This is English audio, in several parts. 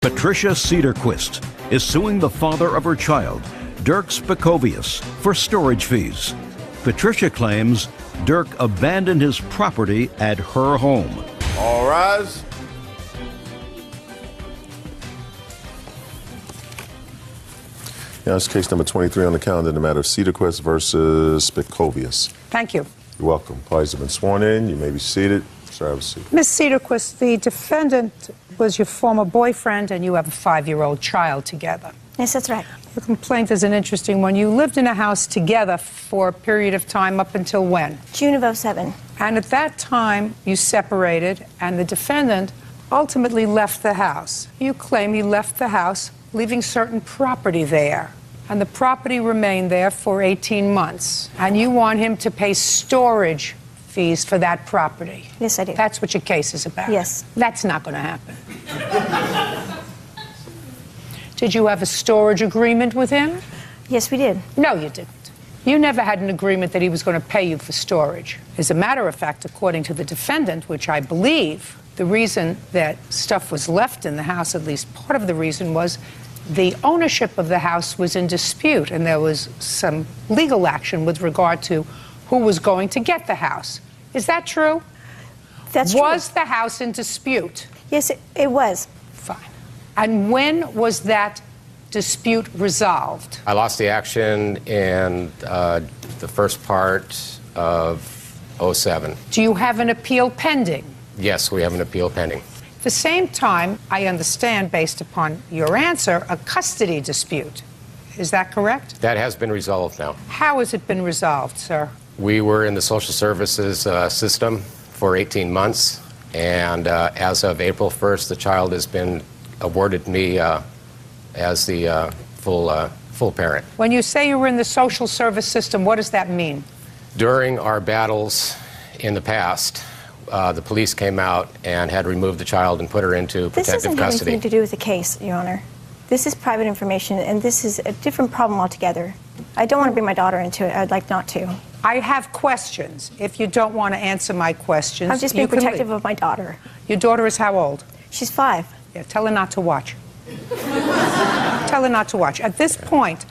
Patricia Cedarquist is suing the father of her child, Dirk Spakovius, for storage fees. Patricia claims Dirk abandoned his property at her home. All rise. Yeah, it's case number 23 on the calendar in the matter of Cedarquist versus Spakovius. Thank you. You're welcome. Parties have been sworn in. You may be seated. Sir, have a seat. Ms. Cedarquist, the defendant was your former boyfriend, and you have a 5-year-old child together. Yes, that's right. The complaint is an interesting one. You lived in a house together for a period of time up until when? June of '07. And at that time, you separated, and the defendant ultimately left the house. You claim he left the house, leaving certain property there. And the property remained there for 18 months. And you want him to pay storage fees for that property. Yes, I do. That's what your case is about. Yes. That's not going to happen. Did you have a storage agreement with him? Yes, we did. No, you didn't. You never had an agreement that he was going to pay you for storage. As a matter of fact, according to the defendant, which I believe, the reason that stuff was left in the house, at least part of the reason, was the ownership of the house was in dispute, and there was some legal action with regard to who was going to get the house. Is that true? That's true. Was the house in dispute? Yes, it was. Fine. And when was that dispute resolved? I lost the action in the first part of '07. Do you have an appeal pending? Yes, we have an appeal pending. At the same time, I understand, based upon your answer, a custody dispute. Is that correct? That has been resolved now. How has it been resolved, sir? We were in the social services system for 18 months, and as of April 1st, the child has been awarded me as the full parent. When you say you were in the social service system, what does that mean? During our battles in the past, the police came out and had removed the child and put her into protective custody. This doesn't have anything to do with the case, Your Honor. This is private information, and this is a different problem altogether. I don't want to bring my daughter into it. I'd like not to. I have questions. If you don't want to answer my questions, I'm just being protective of my daughter. Your daughter is how old? She's 5. Yeah, tell her not to watch. Tell her not to watch. At this point,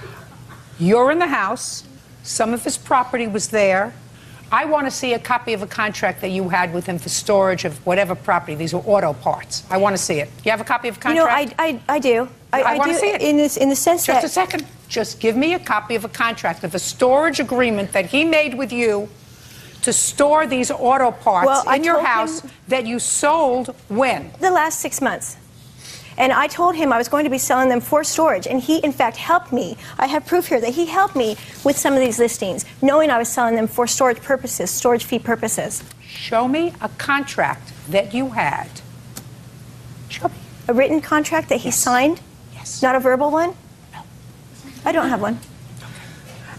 you're in the house. Some of his property was there. I want to see a copy of a contract that you had with him for storage of whatever property. These were auto parts. I want to see it. You have a copy of a contract? You know, I do. I want to see it. In the sense that... Just a second. Just give me a copy of a contract of a storage agreement that he made with you to store these auto parts in your house that you sold when? The last 6 months. And I told him I was going to be selling them for storage, and he, in fact, helped me. I have proof here that he helped me with some of these listings, knowing I was selling them for storage purposes, storage fee purposes. Show me a contract that you had. Show me. A written contract that he signed? Yes. Not a verbal one? No. I don't have one.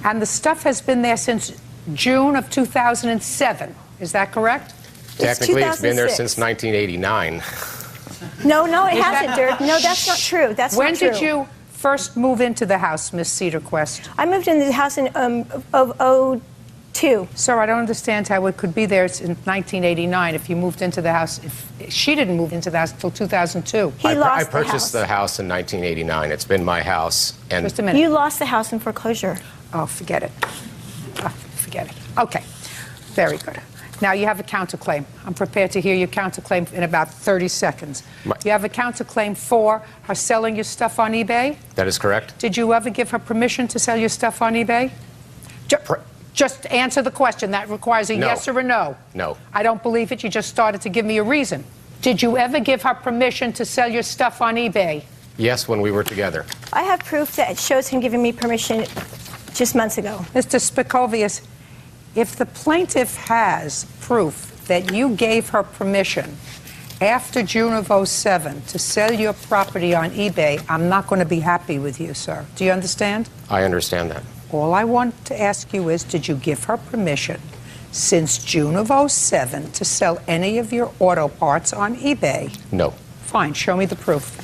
And the stuff has been there since June of 2007. Is that correct? Technically, it's been there 2006. since 1989. No, it hasn't, Dirk. No, that's not true. That's when not true. did you first move into the house, Miss Cedarquist? I moved into the house in of '02. Sir, I don't understand how it could be there in 1989 if you moved into the house. If she didn't move into the house until 2002. I purchased the house in 1989. It's been my house. And just a minute. You lost the house in foreclosure. Oh, forget it. Oh, forget it. Okay. Very good. Now, you have a counterclaim. I'm prepared to hear your counterclaim in about 30 seconds. You have a counterclaim for her selling your stuff on eBay? That is correct. Did you ever give her permission to sell your stuff on eBay? Just answer the question. That requires a yes or a no. No. I don't believe it. You just started to give me a reason. Did you ever give her permission to sell your stuff on eBay? Yes, when we were together. I have proof that shows him giving me permission just months ago. Mr. Spakovius, if the plaintiff has proof that you gave her permission after June of '07 to sell your property on eBay, I'm not going to be happy with you, sir. Do you understand? I understand that. All I want to ask you is, did you give her permission since June of '07 to sell any of your auto parts on eBay? No. Fine, show me the proof.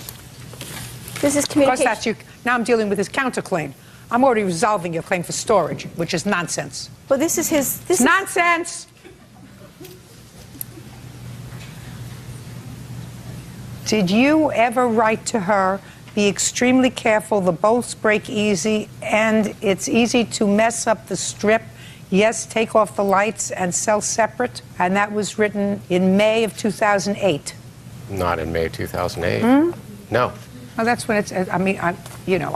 This is Because communication. that's you. Now I'm dealing with his counterclaim. I'm already resolving your claim for storage, which is nonsense. Well, this is his... This is nonsense! Did you ever write to her, be extremely careful, the bolts break easy, and it's easy to mess up the strip? Yes, take off the lights and sell separate. And that was written in May of 2008. Not in May 2008. No. Well, that's when it's, I mean, I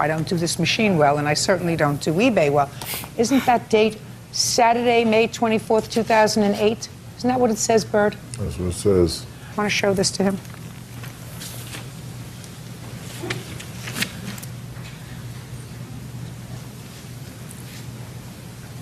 don't do this machine well, and I certainly don't do eBay well. Isn't that date Saturday, May 24th, 2008? Isn't that what it says, Bird? That's what it says. I want to show this to him.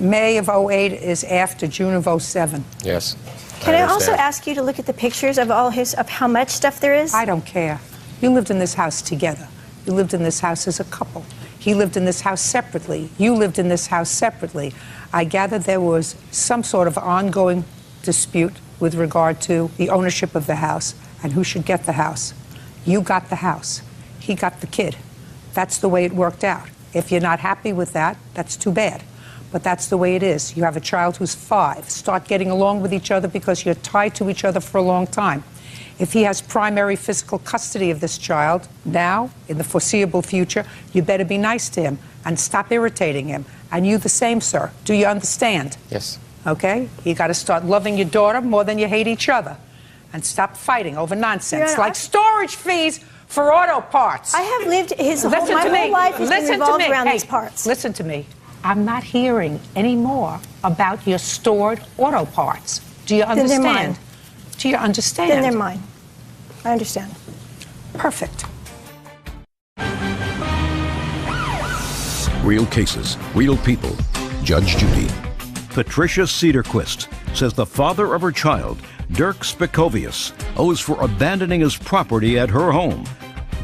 May of 08 is after June of 07. Yes. Can I also understand. ask you to look at the pictures of of how much stuff there is? I don't care. You lived in this house together. You lived in this house as a couple. He lived in this house separately. You lived in this house separately. I gather there was some sort of ongoing dispute with regard to the ownership of the house and who should get the house. You got the house. He got the kid. That's the way it worked out. If you're not happy with that, that's too bad. But that's the way it is. You have a child who's 5. Start getting along with each other because you're tied to each other for a long time. If he has primary physical custody of this child now, in the foreseeable future, you better be nice to him and stop irritating him. And you the same, sir. Do you understand? Yes. Okay? You got to start loving your daughter more than you hate each other. And stop fighting over nonsense, Your Honor, like storage fees for auto parts. I have lived my Listen to me. whole life has been Listen to revolved me. around Hey, these parts. Listen to me. I'm not hearing any more about your stored auto parts. Do you Then they're understand? mine. Do you understand? Then they're mine. I understand. Perfect. Real cases, real people. Judge Judy. Patricia Cedarquist says the father of her child, Dirk Spikovius, owes for abandoning his property at her home.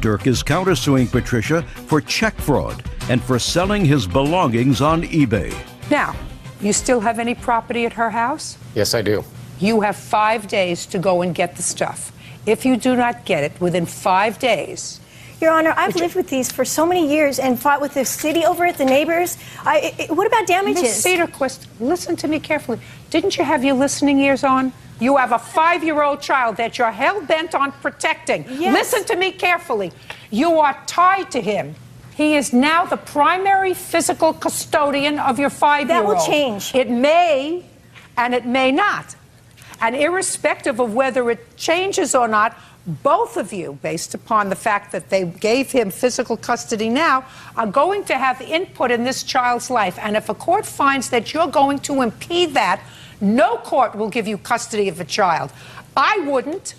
Dirk is countersuing Patricia for check fraud and for selling his belongings on eBay. Now, you still have any property at her house? Yes, I do. You have 5 days to go and get the stuff. If you do not get it within 5 days... Your Honor, I've lived with these for so many years and fought with the city over it, the neighbors. What about damages? Miss Cedarquist, listen to me carefully. Didn't you have your listening ears on? You have a 5-year-old child that you're hell-bent on protecting. Yes. Listen to me carefully. You are tied to him. He is now the primary physical custodian of your 5-year-old. That will change. It may, and it may not. And irrespective of whether it changes or not, both of you, based upon the fact that they gave him physical custody now, are going to have input in this child's life. And if a court finds that you're going to impede that, no court will give you custody of a child. I wouldn't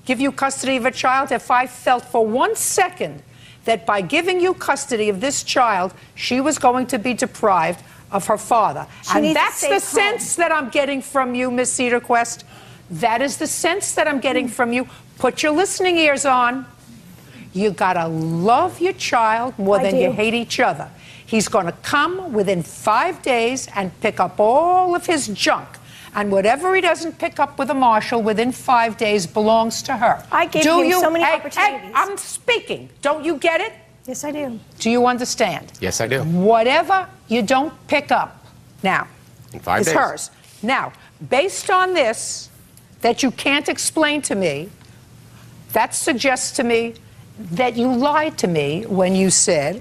give you custody of a child if I felt for 1 second that by giving you custody of this child, she was going to be deprived of her father. And that's the sense that I'm getting from you, Miss Cedarquist. That is the sense that I'm getting from you. Put your listening ears on. You gotta love your child more than you hate each other. He's gonna come within 5 days and pick up all of his junk. And whatever he doesn't pick up with a marshal within 5 days belongs to her. I gave him so many opportunities. Hey, I'm speaking. Don't you get it? Yes, I do. Do you understand? Yes, I do. Whatever you don't pick up now In 5 is days. hers. Now, based on this that you can't explain to me, that suggests to me that you lied to me when you said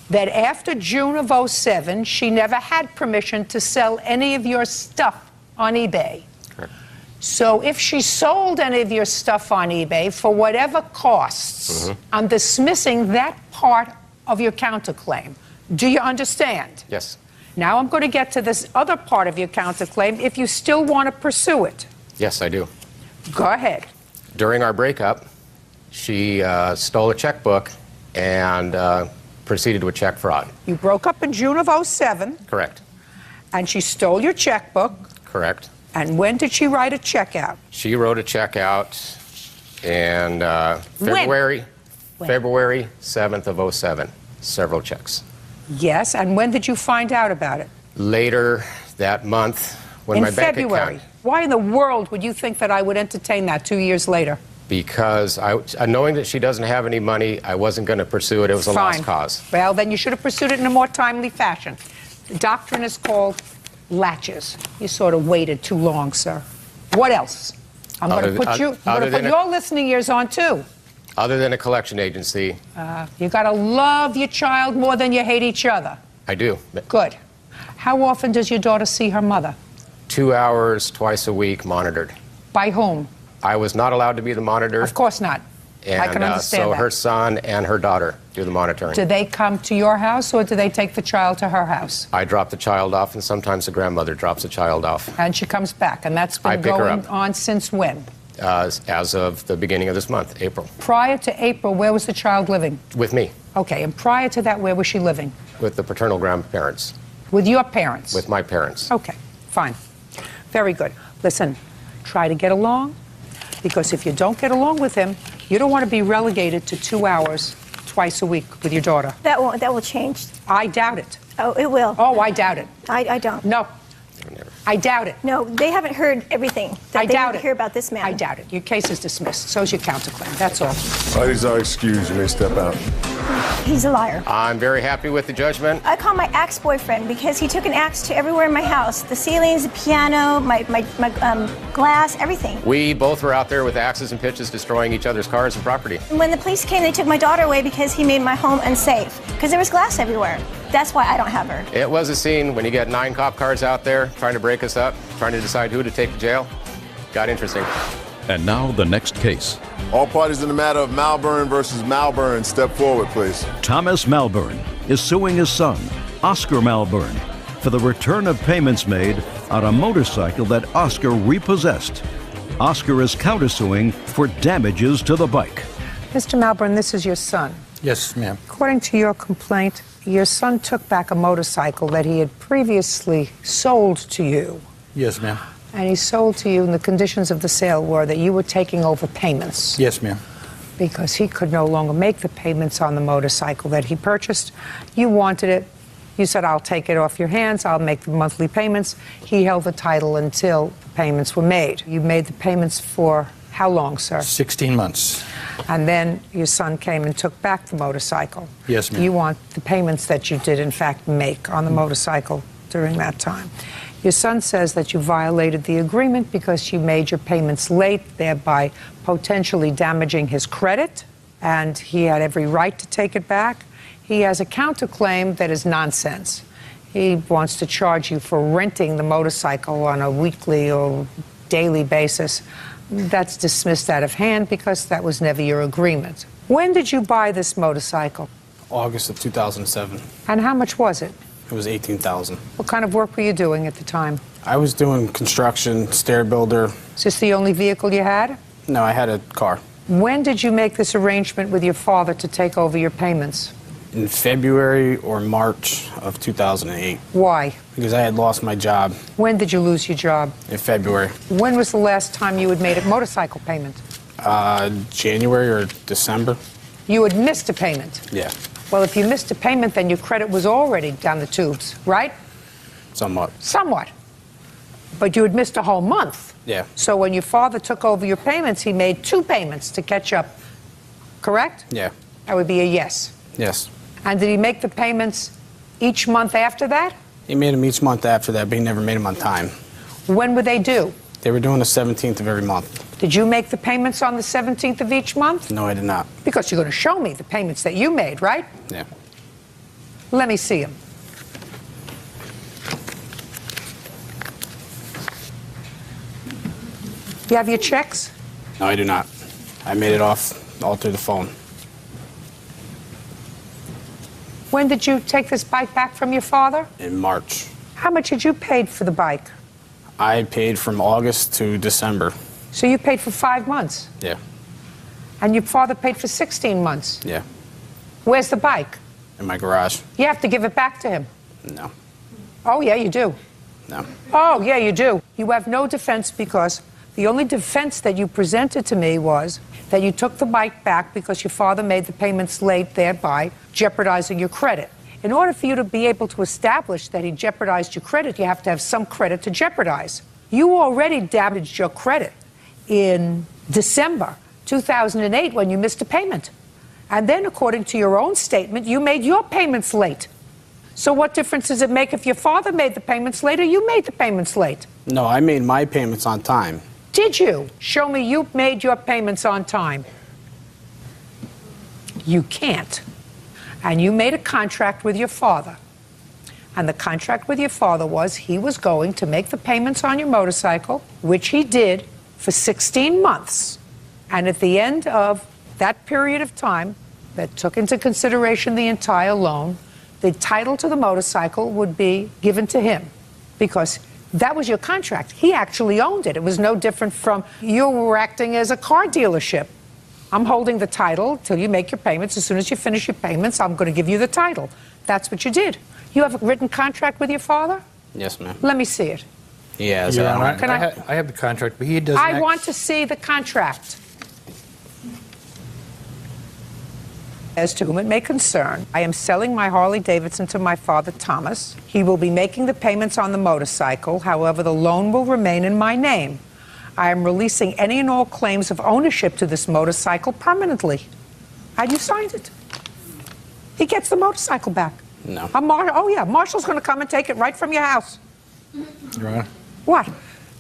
that after June of 07, she never had permission to sell any of your stuff on eBay. Correct. So if she sold any of your stuff on eBay for whatever costs, I'm dismissing that part of your counterclaim. Do you understand? Yes. Now I'm going to get to this other part of your counterclaim if you still want to pursue it. Yes, I do. Go ahead. During our breakup, she stole a checkbook and proceeded with check fraud. You broke up in June of 07, Correct. and she stole your checkbook. Correct. And when did she write a check out? She wrote a check out in February 7th of 07. Several checks. Yes, and when did you find out about it? Later that month, when my In bank February. account... Why in the world would you think that I would entertain that 2 years later? Because knowing that she doesn't have any money, I wasn't going to pursue it. It was a lost cause. Well, then you should have pursued it in a more timely fashion. The doctrine is called latches. You sort of waited too long, sir. What else? I'm going to put your listening ears on, too. Other than a collection agency, You got to love your child more than you hate each other. I do. Good. How often does your daughter see her mother? 2 hours twice a week monitored. By whom? I was not allowed to be the monitor. Of course not. And I can understand so that. her son and her daughter do the monitoring. Do they come to your house or do they take the child to her house? I drop the child off, and sometimes the grandmother drops the child off. And she comes back, and that's I been pick her going up. on since when? As of the beginning of this month, April. Prior to April, where was the child living? With me, Okay, and prior to that, where was she living? with the paternal grandparents, With your parents? with my parents. Okay, fine. Very good. Listen, try to get along, because if you don't get along with him, you don't want to be relegated to 2 hours twice a week with your daughter. That will change. I doubt it. Oh, it will. Oh, I doubt it. I don't. No, I doubt it. No, they haven't heard everything that I they doubt need it. to hear about this man. I doubt it. Your case is dismissed. So's your counterclaim. That's all. Parties are excused. You may step out. He's a liar. I'm very happy with the judgment. I call my axe boyfriend because he took an axe to everywhere in my house. The ceilings, the piano, my glass, everything. We both were out there with axes and pitches destroying each other's cars and property. And when the police came, they took my daughter away because he made my home unsafe. Because there was glass everywhere. That's why I don't have her. It was a scene when you get 9 cop cars out there trying to break us up, trying to decide who to take to jail. Got interesting. And now the next case. All parties in the matter of Malburn versus Malburn, step forward, please. Thomas Malburn is suing his son, Oscar Malburn, for the return of payments made on a motorcycle that Oscar repossessed. Oscar is countersuing for damages to the bike. Mr. Malburn, this is your son. Yes, ma'am. According to your complaint, your son took back a motorcycle that he had previously sold to you. Yes, ma'am. And he sold to you, and the conditions of the sale were that you were taking over payments. Yes, ma'am. Because he could no longer make the payments on the motorcycle that he purchased. You wanted it. You said, I'll take it off your hands. I'll make the monthly payments. He held the title until the payments were made. You made the payments for how long, sir? 16 months. And then your son came and took back the motorcycle. Yes, ma'am. You want the payments that you did, in fact, make on the motorcycle during that time. Your son says that you violated the agreement because you made your payments late, thereby potentially damaging his credit, and he had every right to take it back. He has a counterclaim that is nonsense. He wants to charge you for renting the motorcycle on a weekly or daily basis. That's dismissed out of hand because that was never your agreement. When did you buy this motorcycle? August of 2007. And how much was it? It was $18,000. What kind of work were you doing at the time? I was doing construction, stair builder. Is this the only vehicle you had? No, I had a car. When did you make this arrangement with your father to take over your payments? In February or March of 2008. Why? Because I had lost my job When did you lose your job? in February. When was the last time you had made a motorcycle payment? January or December. You had missed a payment. Yeah, Well, if you missed a payment, then your credit was already down the tubes, right? somewhat. Somewhat. But you had missed a whole month. Yeah. So when your father took over your payments, he made 2 payments to catch up, correct? Yeah. That would be a yes. Yes. And did he make the payments each month after that? He made them each month after that, but he never made them on time. When were they due? They were doing the 17th of every month. Did you make the payments on the 17th of each month? No, I did not. Because you're going to show me the payments that you made, right? Yeah. Let me see them. You have your checks? No, I do not. I made it off all through the phone. When did you take this bike back from your father? In March. How much had you paid for the bike? I paid from August to December. So you paid for 5 months, Yeah. and your father paid for 16 months. Yeah. Where's the bike? In my garage. You have to give it back to him. No. Oh, yeah, you do. No. Oh, yeah, you do. You have no defense because the only defense that you presented to me was that you took the bike back because your father made the payments late, thereby jeopardizing your credit. In order for you to be able to establish that he jeopardized your credit, you have to have some credit to jeopardize. You already damaged your credit in December 2008 when you missed a payment. And then, according to your own statement, you made your payments late. So what difference does it make if your father made the payments late or you made the payments late? No, I made my payments on time. Did you? Show me you made your payments on time. You can't. And you made a contract with your father. And the contract with your father was he was going to make the payments on your motorcycle, which he did for 16 months. And at the end of that period of time that took into consideration the entire loan, the title to the motorcycle would be given to him because that was your contract. He actually owned it. It was no different from you were acting as a car dealership. I'm holding the title till you make your payments. As soon as you finish your payments, I'm going to give you the title. That's what you did. You have a written contract with your father? Yes, ma'am. Let me see it. He has. Your Honor, Can I have the contract, but he doesn't. I want to see the contract. As to whom it may concern, I am selling my Harley-Davidson to my father, Thomas. He will be making the payments on the motorcycle. However, the loan will remain in my name. I am releasing any and all claims of ownership to this motorcycle permanently. And you signed it. He gets the motorcycle back. No. Oh, yeah, Marshall's going to come and take it right from your house. Your Honor, What?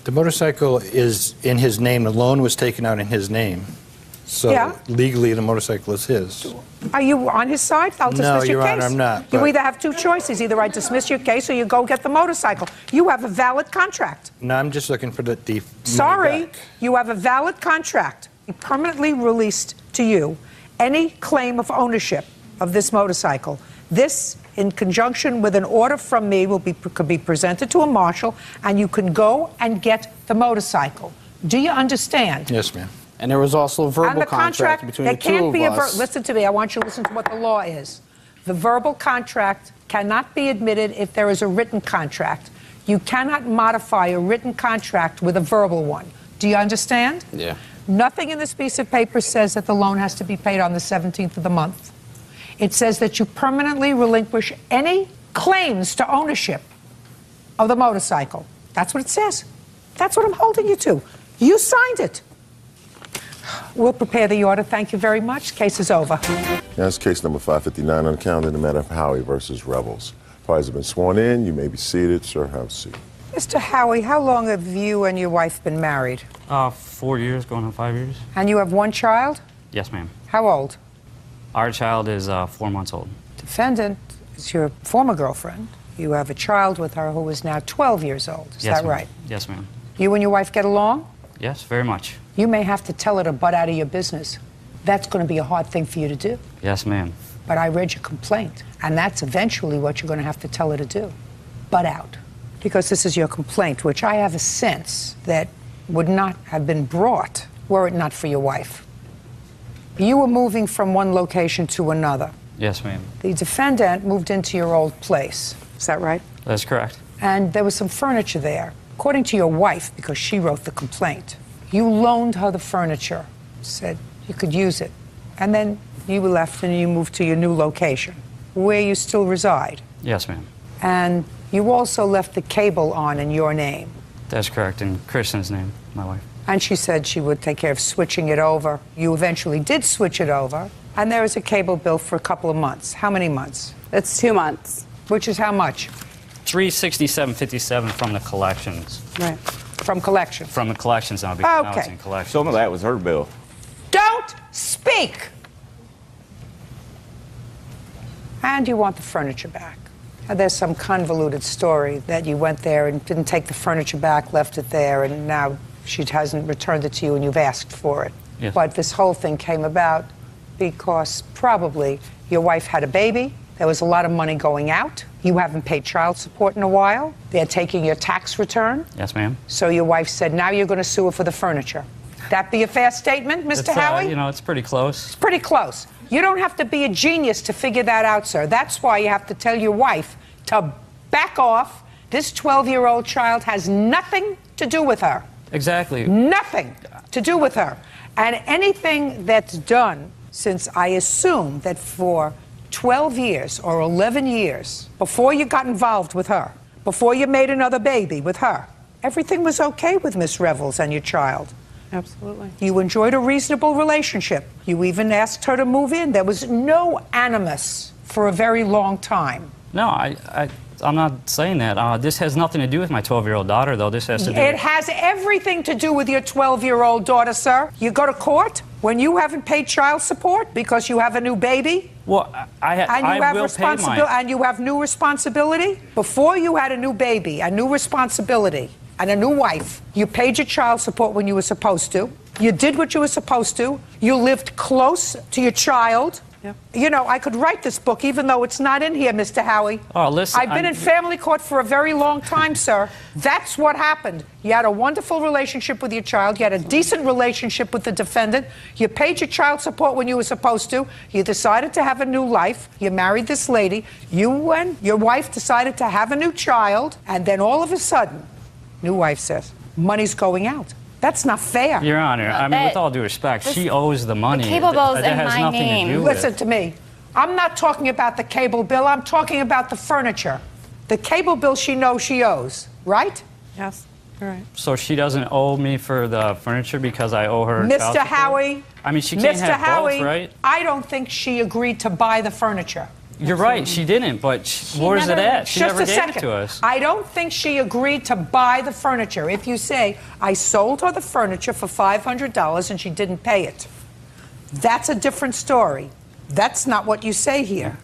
the motorcycle is in his name. The loan was taken out in his name. So Yeah. legally, the motorcycle is his. Are you on his side? I'll dismiss No, your Your case. Honor, I'm not, You but- either have two choices. Either I dismiss your case or you go get the motorcycle. You have a valid contract. No, I'm just looking for the money Sorry, back. you have a valid contract. He permanently released to you any claim of ownership of this motorcycle. This, in conjunction with an order from me, could be presented to a marshal, and you can go and get the motorcycle. Do you understand? Yes, ma'am. And there was also a And verbal the contract between there the two can't of be us. listen to me. I want you to listen to what the law is. The verbal contract cannot be admitted if there is a written contract. You cannot modify a written contract with a verbal one. Do you understand? Yeah. Nothing in this piece of paper says that the loan has to be paid on the 17th of the month. It says that you permanently relinquish any claims to ownership of the motorcycle. That's what it says. That's what I'm holding you to. You signed it. We'll prepare the order. Thank you very much. Case is over. That's case number 559 on the calendar in the matter of Howie versus Rebels. Parties have been sworn in. You may be seated. Sir, have a seat. Mr. Howie, how long have you and your wife been married? 4 years, going on 5 years. And you have one child? Yes, ma'am. How old? Our child is 4 months old. Defendant is your former girlfriend. You have a child with her who is now 12 years old. Is Yes, that ma'am. right? Yes, ma'am. You and your wife get along? Yes, very much. You may have to tell her to butt out of your business. That's going to be a hard thing for you to do. Yes, ma'am. But I read your complaint, and that's eventually what you're going to have to tell her to do. Butt out. Because this is your complaint, which I have a sense that would not have been brought were it not for your wife. You were moving from one location to another. Yes, ma'am. The defendant moved into your old place. Is that right? That's correct. And there was some furniture there. According to your wife, because she wrote the complaint, you loaned her the furniture, said you could use it. And then you left and you moved to your new location, where you still reside. Yes, ma'am. And you also left the cable on in your name. That's correct. In Kristen's name, my wife. And she said she would take care of switching it over. You eventually did switch it over. And there was a cable bill for a couple of months. How many months? It's 2 months. Which is how much? $367.57 from the collections. Right. From collection. From the collections now, because now it's Okay. in collections. Some of that was her bill. Don't speak! And you want the furniture back. Now, there's some convoluted story that you went there and didn't take the furniture back, left it there, and now she hasn't returned it to you and you've asked for it. Yes. But this whole thing came about because probably your wife had a baby. There was a lot of money going out. You haven't paid child support in a while. They're taking your tax return. Yes, ma'am. So your wife said, now you're going to sue her for the furniture. That be a fair statement, Mr. It's, Howie? you know, it's pretty close. It's pretty close. You don't have to be a genius to figure that out, sir. That's why you have to tell your wife to back off. This 12-year-old child has nothing to do with her. Exactly. Nothing to do with her. And anything that's done, since I assume that for 12 years or 11 years, before you got involved with her, before you made another baby with her, everything was okay with Miss Revels and your child. Absolutely. You enjoyed a reasonable relationship. You even asked her to move in. There was no animus for a very long time. No, I'm not saying that. This has nothing to do with my 12-year-old daughter, though. This has to do It with... has everything to do with your 12-year-old daughter, sir. You go to court, when you haven't paid child support because you have a new baby? Well, I will pay mine. And you have new responsibility? Before you had a new baby, a new responsibility, and a new wife, you paid your child support when you were supposed to. You did what you were supposed to. You lived close to your child. Yep. You know, I could write this book even though it's not in here, Mr. Howie. Oh, listen. I've been in family court for a very long time, sir. That's what happened. You had a wonderful relationship with your child. You had a decent relationship with the defendant. You paid your child support when you were supposed to. You decided to have a new life. You married this lady. You and your wife decided to have a new child. And then all of a sudden, new wife says, money's going out. That's not fair. Your Honor, I mean, with all due respect, she owes the money. The cable bill's that in has my nothing name. to do with Listen it. to me. I'm not talking about the cable bill. I'm talking about the furniture. The cable bill she knows she owes, right? Yes, you're right. So she doesn't owe me for the furniture because I owe her child Mr. support? Howie. I mean, she can't Mr. have Howie, both, right? I don't think she agreed to buy the furniture. You're right, she didn't, but where's it at? She Just never a gave second. it to us. I don't think she agreed to buy the furniture. If you say, I sold her the furniture for $500 and she didn't pay it, that's a different story. That's not what you say here.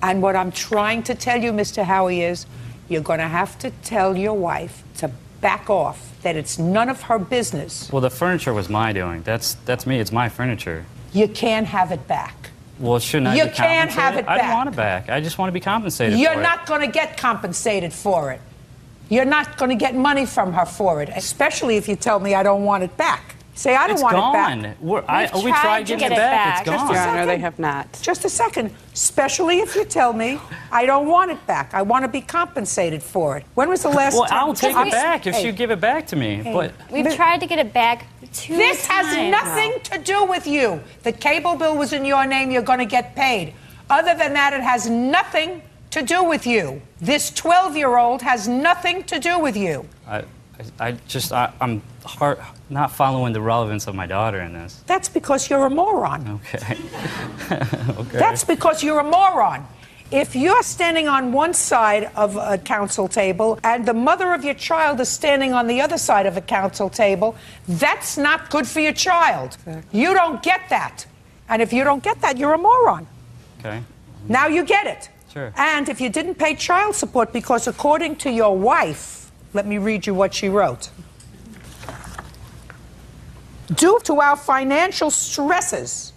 And what I'm trying to tell you, Mr. Howie, is you're going to have to tell your wife to back off, that it's none of her business. Well, the furniture was my doing. That's me. It's my furniture. You can't have it back. Well, shouldn't I You be can't have compensated? it I don't back. want it back. I just want to be compensated You're for it. not going to get compensated for it. You're not going to get money from her for it, especially if you tell me I don't want it back. Say, I don't It's want gone. it back. We tried getting it back. It's Just a gone. Your Honor, second. they have not. Just a second. Especially if you tell me I don't want it back. I want to be compensated for it. When was the last Well, time? I'll take it back if you give it back to me. But We've tried to get it back 2 This times. has nothing to do with you. The cable bill was in your name. You're going to get paid. Other than that, it has nothing to do with you. This 12-year-old has nothing to do with you. I'm not following the relevance of my daughter in this. That's because you're a moron. Okay. Okay. That's because you're a moron. If you're standing on one side of a counsel table and the mother of your child is standing on the other side of a counsel table, that's not good for your child. Exactly. You don't get that. And if you don't get that, you're a moron. Okay. Now you get it. Sure. And if you didn't pay child support because according to your wife, let me read you what she wrote. Due to our financial stresses,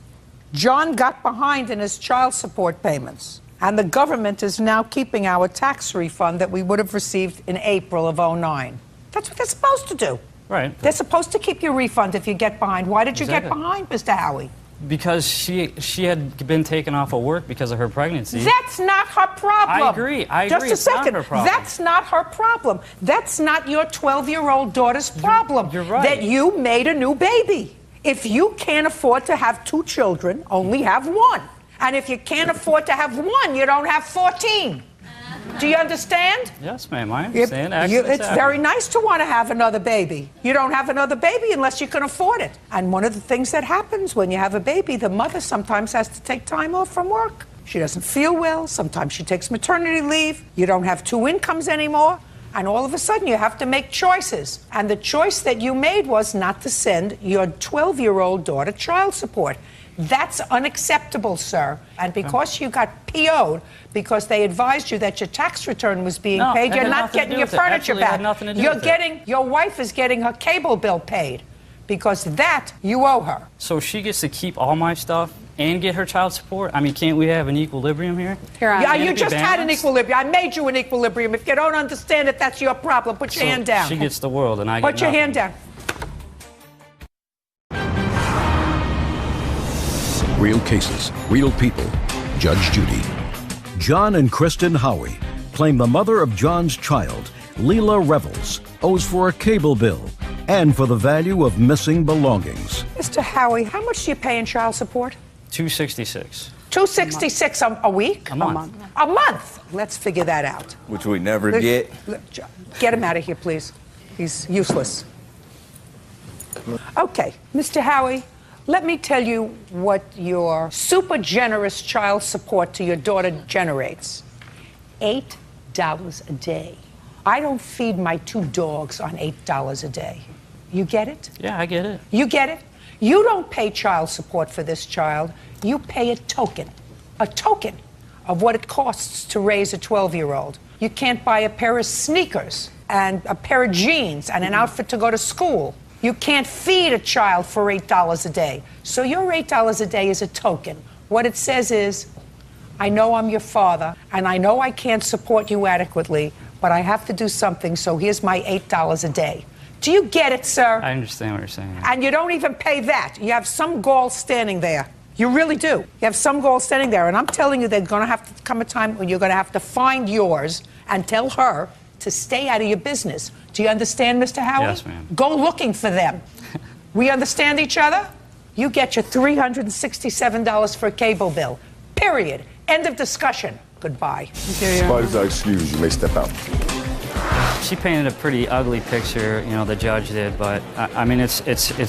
John got behind in his child support payments, and the government is now keeping our tax refund that we would have received in April of '09. That's what they're supposed to do. Right. They're supposed to keep your refund if you get behind. Why did you get Exactly. behind, Mr. Howie? Because she had been taken off of work because of her pregnancy. That's not her problem. I agree. Just a It's not second. her problem. That's not her problem. That's not your 12-year-old daughter's problem. You're right. That you made a new baby. If you can't afford to have 2 children, only have 1. And if you can't afford to have 1, you don't have 14. Do you understand? Yes, ma'am. I understand. Actually, It's very nice to want to have another baby. You don't have another baby unless you can afford it. And one of the things that happens when you have a baby, the mother sometimes has to take time off from work. She doesn't feel well. Sometimes she takes maternity leave. You don't have 2 incomes anymore. And all of a sudden you have to make choices. And the choice that you made was not to send your 12-year-old daughter child support. That's unacceptable, sir. And because you got PO'd, because they advised you that your tax return was being No, paid, it you're had not nothing to getting do your with it. furniture Actually, it back. had nothing to do You're with it. getting, your wife is getting her cable bill paid because that you owe her. So she gets to keep all my stuff and get her child support? I mean, can't we have an equilibrium here? Your Honor. Yeah, Can you it be just had an balanced? equilibrium. I made you an equilibrium. If you don't understand it, that's your problem. Put your So hand down. She gets the world and I get Put your nothing. hand down. Real cases, real people. Judge Judy. John and Kristen Howie claim the mother of John's child, Leela Revels, owes for a cable bill and for the value of missing belongings. Mr. Howie, how much do you pay in child support? $266 $266 a week? a month. A month. Let's figure that out. Which we never get. Get him out of here, please. He's useless. Okay, Mr. Howie, let me tell you what your super generous child support to your daughter generates. $8 a day. I don't feed my 2 dogs on $8 a day. You get it? Yeah, I get it. You get it? You don't pay child support for this child. You pay a token of what it costs to raise a 12-year-old. You can't buy a pair of sneakers and a pair of jeans and an outfit to go to school. You can't feed a child for $8 a day. So your $8 a day is a token. What it says is, I know I'm your father, and I know I can't support you adequately, but I have to do something, so here's my $8 a day. Do you get it, sir? I understand what you're saying. And you don't even pay that. You have some gall standing there. You really do. You have some gall standing there, and I'm telling you there's going to have to come a time when you're going to have to find yours and tell her to stay out of your business. Do you understand, Mr. Howard? Yes, ma'am. Go looking for them. We understand each other? You get your $367 for a cable bill. Period. End of discussion. Goodbye. Parties are excused. You may step out. She painted a pretty ugly picture, you know, the judge did, but I mean, it's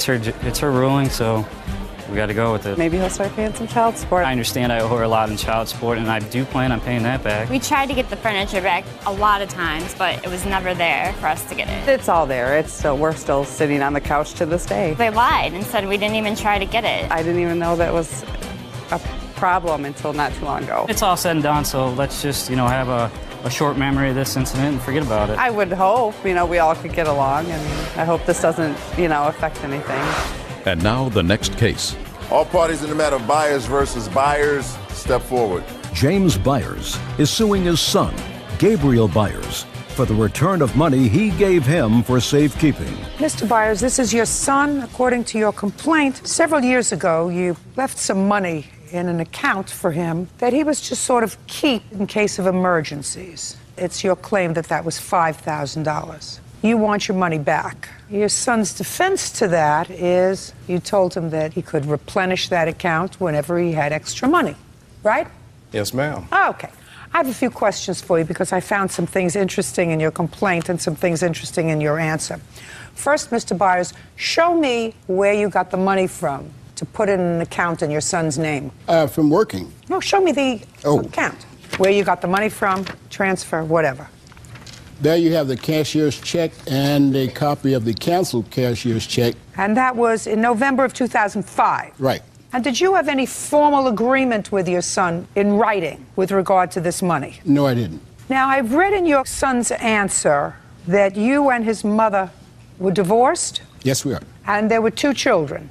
her ruling, so we got to go with it. Maybe he'll start paying some child support. I understand I owe her a lot in child support, and I do plan on paying that back. We tried to get the furniture back a lot of times, but it was never there for us to get it. It's all there. We're still sitting on the couch to this day. They lied and said we didn't even try to get it. I didn't even know that was a problem until not too long ago. It's all said and done, so let's just, you know, have a short memory of this incident and forget about it. I would hope, you know, we all could get along, and I hope this doesn't, you know, affect anything. And now the next case. All parties in the matter of Byers versus Byers, step forward. James Byers is suing his son, Gabriel Byers, for the return of money he gave him for safekeeping. Mr. Byers, this is your son. According to your complaint, several years ago, you left some money in an account for him that he was just sort of keep in case of emergencies. It's your claim that that was $5,000. You want your money back. Your son's defense to that is you told him that he could replenish that account whenever he had extra money, right? Yes, ma'am. Okay. I have a few questions for you because I found some things interesting in your complaint and some things interesting in your answer. First, Mr. Byers, show me where you got the money from to put in an account in your son's name. From working. No, show me the account. Where you got the money from, transfer, whatever. There you have the cashier's check and a copy of the canceled cashier's check. And that was in November of 2005. Right. And did you have any formal agreement with your son in writing with regard to this money? No, I didn't. Now, I've read in your son's answer that you and his mother were divorced. Yes, we are. And there were 2 children.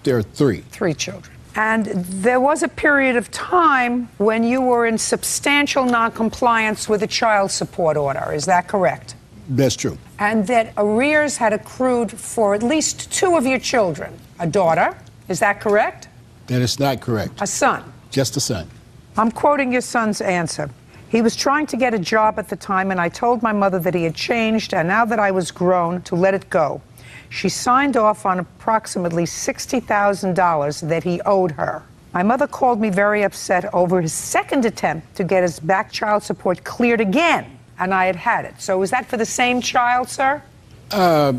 There are 3. 3 children. And there was a period of time when you were in substantial noncompliance with a child support order. Is that correct? That's true. And that arrears had accrued for at least 2 of your children. A daughter, is that correct? That is not correct. A son. Just a son. I'm quoting your son's answer. He was trying to get a job at the time, and I told my mother that he had changed, and now that I was grown, to let it go. She signed off on approximately $60,000 that he owed her. My mother called me very upset over his second attempt to get his back child support cleared again, and I had had it. So is that for the same child, sir? I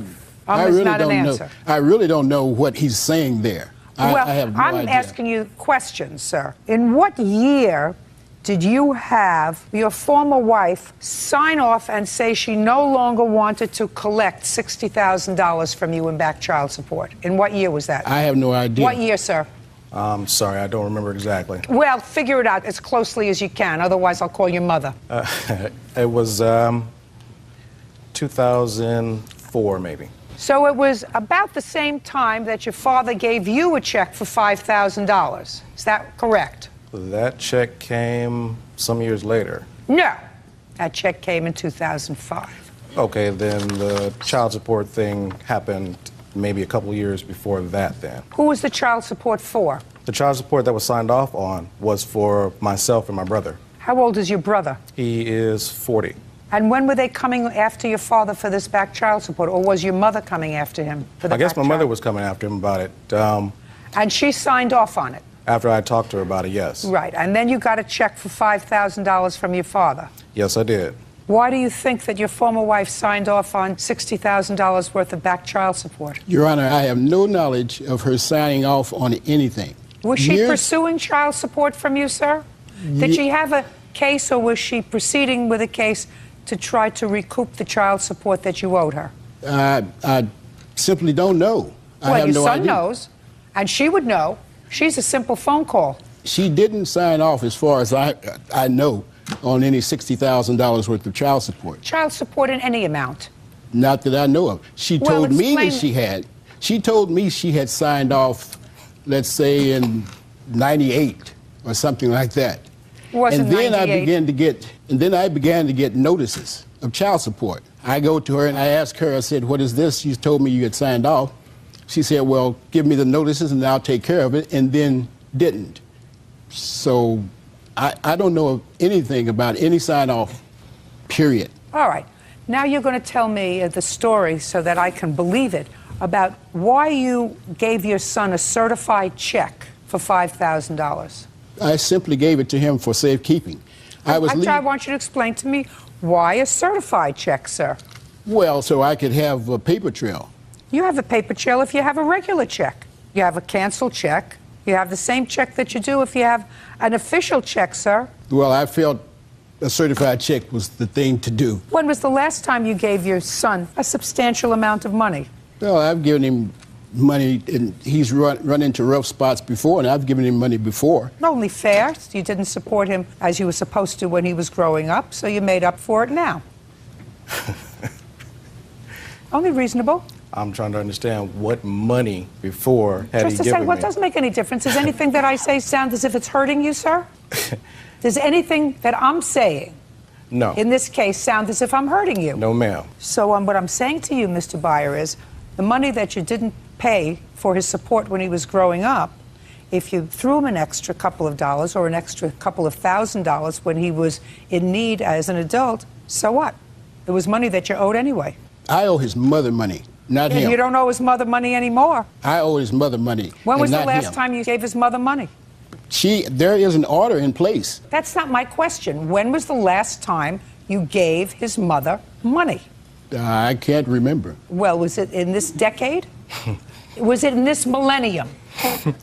really not an don't know. answer. I really don't know what he's saying there. Well, I have no I'm idea. asking you questions, sir. In what year did you have your former wife sign off and say she no longer wanted to collect $60,000 from you in back child support? In what year was that? I have no idea. What year, sir? Sorry, I don't remember exactly. Well, figure it out as closely as you can. Otherwise, I'll call your mother. It was 2004, maybe. So it was about the same time that your father gave you a check for $5,000. Is that correct? That check came some years later. No. That check came in 2005. Okay, then the child support thing happened maybe a couple years before that then. Who was the child support for? The child support that was signed off on was for myself and my brother. How old is your brother? He is 40. And when were they coming after your father for this back child support? Or was your mother coming after him for the I guess back my mother child? was coming after him about it. And she signed off on it? After I talked to her about it, yes. Right. And then you got a check for $5,000 from your father? Yes, I did. Why do you think that your former wife signed off on $60,000 worth of back child support? Your Honor, I have no knowledge of her signing off on anything. Was she pursuing child support from you, sir? Did she have a case, or was she proceeding with a case to try to recoup the child support that you owed her? I simply don't know. I Well, have your no son idea. knows, and she would know. She's a simple phone call. She didn't sign off, as far as I know, on any $60,000 worth of child support. Child support in any amount. Not that I know of. She Well, told me that explain- she had. She told me she had signed off, let's say in '98 or something like that. Wasn't and then 98. I began to get notices of child support. I go to her and I ask her, I said, "What is this?" She told me you had signed off. She said, "Well, give me the notices and I'll take care of it," and then didn't. So I don't know anything about any sign off, period. All right. Now you're going to tell me the story so that I can believe it about why you gave your son a certified check for $5,000. I simply gave it to him for safekeeping. I want you to explain to me why a certified check, sir. Well, so I could have a paper trail. You have a paper trail if you have a regular check. You have a canceled check. You have the same check that you do if you have an official check, sir. Well, I felt a certified check was the thing to do. When was the last time you gave your son a substantial amount of money? Well, I've given him money, and he's run into rough spots before, and I've given him money before. Only fair. You didn't support him as you were supposed to when he was growing up, so you made up for it now. Only reasonable. I'm trying to understand what money before had Just he a given second. Well, me? it doesn't make any difference. Does anything that I say sound as if it's hurting you, sir? Does anything that I'm saying No. in this case sound as if I'm hurting you? No, ma'am. So what I'm saying to you, Mr. Byer, is the money that you didn't pay for his support when he was growing up, if you threw him an extra couple of dollars or an extra couple of $1,000s when he was in need as an adult, so what? It was money that you owed anyway. I owe his mother money, not him. You don't owe his mother money anymore. I owe his mother money. When was and the not last him. time you gave his mother money? There is an order in place. That's not my question. When was the last time you gave his mother money? I can't remember. Well, was it in this decade? Was it in this millennium?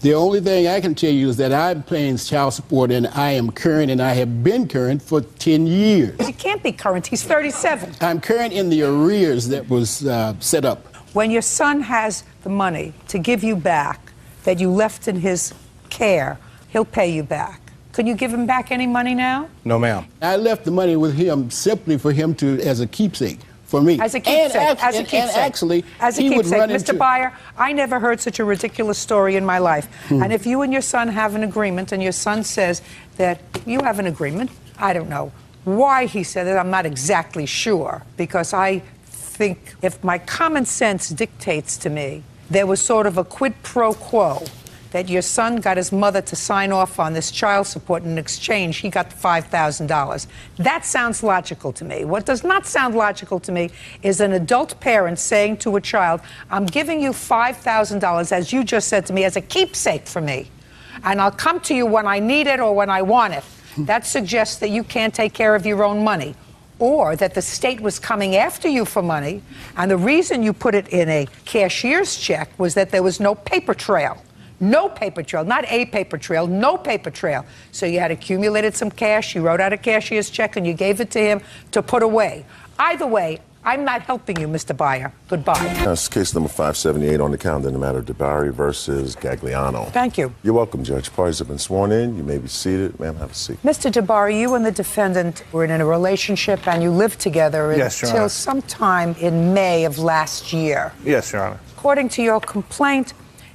The only thing I can tell you is that I'm paying child support, and I am current, and I have been current for 10 years. You can't be current. He's 37. I'm current in the arrears that was set up. When your son has the money to give you back that you left in his care, he'll pay you back. Can you give him back any money now? No, ma'am. I left the money with him simply for him to, as a keepsake for me. As a keepsake. And Actually, as a he keepsake. would run into... Mr. Byer, I never heard such a ridiculous story in my life. And if you and your son have an agreement, and your son says that you have an agreement, I don't know why he said it. I'm not exactly sure, because I think if my common sense dictates to me, there was sort of a quid pro quo, that your son got his mother to sign off on this child support, and in exchange he got the $5,000. That sounds logical to me. What does not sound logical to me is an adult parent saying to a child, I'm giving you $5,000, as you just said to me, as a keepsake for me, and I'll come to you when I need it or when I want it. That suggests that you can't take care of your own money, or that the state was coming after you for money, and the reason you put it in a cashier's check was that there was no paper trail. No paper trail, not a paper trail, no paper trail. So you had accumulated some cash, you wrote out a cashier's check, and you gave it to him to put away. Either way, I'm not helping you, Mr. Byer. Goodbye. That's case number 578 on the calendar in the matter of DeBarry versus Gagliano. Thank you. You're welcome, Judge. Parties have been sworn in. You may be seated. Ma'am, have a seat. Mr. DeBarry, you and the defendant were in a relationship and you lived together Yes, Your until Honor. sometime in May of last year. Yes, Your Honor. According to your complaint,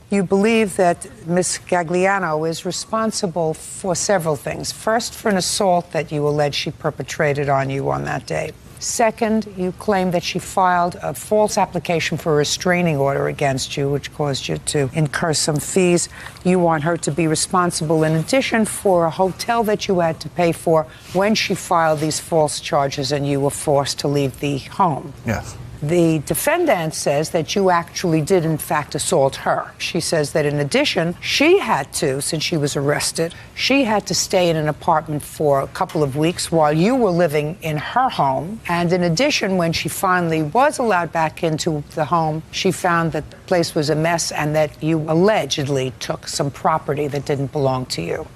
you believe that Ms. Gagliano is responsible for several things. First, for an assault that you allege she perpetrated on you on that day. Second, you claim that she filed a false application for a restraining order against you, which caused you to incur some fees. You want her to be responsible, in addition, for a hotel that you had to pay for when she filed these false charges and you were forced to leave the home. Yes. The defendant says that you actually did, in fact, assault her. She says that in addition, she had to, since she was arrested, she had to stay in an apartment for a couple of weeks while you were living in her home. And in addition, when she finally was allowed back into the home, she found that the place was a mess and that you allegedly took some property that didn't belong to you.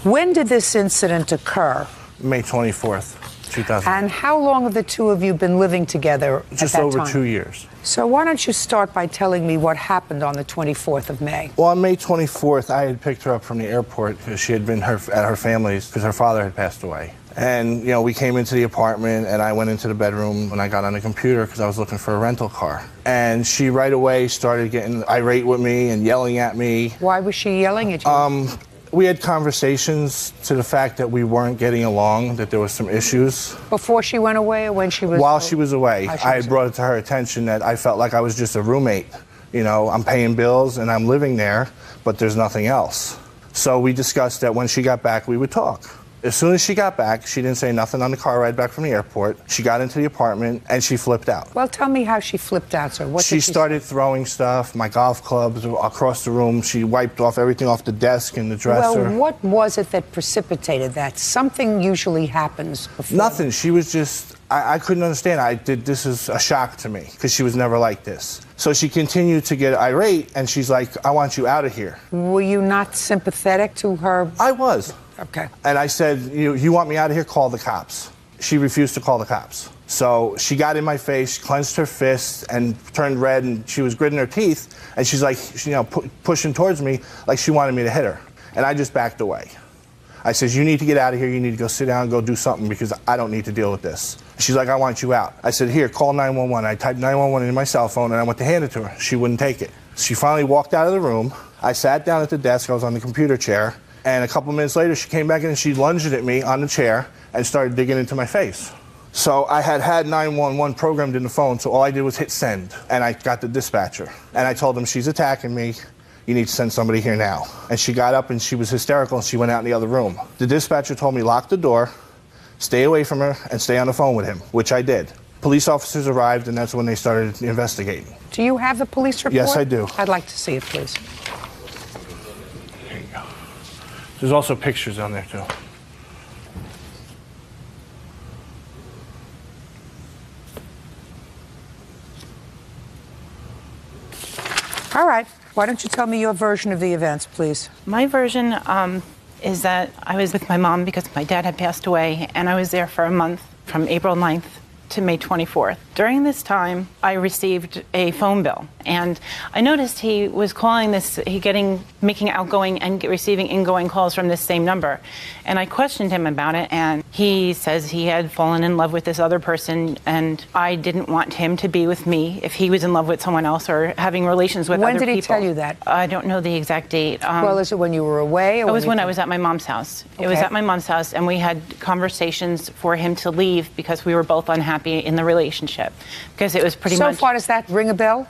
When did this incident occur? May 24th. 2000. And how long have the two of you been living together Just at that over time? 2 years. So why don't you start by telling me what happened on the 24th of May? Well, on May 24th, I had picked her up from the airport because she had been at her family's because her father had passed away. And, you know, we came into the apartment and I went into the bedroom when I got on the computer because I was looking for a rental car. And she right away started getting irate with me and yelling at me. Why was she yelling at you? We had conversations to the fact that we weren't getting along, that there was some issues. Before she went away or when she was... While she was away, I had brought it to her attention that I felt like I was just a roommate. You know, I'm paying bills and I'm living there, but there's nothing else. So we discussed that when she got back, we would talk. As soon as she got back, she didn't say nothing on the car ride back from the airport. She got into the apartment and she flipped out. Well, tell me how she flipped out, sir. What she started throwing stuff, my golf clubs across the room. She wiped off everything off the desk and the dresser. Well, what was it that precipitated that? Something usually happens before. Nothing. She was just, I couldn't understand. This is a shock to me because she was never like this. So she continued to get irate and she's like, I want you out of here. Were you not sympathetic to her? I was. Okay. And I said, you want me out of here? Call the cops. She refused to call the cops. So she got in my face, clenched her fists, and turned red, and she was gritting her teeth, and she's like, pushing towards me like she wanted me to hit her. And I just backed away. I says, you need to get out of here. You need to go sit down and go do something because I don't need to deal with this. She's like, I want you out. I said, here, call 911. I typed 911 in my cell phone, and I went to hand it to her. She wouldn't take it. She finally walked out of the room. I sat down at the desk. I was on the computer chair. And a couple minutes later, she came back in and she lunged at me on the chair and started digging into my face. So I had 911 programmed in the phone, so all I did was hit send. And I got the dispatcher. And I told him, she's attacking me. You need to send somebody here now. And she got up and she was hysterical and she went out in the other room. The dispatcher told me, lock the door, stay away from her, and stay on the phone with him, which I did. Police officers arrived, and that's when they started investigating. Do you have the police report? Yes, I do. I'd like to see it, please. Here you go. There's also pictures on there, too. All right. Why don't you tell me your version of the events, please? My version is that I was with my mom because my dad had passed away, and I was there for a month from April 9th to May 24th. During this time, I received a phone bill, and I noticed he was calling this, making outgoing and receiving ingoing calls from this same number. And I questioned him about it, and he says he had fallen in love with this other person, and I didn't want him to be with me if he was in love with someone else or having relations with other people. When did he tell you that? I don't know the exact date. Well, is it when you were away? Or it was when I was at my mom's house. Okay. It was at my mom's house, and we had conversations for him to leave because we were both unhappy in the relationship, because it was pretty much... So far, does that ring a bell?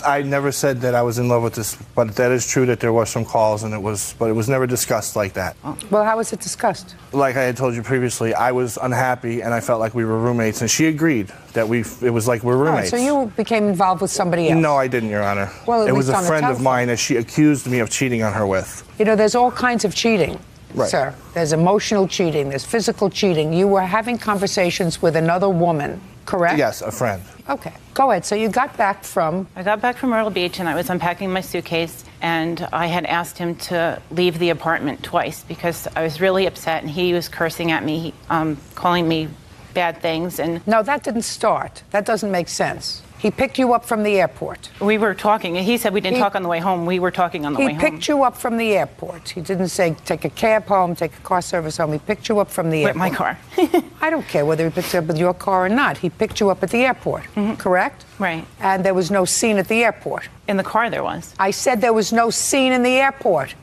I never said that I was in love with this, but that is true that there were some calls, and it was never discussed like that. Well, how was it discussed? Like I had told you previously, I was unhappy, and I felt like we were roommates, and she agreed that it was like we're roommates. Oh, so you became involved with somebody else? No, I didn't, Your Honor. Well, it was a friend of mine that she accused me of cheating on her with. You know, there's all kinds of cheating. Right. Sir, there's emotional cheating, there's physical cheating. You were having conversations with another woman, correct? Yes, a friend. Okay, go ahead. So you got back from... I got back from Myrtle Beach, and I was unpacking my suitcase, and I had asked him to leave the apartment twice because I was really upset, and he was cursing at me, calling me bad things. And no, that didn't start. That doesn't make sense. He picked you up from the airport. We were talking. He said we didn't talk on the way home. We were talking on the way home. He picked you up from the airport. He didn't say take a cab home, take a car service home. He picked you up from the airport. With my car. I don't care whether he picked you up with your car or not. He picked you up at the airport, correct? Right. And there was no scene at the airport. In the car there was. I said there was no scene in the airport.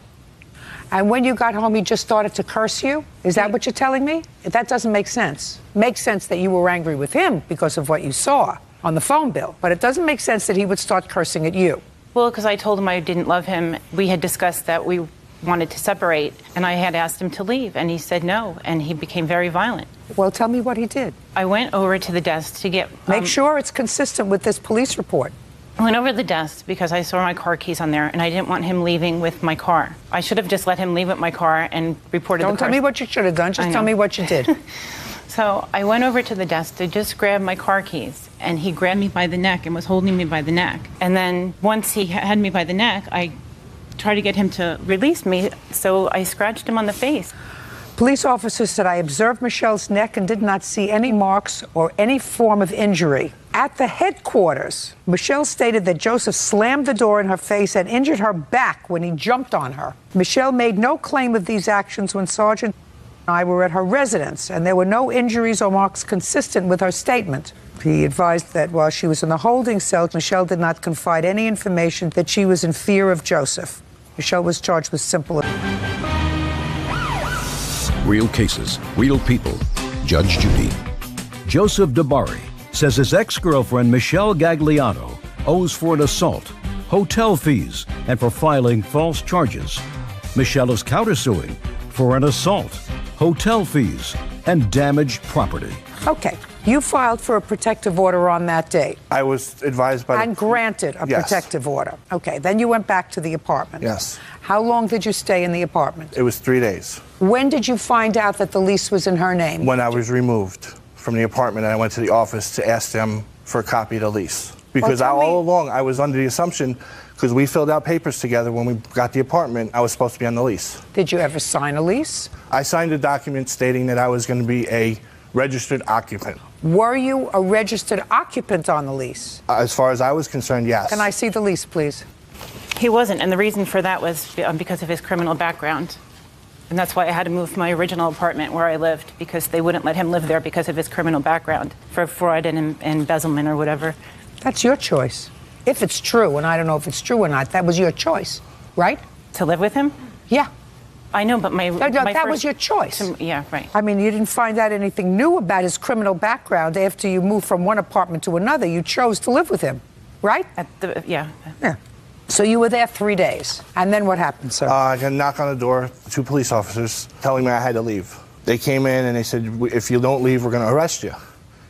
And when you got home, he just started to curse you? Is that what you're telling me? That doesn't make sense. Makes sense that you were angry with him because of what you saw on the phone bill, but it doesn't make sense that he would start cursing at you. Well, because I told him I didn't love him. We had discussed that we wanted to separate, and I had asked him to leave, and he said no, and he became very violent. Well, tell me what he did. I went over to the desk to get... Make sure it's consistent with this police report. I went over to the desk because I saw my car keys on there, and I didn't want him leaving with my car. I should have just let him leave with my car and reported the car. Don't tell me what you should have done. Just tell me what you did. So I went over to the desk to just grab my car keys, and he grabbed me by the neck and was holding me by the neck. And then once he had me by the neck, I tried to get him to release me, so I scratched him on the face. Police officers said, I observed Michelle's neck and did not see any marks or any form of injury. At the headquarters, Michelle stated that Joseph slammed the door in her face and injured her back when he jumped on her. Michelle made no claim of these actions when Sergeant and I were at her residence, and there were no injuries or marks consistent with her statement. He advised that while she was in the holding cell, Michelle did not confide any information that she was in fear of Joseph. Michelle was charged with simple. Real cases, real people. Judge Judy. Joseph DeBari says his ex-girlfriend Michelle Gagliano owes for an assault, hotel fees, and for filing false charges. Michelle is countersuing for an assault, hotel fees, and damaged property. Okay. You filed for a protective order on that date. I was advised by and granted a Yes. protective order. Okay. Then you went back to the apartment. Yes. How long did you stay in the apartment? It was 3 days. When did you find out that the lease was in her name? When I was removed from the apartment and I went to the office to ask them for a copy of the lease. Because all along I was under the assumption, because we filled out papers together when we got the apartment, I was supposed to be on the lease. Did you ever sign a lease? I signed a document stating that I was going to be a registered occupant. Were you a registered occupant on the lease? As far as I was concerned, yes. Can I see the lease, please? He wasn't, and the reason for that was because of his criminal background. And that's why I had to move from my original apartment where I lived, because they wouldn't let him live there because of his criminal background for fraud and embezzlement or whatever. That's your choice. If it's true, and I don't know if it's true or not, that was your choice, right? To live with him? Yeah. I know, but that was your choice. Yeah, right. I mean, you didn't find out anything new about his criminal background after you moved from one apartment to another. You chose to live with him, right? Yeah. So you were there 3 days. And then what happened, sir? I got a knock on the door, 2 police officers telling me I had to leave. They came in and they said, if you don't leave, we're going to arrest you.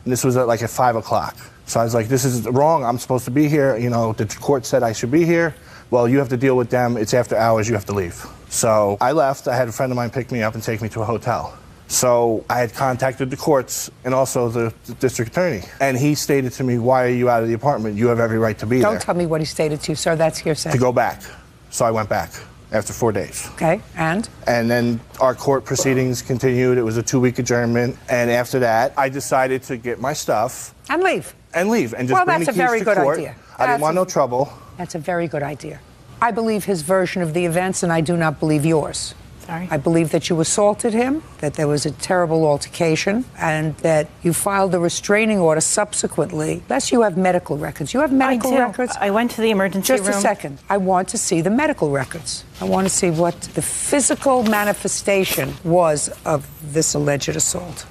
And this was at 5 o'clock. So I was like, this is wrong. I'm supposed to be here. You know, the court said I should be here. Well, you have to deal with them. It's after hours. You have to leave. So I left. I had a friend of mine pick me up and take me to a hotel. So I had contacted the courts and also the district attorney. And he stated to me, why are you out of the apartment? You have every right to be there. Don't tell me what he stated to you, sir. That's hearsay. To go back. So I went back after 4 days. Okay, and? And then our court proceedings continued. It was a 2-week adjournment. And after that, I decided to get my stuff. And leave. And leave. And just bring the keys to court. Well, that's a very good idea. I didn't want no trouble. That's a very good idea. I believe his version of the events, and I do not believe yours. Sorry. I believe that you assaulted him, that there was a terrible altercation, and that you filed a restraining order subsequently. Unless you have medical records. You have medical records? I went to the emergency room. Just a second. I want to see the medical records. I want to see what the physical manifestation was of this alleged assault.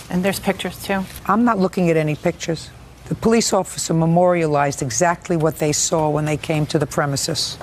And there's pictures, too. I'm not looking at any pictures. The police officer memorialized exactly what they saw when they came to the premises.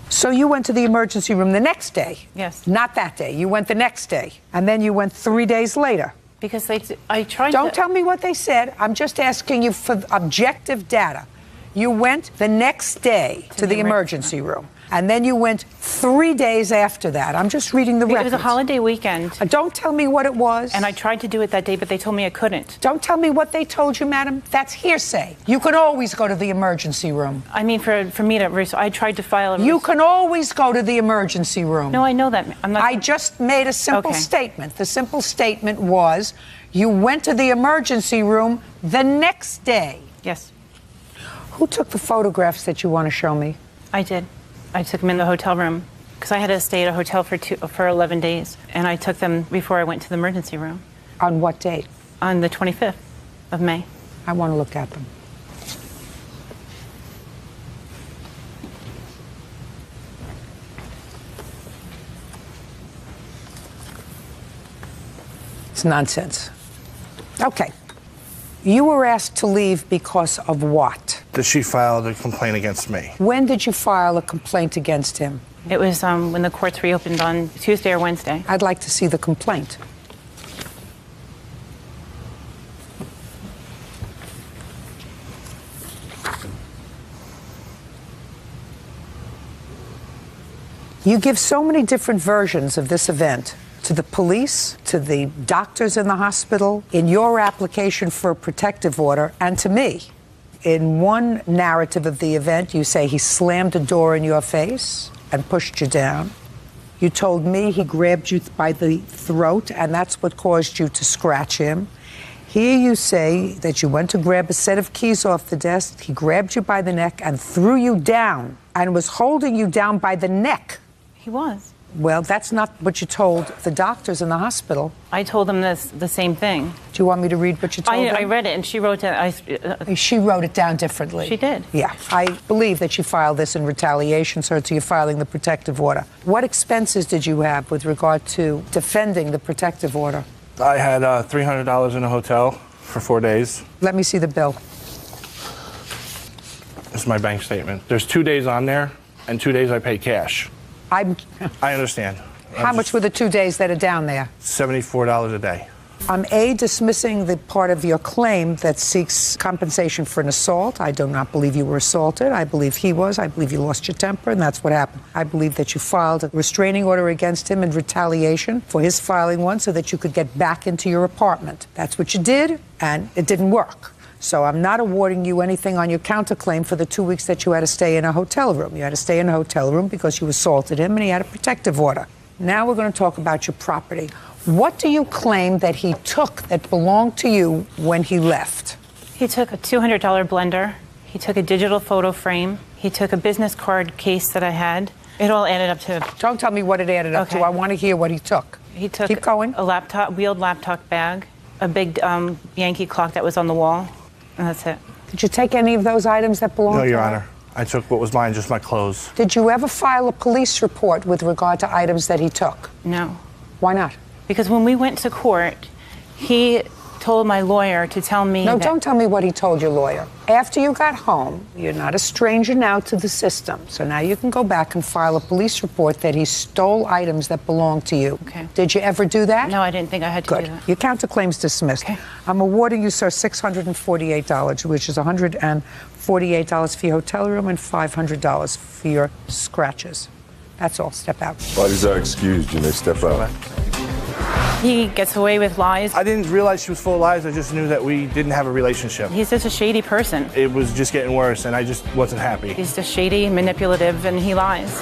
So you went to the emergency room the next day? Yes. Not that day. You went the next day. And then you went 3 days later. Because I tried Don't tell me what they said. I'm just asking you for objective data. You went the next day to the emergency room. And then you went 3 days after that. I'm just reading the records. It was a holiday weekend. Don't tell me what it was. And I tried to do it that day, but they told me I couldn't. Don't tell me what they told you, madam. That's hearsay. You can always go to the emergency room. I mean, for me to, I tried to file a... You can always go to the emergency room. No, I know that. I'm not... I just made a simple statement. The simple statement was you went to the emergency room the next day. Yes. Who took the photographs that you want to show me? I did. I took them in the hotel room because I had to stay at a hotel for 11 days. And I took them before I went to the emergency room. On what date? On the 25th of May. I want to look at them. It's nonsense. Okay. You were asked to leave because of what? That she filed a complaint against me. When did you file a complaint against him? It was when the courts reopened on Tuesday or Wednesday. I'd like to see the complaint. You give so many different versions of this event. To the police, to the doctors in the hospital, in your application for a protective order, and to me. In one narrative of the event, you say he slammed a door in your face and pushed you down. You told me he grabbed you by the throat, and that's what caused you to scratch him. Here you say that you went to grab a set of keys off the desk. He grabbed you by the neck and threw you down and was holding you down by the neck. He was. Well, that's not what you told the doctors in the hospital. I told them the same thing. Do you want me to read what you told them? I read it, and she wrote it. She wrote it down differently. She did. Yeah. I believe that you filed this in retaliation, so you're filing the protective order. What expenses did you have with regard to defending the protective order? I had $300 in a hotel for 4 days. Let me see the bill. This is my bank statement. There's 2 days on there, and 2 days I paid cash. I understand. How much were the 2 days that are down there? $74 a day. I'm dismissing the part of your claim that seeks compensation for an assault. I do not believe you were assaulted. I believe he was. I believe you lost your temper, and that's what happened. I believe that you filed a restraining order against him in retaliation for his filing one so that you could get back into your apartment. That's what you did, and it didn't work. So I'm not awarding you anything on your counterclaim for the 2 weeks that you had to stay in a hotel room. You had to stay in a hotel room because you assaulted him and he had a protective order. Now we're going to talk about your property. What do you claim that he took that belonged to you when he left? He took a $200 blender. He took a digital photo frame. He took a business card case that I had. It all added up to... Don't tell me what it added up to. I want to hear what he took. He took Keep going. a wheeled laptop bag, a big Yankee clock that was on the wall, and that's it. Did you take any of those items that belonged to him? No, Your Honor. I took what was mine, just my clothes. Did you ever file a police report with regard to items that he took? No. Why not? Because when we went to court, he told my lawyer to tell me No, don't tell me what he told your lawyer. After you got home, you're not a stranger now to the system. So now you can go back and file a police report that he stole items that belong to you. Okay. Did you ever do that? No, I didn't think I had to Good. do that. Your counterclaim's dismissed. Okay. I'm awarding you, sir, $648, which is $148 for your hotel room and $500 for your scratches. That's all. Step out. Parties are excused. You may step out. He gets away with lies. I didn't realize she was full of lies. I just knew that we didn't have a relationship. He's just a shady person. It was just getting worse, and I just wasn't happy. He's just shady, manipulative, and he lies.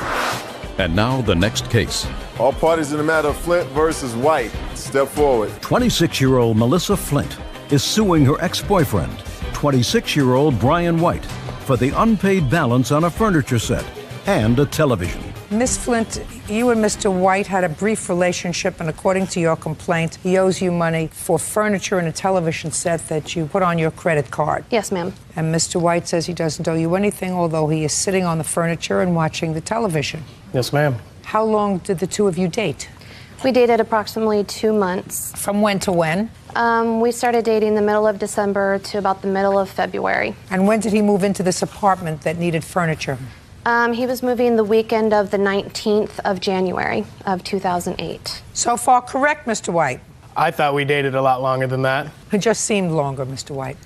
And now the next case. All parties in the matter of Flint versus White. Step forward. 26-year-old Melissa Flint is suing her ex-boyfriend, 26-year-old Brian White, for the unpaid balance on a furniture set and a television. Miss Flint, you and Mr. White had a brief relationship, and according to your complaint, he owes you money for furniture and a television set that you put on your credit card. Yes, ma'am. And Mr. White says he doesn't owe you anything, although he is sitting on the furniture and watching the television. Yes, ma'am. How long did the two of you date? We dated approximately 2 months. From when to when? We started dating the middle of December to about the middle of February. And when did he move into this apartment that needed furniture? He was moving the weekend of the 19th of January of 2008. So far correct, Mr. White? I thought we dated a lot longer than that. It just seemed longer, Mr. White.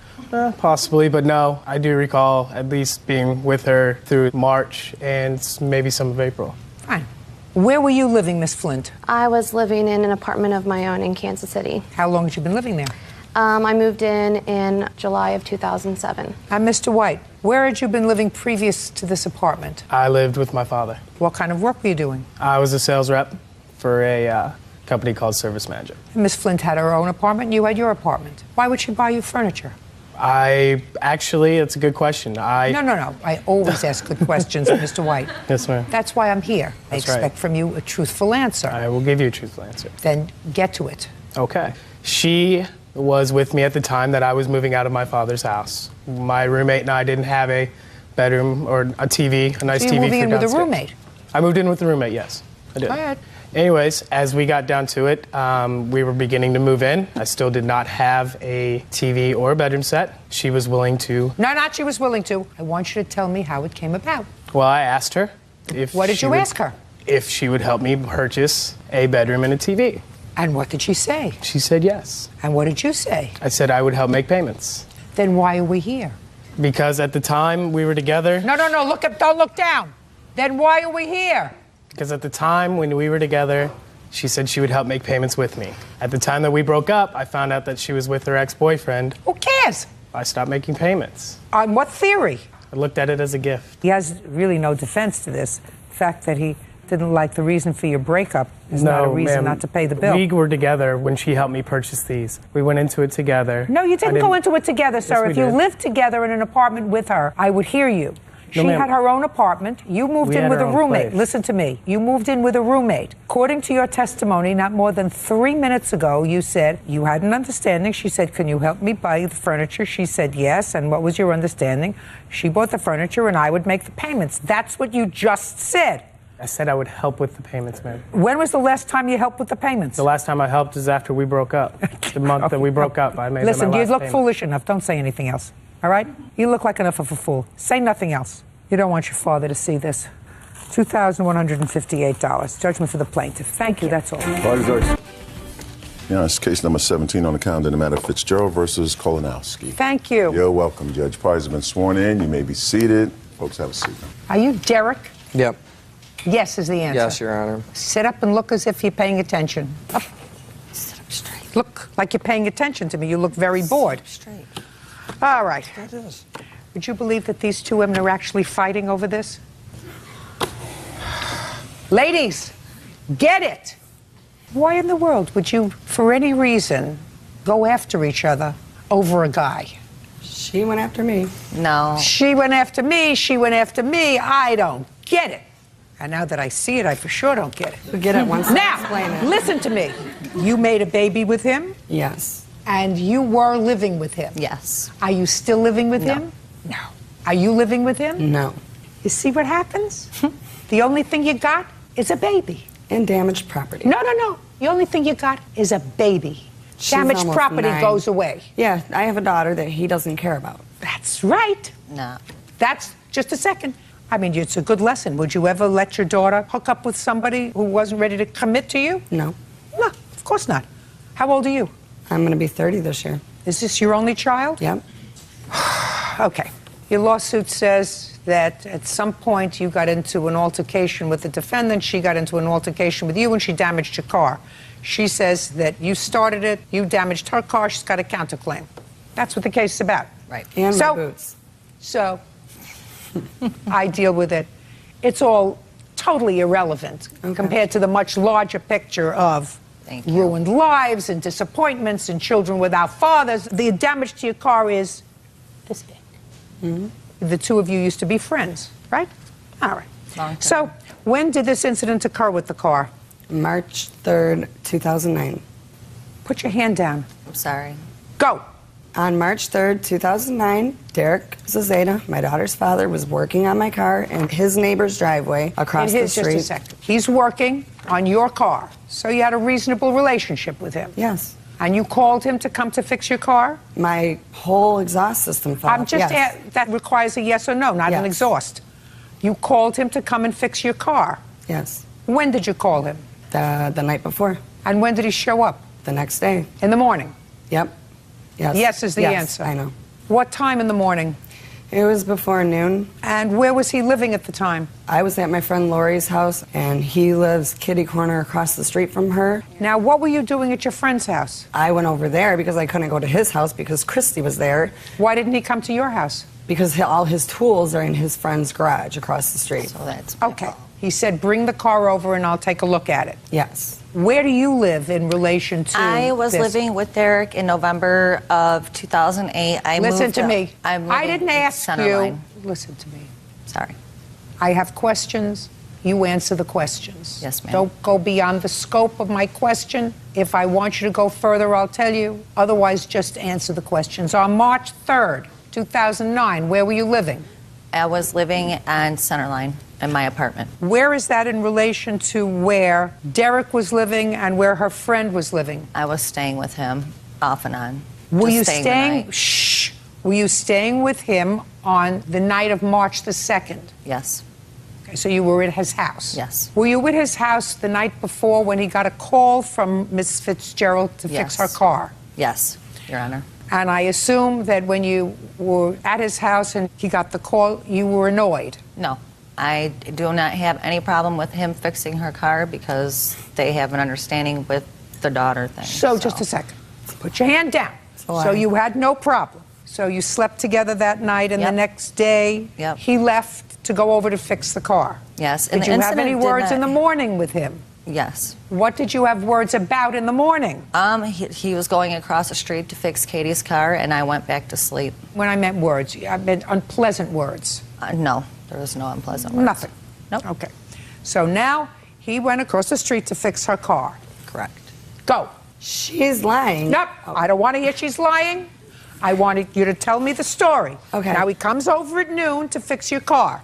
Possibly, but no. I do recall at least being with her through March and maybe some of April. Fine. Where were you living, Miss Flint? I was living in an apartment of my own in Kansas City. How long had you been living there? I moved in July of 2007. Mr. White, where had you been living previous to this apartment? I lived with my father. What kind of work were you doing? I was a sales rep for a company called Service Manager. Miss Flint had her own apartment, you had your apartment. Why would she buy you furniture? It's a good question. No. I always ask good questions, Mr. White. Yes, ma'am. That's why I'm here. That's I expect from you a truthful answer. I will give you a truthful answer. Then get to it. Okay. She was with me at the time that I was moving out of my father's house. My roommate and I didn't have a bedroom or a TV, a nice TV for downstairs. So you're moving in with a roommate? I moved in with a roommate, yes. I did. Go ahead. Anyways, as we got down to it, we were beginning to move in. I still did not have a TV or a bedroom set. She was willing to... No, not she was willing to. I want you to tell me how it came about. Well, I asked her if What did you ask her? If she would help me purchase a bedroom and a TV. And what did she say? She said yes. And what did you say? I said I would help make payments. Then why are we here? Because at the time we were together... No, don't look down. Then why are we here? Because at the time when we were together, she said she would help make payments with me. At the time that we broke up, I found out that she was with her ex-boyfriend. Who cares? I stopped making payments. On what theory? I looked at it as a gift. He has really no defense to this. The fact that he didn't like the reason for your breakup is not a reason not to pay the bill. We were together when she helped me purchase these. We went into it together. No, you didn't go into it together, sir. Yes, if you did. lived together in an apartment with her, I would hear you. She had her own apartment. You moved in with a roommate. Listen to me. You moved in with a roommate. According to your testimony, not more than 3 minutes ago, you said you had an understanding. She said, can you help me buy the furniture? She said, yes. And what was your understanding? She bought the furniture and I would make the payments. That's what you just said. I said I would help with the payments, ma'am. When was the last time you helped with the payments? The last time I helped is after we broke up. The month that we broke up, I made Listen, my you last look payment. foolish enough. Don't say anything else. All right? You look like enough of a fool. Say nothing else. You don't want your father to see this. $2,158. Judgment for the plaintiff. Thank you. That's all. Yeah, it's case number 17 on the calendar in the matter of Fitzgerald versus Kolonowski. Thank you. You're welcome, Judge. Parties have been sworn in. You may be seated. Folks, have a seat. Are you Derek? Yep. Yes is the answer. Yes, Your Honor. Sit up and look as if you're paying attention. Up. Sit up straight. Look like you're paying attention to me. You look very bored. Straight. All right. That is. Would you believe that these two women are actually fighting over this? Ladies, get it! Why in the world would you, for any reason, go after each other over a guy? She went after me. No. She went after me, she went after me. I don't get it. And now that I see it, I for sure don't get it. You'll get it once I explain Now, it. listen to me. You made a baby with him? Yes. And you were living with him? Yes. Are you still living with him? No. Are you living with him? No. You see what happens? The only thing you got is a baby. And damaged property. No, no, no. The only thing you got is a baby. She's Damaged almost property 9. goes away. Yeah, I have a daughter that he doesn't care about. That's right. No. That's just a second. I mean, it's a good lesson. Would you ever let your daughter hook up with somebody who wasn't ready to commit to you? No. No, of course not. How old are you? I'm going to be 30 this year. Is this your only child? Yep. Okay. Your lawsuit says that at some point you got into an altercation with the defendant, she got into an altercation with you, and she damaged your car. She says that you started it, you damaged her car, she's got a counterclaim. That's what the case is about. Right. And my boots. So, I deal with it. It's all totally irrelevant compared to the much larger picture of ruined lives and disappointments and children without fathers. The damage to your car is this big. Mm-hmm. The two of you used to be friends, right? All right. So, when did this incident occur with the car? March 3rd, 2009. Put your hand down. I'm sorry. Go. On March 3rd, 2009, Derek Zazeta, my daughter's father, was working on my car in his neighbor's driveway across the street. Just a second. He's working on your car, so you had a reasonable relationship with him. Yes. And you called him to come to fix your car? My whole exhaust system fell. I'm just that requires a yes or no, not an exhaust. You called him to come and fix your car? Yes. When did you call him? The night before. And when did he show up? The next day. In the morning? Yep. Yes. Yes is the answer. I know. What time in the morning? It was before noon. And where was he living at the time? I was at my friend Lori's house, and he lives kitty corner across the street from her. Now, what were you doing at your friend's house? I went over there because I couldn't go to his house because Christy was there. Why didn't he come to your house? Because all his tools are in his friend's garage across the street. So that's okay. He said, bring the car over and I'll take a look at it. Yes. Where do you live in relation to I was this? living with Derek in November of 2008. Listen to me. I didn't ask you. Listen to me. Sorry. I have questions. You answer the questions. Yes, ma'am. Don't go beyond the scope of my question. If I want you to go further, I'll tell you. Otherwise, just answer the questions. On March 3rd, 2009, where were you living? I was living on Centerline in my apartment. Where is that in relation to where Derek was living and where her friend was living? I was staying with him off and on. Were you Just staying the night. Shh. Were you staying with him on the night of March the 2nd? Yes. Okay, so you were at his house? Yes. Were you at his house the night before when he got a call from Miss Fitzgerald to fix her car? Yes, Your Honor. And I assume that when you were at his house and he got the call, you were annoyed. No. I do not have any problem with him fixing her car because they have an understanding with the daughter thing. So just a second. Put your hand down. So you had no problem. So you slept together that night and the next day he left to go over to fix the car. Yes. And Did the you have any incident did words in the not- morning with him? Yes. What did you have words about in the morning? He was going across the street to fix Katie's car, and I went back to sleep. When I meant words, I meant unpleasant words. No, there was no unpleasant words. Nothing. Nope. Okay. So now he went across the street to fix her car. Correct. Go. She's lying. Nope. I don't want to hear she's lying. I wanted you to tell me the story. Okay. Now he comes over at noon to fix your car.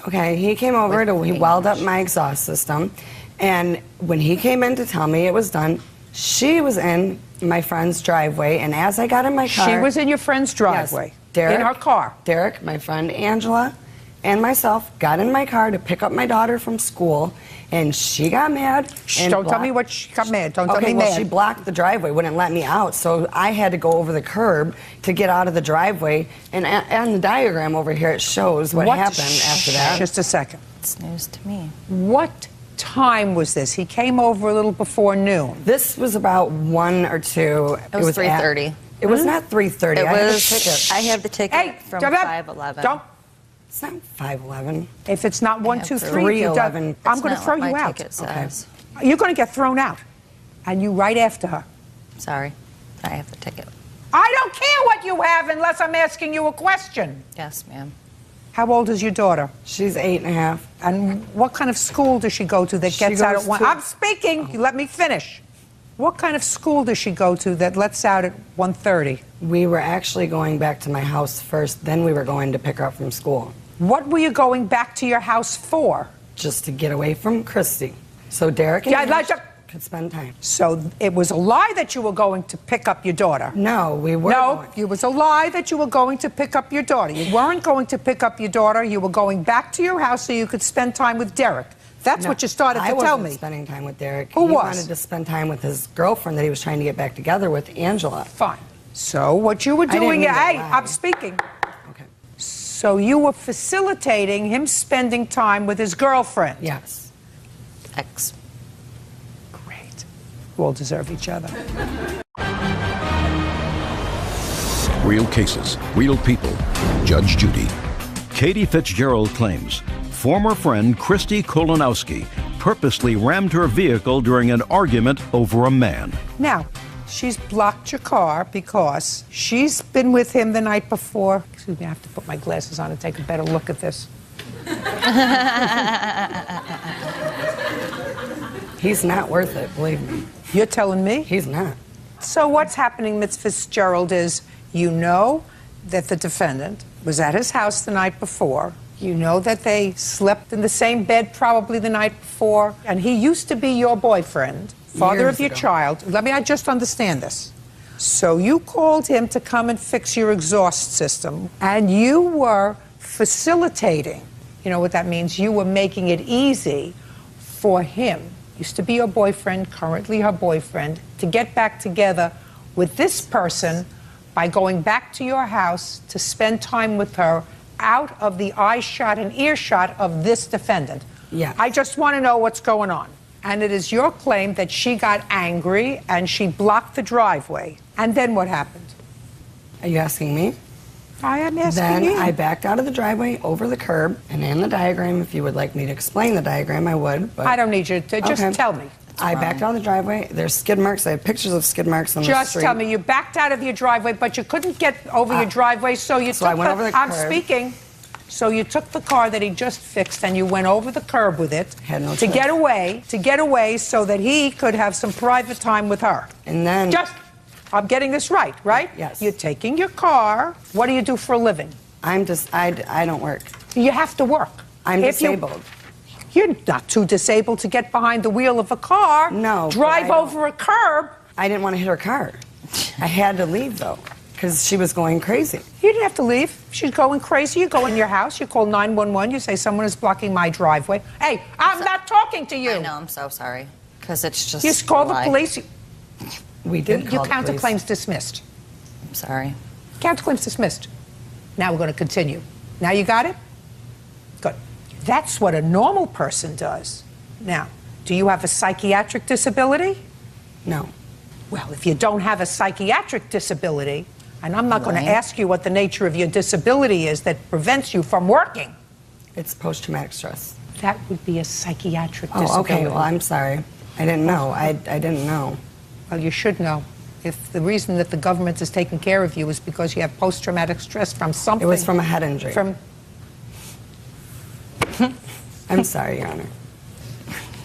Okay, he came over to weld up my exhaust system, and when he came in to tell me it was done, she was in my friend's driveway, and as I got in my car... She was in your friend's driveway. Yes, Derek, in her car. Derek, my friend Angela, and myself got in my car to pick up my daughter from school, and she got mad. Don't tell me what she got mad. Don't tell me well, mad. she blocked the driveway, wouldn't let me out, so I had to go over the curb to get out of the driveway. And on the diagram over here, it shows what happened after that. Just a second. It's news to me. What time was this? He came over a little before noon. This was about 1 or 2. It was 3:30. It was not 3:30. It I have the was. ticket. I have the ticket Hey, from don't- 5:11. Don't. It's not 5:11. If it's not 1, 2, 3, 3:11. I'm going to throw you out. You're going to get thrown out. And you right after her. Sorry. I have the ticket. I don't care what you have unless I'm asking you a question. Yes, ma'am. How old is your daughter? She's 8.5. And what kind of school does she go to that gets out at 1? I'm speaking. You let me finish. What kind of school does she go to that lets out at 1:30? We were actually going back to my house first, then we were going to pick her up from school. What were you going back to your house for? Just to get away from Christy. So Derek and I could spend time. So it was a lie that you were going to pick up your daughter? No, we were No, it was a lie that you were going to pick up your daughter. You weren't going to pick up your daughter. You were going back to your house so you could spend time with Derek. That's what you started to tell me. I wasn't spending time with Derek. Who he was? wanted to spend time with his girlfriend that he was trying to get back together with, Angela. Fine. So what you were I didn't doing, mean to hey, lie. I'm speaking. Okay. So you were facilitating him spending time with his girlfriend? Yes. X. Great. We all deserve each other. Real cases, real people. Judge Judy. Katie Fitzgerald claims former friend Christy Kolonowski purposely rammed her vehicle during an argument over a man. Now, she's blocked your car because she's been with him the night before. Excuse me, I have to put my glasses on and take a better look at this. He's not worth it, believe me. You're telling me? He's not. So what's happening, Ms. Fitzgerald, is you know that the defendant was at his house the night before. You know that they slept in the same bed probably the night before. And he used to be your boyfriend, father Years of your ago. child. Let me just understand this. So you called him to come and fix your exhaust system, and you were facilitating. You know what that means? You were making it easy for him, used to be your boyfriend, currently her boyfriend, to get back together with this person by going back to your house to spend time with her out of the eye shot and earshot of this defendant. Yeah. I just want to know what's going on. And it is your claim that she got angry and she blocked the driveway. And then what happened? Are you asking me? I am asking Then you. I backed out of the driveway over the curb, and in the diagram, if you would like me to explain the diagram, I would. But I don't need you to. Just Okay. tell me. I backed out of the driveway. There's skid marks. I have pictures of skid marks on the Just street. tell me. You backed out of your driveway, but you couldn't get over your driveway, so you so took I went over the I'm curb. speaking. So you took the car that he just fixed and you went over the curb with it Had no to choice. get away so that he could have some private time with her. And then... I'm getting this right? Yes. You're taking your car. What do you do for a living? I don't work. You have to work. I'm If you- disabled. You're not too disabled to get behind the wheel of a car. No. but Drive I don't- over a curb. I didn't want to hit her car. I had to leave, though, because she was going crazy. You didn't have to leave. She's going crazy. You go in your house. You call 911. You say someone is blocking my driveway. Hey, I'm not talking to you. I know, I'm so sorry. Because it's just. You call a the lie. police. We did Your call the police. counterclaims dismissed. I'm sorry. Counterclaims dismissed. Now we're going to continue. Now you got it? Good. That's what a normal person does. Now, do you have a psychiatric disability? No. Well, if you don't have a psychiatric disability, and I'm not going to Right. ask you what the nature of your disability is that prevents you from working. It's post-traumatic stress. That would be a psychiatric disability. Oh, okay. Well, I'm sorry. I didn't know. I didn't know. Well, you should know. If the reason that the government is taking care of you is because you have post-traumatic stress from something. It was from a head injury. I'm sorry, Your Honor.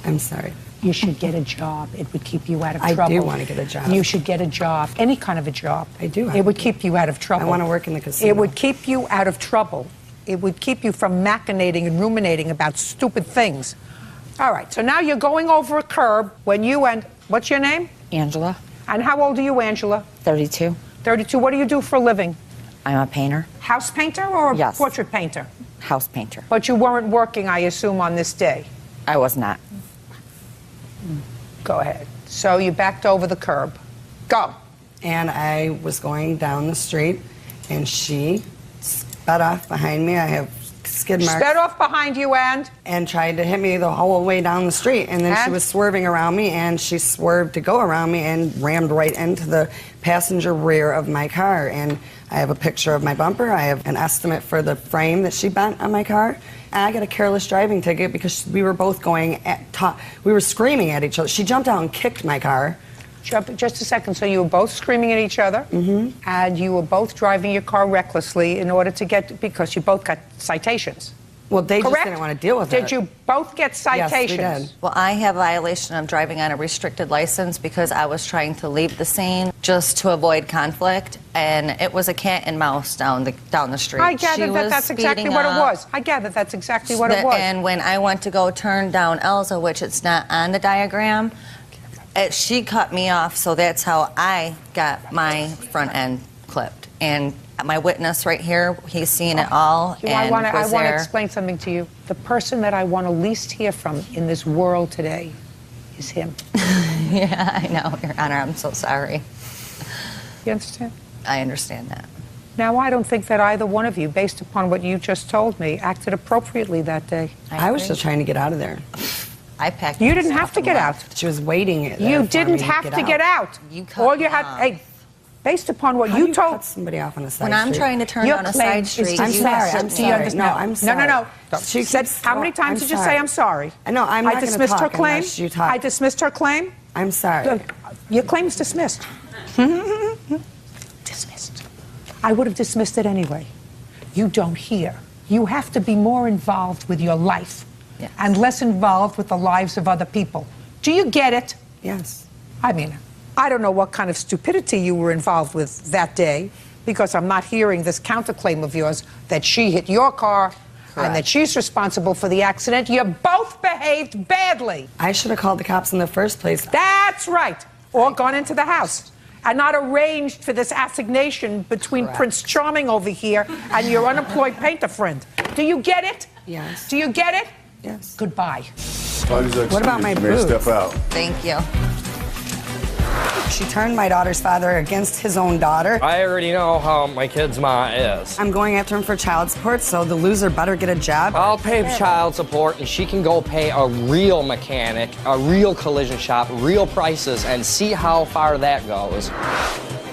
I'm sorry. You should get a job. It would keep you out of I trouble. do want to get a job. You should get a job, any kind of a job. I do. It would keep you out of trouble. I want to work in the casino. It would keep you out of trouble. It would keep you from machinating and ruminating about stupid things. All right, so now you're going over a curb when you and, what's your name? Angela. And how old are you, Angela? 32. 32. What do you do for a living? I'm a painter. House painter or a Yes. portrait painter? House painter. But you weren't working, I assume, on this day? I was not. Go ahead. So you backed over the curb. Go. And I was going down the street, and she sped off behind me. I have skid marks. Sped off behind you and tried to hit me the whole way down the street. And then she was swerving around me, and she swerved to go around me and rammed right into the passenger rear of my car. And I have a picture of my bumper. I have an estimate for the frame that she bent on my car. And I got a careless driving ticket because we were both going we were screaming at each other. She jumped out and kicked my car. Just a second. So you were both screaming at each other, and you were both driving your car recklessly in order to get, because you both got citations. Well, they Correct? just didn't want to deal with it. Did you both get citations? Yes, we did. Well, I have a violation of driving on a restricted license because I was trying to leave the scene just to avoid conflict, and it was a cat and mouse down the street. I gather that that's exactly what it was. I gather that's exactly what it was. And when I went to go turn down Elsa, which it's not on the diagram, she cut me off, so that's how I got my front end clipped. And my witness right here, he's seen it all. I want to explain something to you. The person that I want to least hear from in this world today is him. Yeah, I know, Your Honor. I'm so sorry. You understand? I understand that. Now, I don't think that either one of you, based upon what you just told me, acted appropriately that day. I was just trying to get out of there. I packed. You didn't have to get out. She was waiting. You didn't have to get out. All you had, hey, based upon what you told somebody off on a side when I'm street? trying to turn down a side street, I'm sorry. I'm Do you understand? sorry. No, I'm sorry. No. She said, how many times did you say I'm sorry? No, I'm not I going to dismissed her talk claim. unless you talk. I dismissed her claim. I'm sorry. Look, your claim is dismissed. Dismissed. I would have dismissed it anyway. You don't hear. You have to be more involved with your life and less involved with the lives of other people. Do you get it? Yes. I mean, I don't know what kind of stupidity you were involved with that day, because I'm not hearing this counterclaim of yours that she hit your car and that she's responsible for the accident. You both behaved badly. I should have called the cops in the first place. That's right. Or gone into the house and not arranged for this assignation between Prince Charming over here and your unemployed painter friend. Do you get it? Yes. Do you get it? Yes. Goodbye. What about my boots? Step out. Thank you. She turned my daughter's father against his own daughter. I already know how my kid's ma is. I'm going after him for child support, so the loser better get a job. I'll pay child support, and she can go pay a real mechanic, a real collision shop, real prices, and see how far that goes.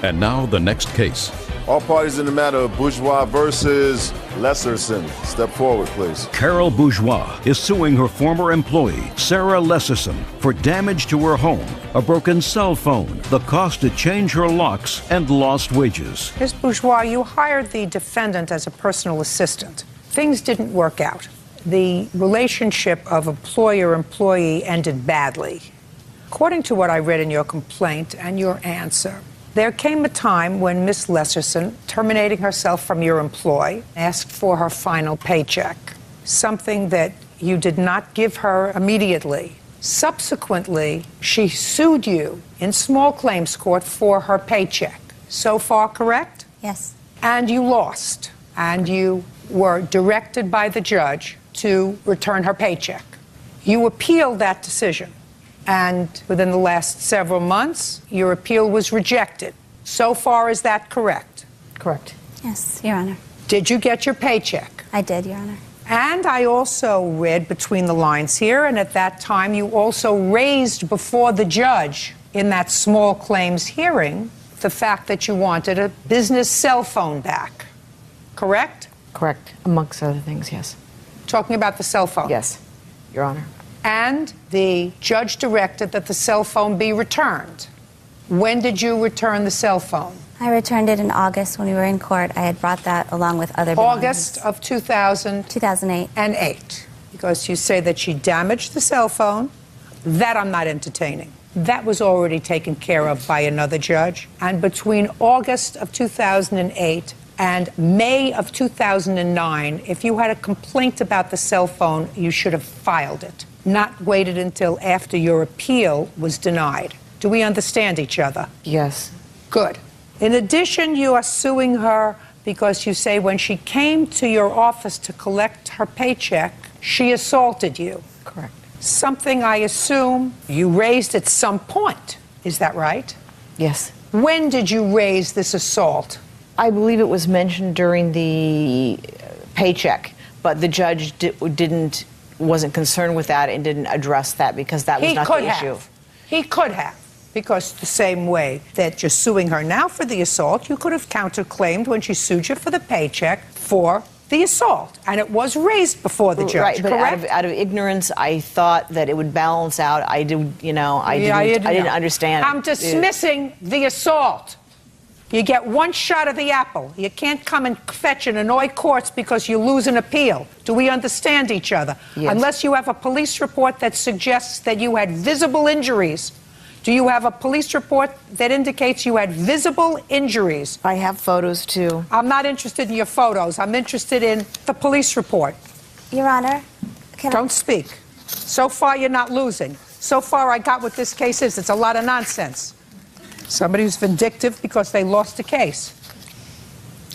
And now the next case. All parties in the matter of Bourgeois versus Lesserson. Step forward, please. Carol Bourgeois is suing her former employee, Sarah Lesserson, for damage to her home, a broken cell phone, the cost to change her locks, and lost wages. Ms. Bourgeois, you hired the defendant as a personal assistant. Things didn't work out. The relationship of employer-employee ended badly. According to what I read in your complaint and your answer, there came a time when Miss Lesserson, terminating herself from your employ, asked for her final paycheck, something that you did not give her immediately. Subsequently, she sued you in small claims court for her paycheck. So far, correct? Yes. And you lost, and you were directed by the judge to return her paycheck. You appealed that decision. And within the last several months, your appeal was rejected. So far, is that correct? Correct. Yes, Your Honor. Did you get your paycheck? I did, Your Honor. And I also read between the lines here, and at that time, you also raised before the judge in that small claims hearing the fact that you wanted a business cell phone back. Correct? Correct. Amongst other things, yes. Talking about the cell phone? Yes, Your Honor. And the judge directed that the cell phone be returned. When did you return the cell phone? I returned it in August when we were in court. I had brought that along with other belongings. August of 2008. And 8. Because you say that she damaged the cell phone. That I'm not entertaining. That was already taken care of by another judge. And between August of 2008 and May of 2009, if you had a complaint about the cell phone, you should have filed it, not waited until after your appeal was denied. Do we understand each other? Yes. Good. In addition, you are suing her because you say when she came to your office to collect her paycheck, she assaulted you. Correct. Something I assume you raised at some point. Is that right? Yes. When did you raise this assault? I believe it was mentioned during the paycheck, but the judge wasn't concerned with that and didn't address that because that was not the issue. He could have. Because the same way that you're suing her now for the assault, you could have counterclaimed when she sued you for the paycheck for the assault. And it was raised before the judge, right, but correct? out of ignorance, I thought that it would balance out. I didn't understand. I'm dismissing the assault. You get one shot of the apple. You can't come and fetch and annoy courts because you lose an appeal. Do we understand each other? Yes. Unless you have a police report that suggests that you had visible injuries. Do you have a police report that indicates you had visible injuries? I have photos, too. I'm not interested in your photos. I'm interested in the police report. Your Honor, Don't speak. So far, you're not losing. So far, I got what this case is. It's a lot of nonsense. Somebody who's vindictive because they lost a case.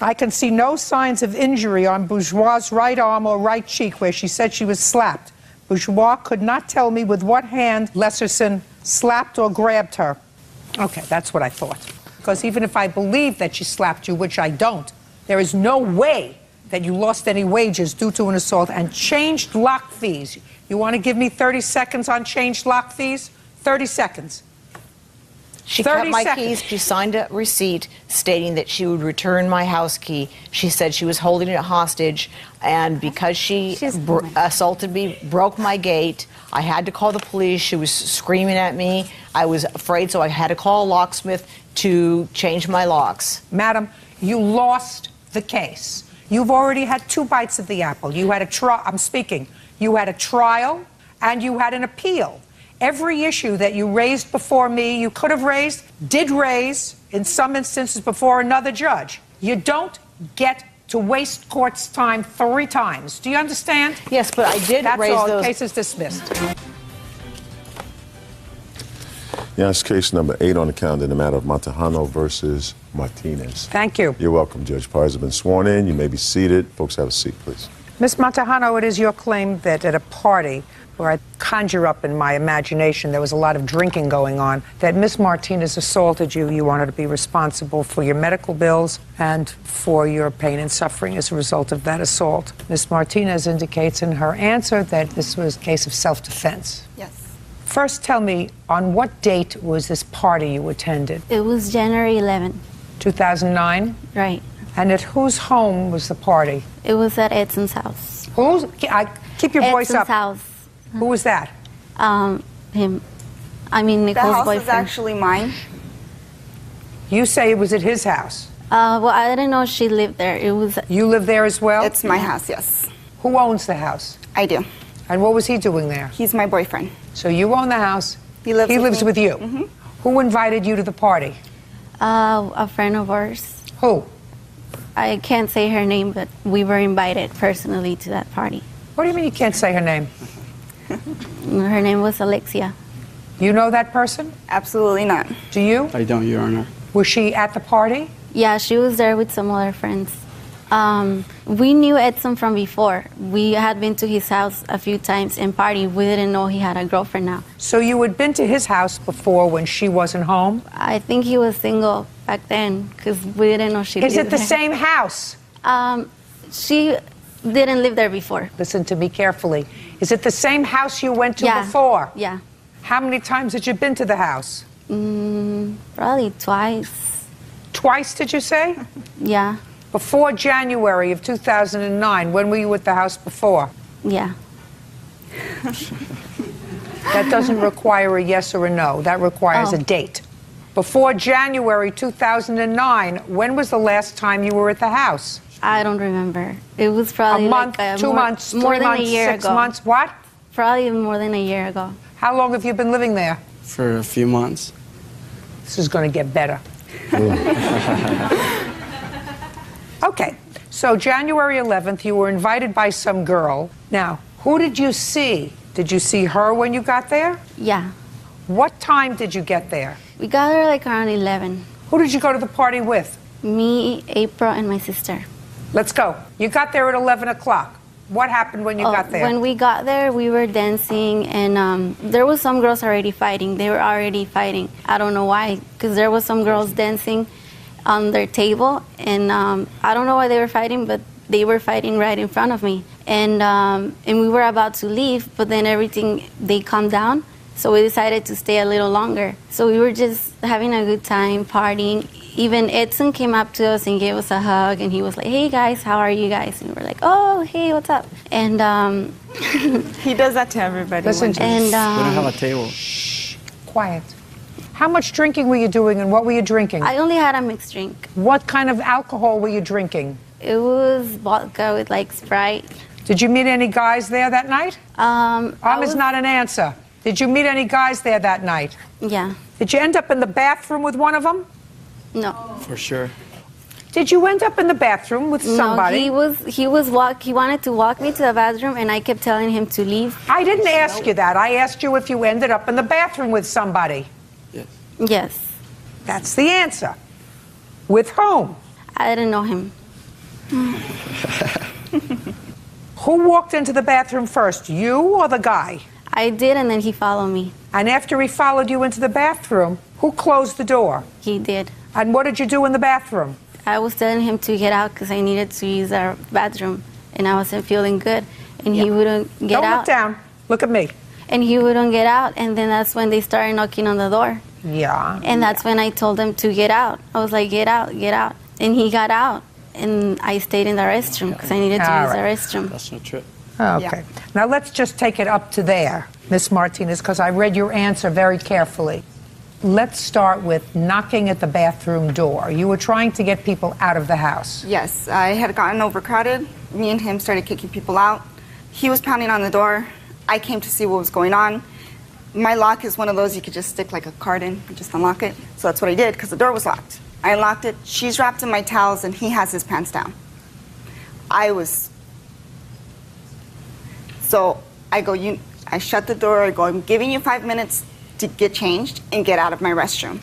I can see no signs of injury on Bourgeois' right arm or right cheek where she said she was slapped. Bourgeois could not tell me with what hand Lesserson slapped or grabbed her. Okay, that's what I thought. Because even if I believe that she slapped you, which I don't, there is no way that you lost any wages due to an assault and changed lock fees. You want to give me 30 seconds on changed lock fees? 30 seconds. She cut my keys. She signed a receipt stating that she would return my house key. She said she was holding it hostage, and because she assaulted me, broke my gate, I had to call the police. She was screaming at me. I was afraid, so I had to call a locksmith to change my locks. Madam, you lost the case. You've already had 2 bites of the apple. You had a trial. I'm speaking. You had a trial, and you had an appeal. Every issue that you raised before me, you could have raised, did raise, in some instances before another judge. You don't get to waste court's time 3 times. Do you understand? Yes, but I did raise those. That's all. Case is dismissed. Yeah, it's case number 8 on the calendar in the matter of Montejano versus Martinez. Thank you. You're welcome, Judge. Parties have been sworn in. You may be seated. Folks, have a seat, please. Ms. Montejano, it is your claim that at a party where I conjure up in my imagination there was a lot of drinking going on, that Ms. Martinez assaulted you. You want her to be responsible for your medical bills and for your pain and suffering as a result of that assault. Ms. Martinez indicates in her answer that this was a case of self-defense. Yes. First, tell me, on what date was this party you attended? It was January 11. 2009? Right. And at whose home was the party? It was at Edson's house. Who's? Keep your voice up. Edson's house. Who was that? Him. I mean, Nicole's The house boyfriend. is actually mine. You say it was at his house. Well, I didn't know she lived there. It was. You live there as well? It's my house, yes. Who owns the house? I do. And what was he doing there? He's my boyfriend. So you own the house. He lives with you. Mm-hmm. Who invited you to the party? A friend of ours. Who? I can't say her name, but we were invited personally to that party. What do you mean you can't say her name? Her name was Alexia. You know that person? Absolutely not. Do you? I don't, Your Honor. Was she at the party? Yeah, she was there with some other friends. We knew Edson from before. We had been to his house a few times and partied. We didn't know he had a girlfriend now. So you had been to his house before when she wasn't home? I think he was single back then because we didn't know she lived there. Is it the there. same house? She didn't live there before. Listen to me carefully. Is it the same house you went to before? Yeah. How many times had you been to the house? Probably twice. Twice, did you say? Yeah. Before January of 2009, when were you at the house before? Yeah. That doesn't require a yes or a no. That requires a date. Before January 2009, when was the last time you were at the house? I don't remember. It was probably a month, like 2 months, 3 more than months, a year 6 ago. months. What? Probably more than a year ago. How long have you been living there? For a few months. This is going to get better. Okay, so January 11th, you were invited by some girl. Now, who did you see? Did you see her when you got there? Yeah. What time did you get there? We got there like around 11. Who did you go to the party with? Me, April, and my sister. Let's go. You got there at 11 o'clock. What happened when you got there? When we got there, we were dancing, and there was some girls already fighting. They were already fighting. I don't know why, because there was some girls dancing on their table, and I don't know why they were fighting, but they were fighting right in front of me. And we were about to leave, but then they calmed down, so we decided to stay a little longer. So we were just having a good time, partying. Even Edson came up to us and gave us a hug, and he was like, "Hey guys, how are you guys?" And we're like, "Oh, hey, what's up?" And he does that to everybody. Listen to we don't have a table. Quiet. How much drinking were you doing, and what were you drinking? I only had a mixed drink. What kind of alcohol were you drinking? It was vodka with like Sprite. Did you meet any guys there that night? Is not an answer. Did you meet any guys there that night? Yeah. Did you end up in the bathroom with one of them? No. For sure. Did you end up in the bathroom with somebody? No, he wanted to walk me to the bathroom, and I kept telling him to leave. I didn't ask you that. I asked you if you ended up in the bathroom with somebody. Yes. That's the answer. With whom? I didn't know him. Who walked into the bathroom first, you or the guy? I did, and then he followed me. And after he followed you into the bathroom, who closed the door? He did. And what did you do in the bathroom? I was telling him to get out because I needed to use our bathroom, and I wasn't feeling good, and he wouldn't get out. Don't look down. Look at me. And he wouldn't get out, and then that's when they started knocking on the door. Yeah. And that's when I told him to get out. I was like, "Get out, get out." And he got out, and I stayed in the restroom because I needed to use the restroom. That's not true. Okay. Now let's just take it up to there, Miss Martinez, because I read your answer very carefully. Let's start with knocking at the bathroom door. You were trying to get people out of the house. Yes, I had gotten overcrowded. Me and him started kicking people out. He was pounding on the door. I came to see what was going on. My lock is one of those you could just stick like a card in and just unlock it. So that's what I did because the door was locked. I unlocked it. She's wrapped in my towels and he has his pants down. So I go, I shut the door. I go, "I'm giving you 5 minutes to get changed and get out of my restroom."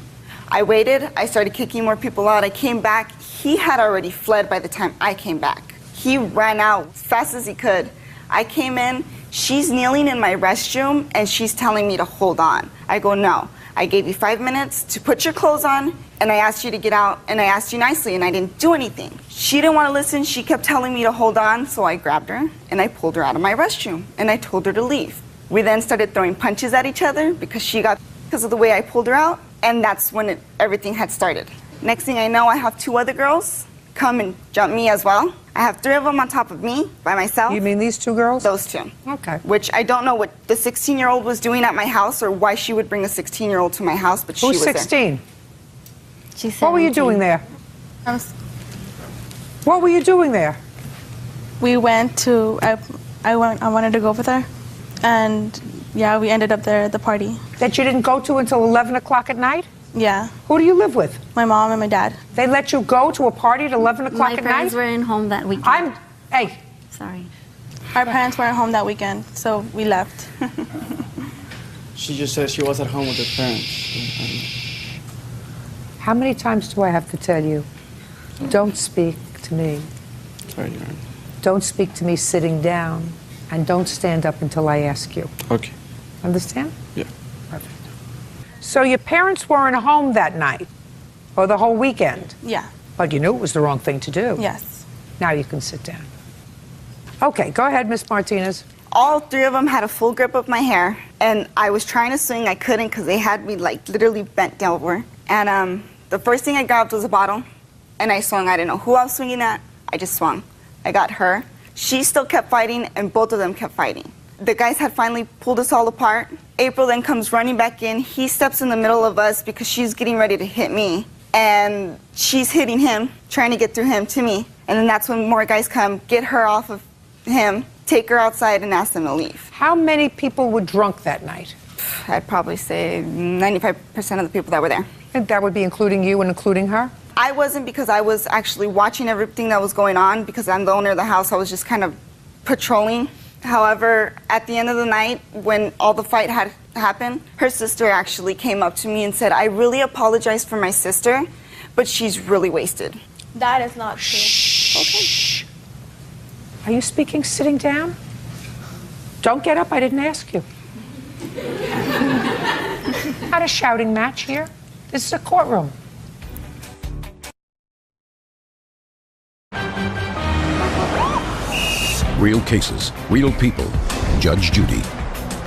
I waited. I started kicking more people out. I came back. He had already fled by the time I came back. He ran out as fast as he could. I came in. She's kneeling in my restroom and she's telling me to hold on. I go, "No. I gave you 5 minutes to put your clothes on and I asked you to get out and I asked you nicely and I didn't do anything." She didn't want to listen. She kept telling me to hold on, so I grabbed her and I pulled her out of my restroom and I told her to leave. We then started throwing punches at each other because of the way I pulled her out, and that's when everything had started. Next thing I know, I have 2 other girls come and jump me as well. I have 3 of them on top of me by myself. You mean these 2 girls? Those 2. Okay. Which I don't know what the 16-year-old was doing at my house or why she would bring a 16-year-old to my house, but she was Who's 16? She's 17. What were you doing there? What were you doing there? We went to, I wanted to go with her, and yeah, we ended up there at the party. That you didn't go to until 11 o'clock at night? Yeah. Who do you live with? My mom and my dad. They let you go to a party at 11 o'clock at night? My parents weren't home that weekend. Hey. Sorry. Our parents weren't home that weekend, so we left. She just said she was at home with her parents. How many times do I have to tell you? Don't speak to me. Sorry, Your Honor. Don't speak to me sitting down, and don't stand up until I ask you. Okay. Understand? Yeah. Perfect. So your parents weren't home that night, or the whole weekend? Yeah. But you knew it was the wrong thing to do. Yes. Now you can sit down. Okay, go ahead, Miss Martinez. All 3 of them had a full grip of my hair, and I was trying to swing. I couldn't because they had me like literally bent over. And the first thing I grabbed was a bottle, and I swung. I didn't know who I was swinging at. I just swung. I got her. She still kept fighting, and both of them kept fighting. The guys had finally pulled us all apart. April then comes running back in. He steps in the middle of us because she's getting ready to hit me. And she's hitting him, trying to get through him to me. And then that's when more guys come, get her off of him, take her outside, and ask them to leave. How many people were drunk that night? I'd probably say 95% of the people that were there. And that would be including you and including her? I wasn't, because I was actually watching everything that was going on. Because I'm the owner of the house, I was just kind of patrolling. However, at the end of the night, when all the fight had happened, her sister actually came up to me and said, I really apologize for my sister, but she's really wasted. That is not true. Shh. Are you speaking sitting down? Don't get up, I didn't ask you. Not a shouting match here. This is a courtroom. Real cases, real people. Judge Judy.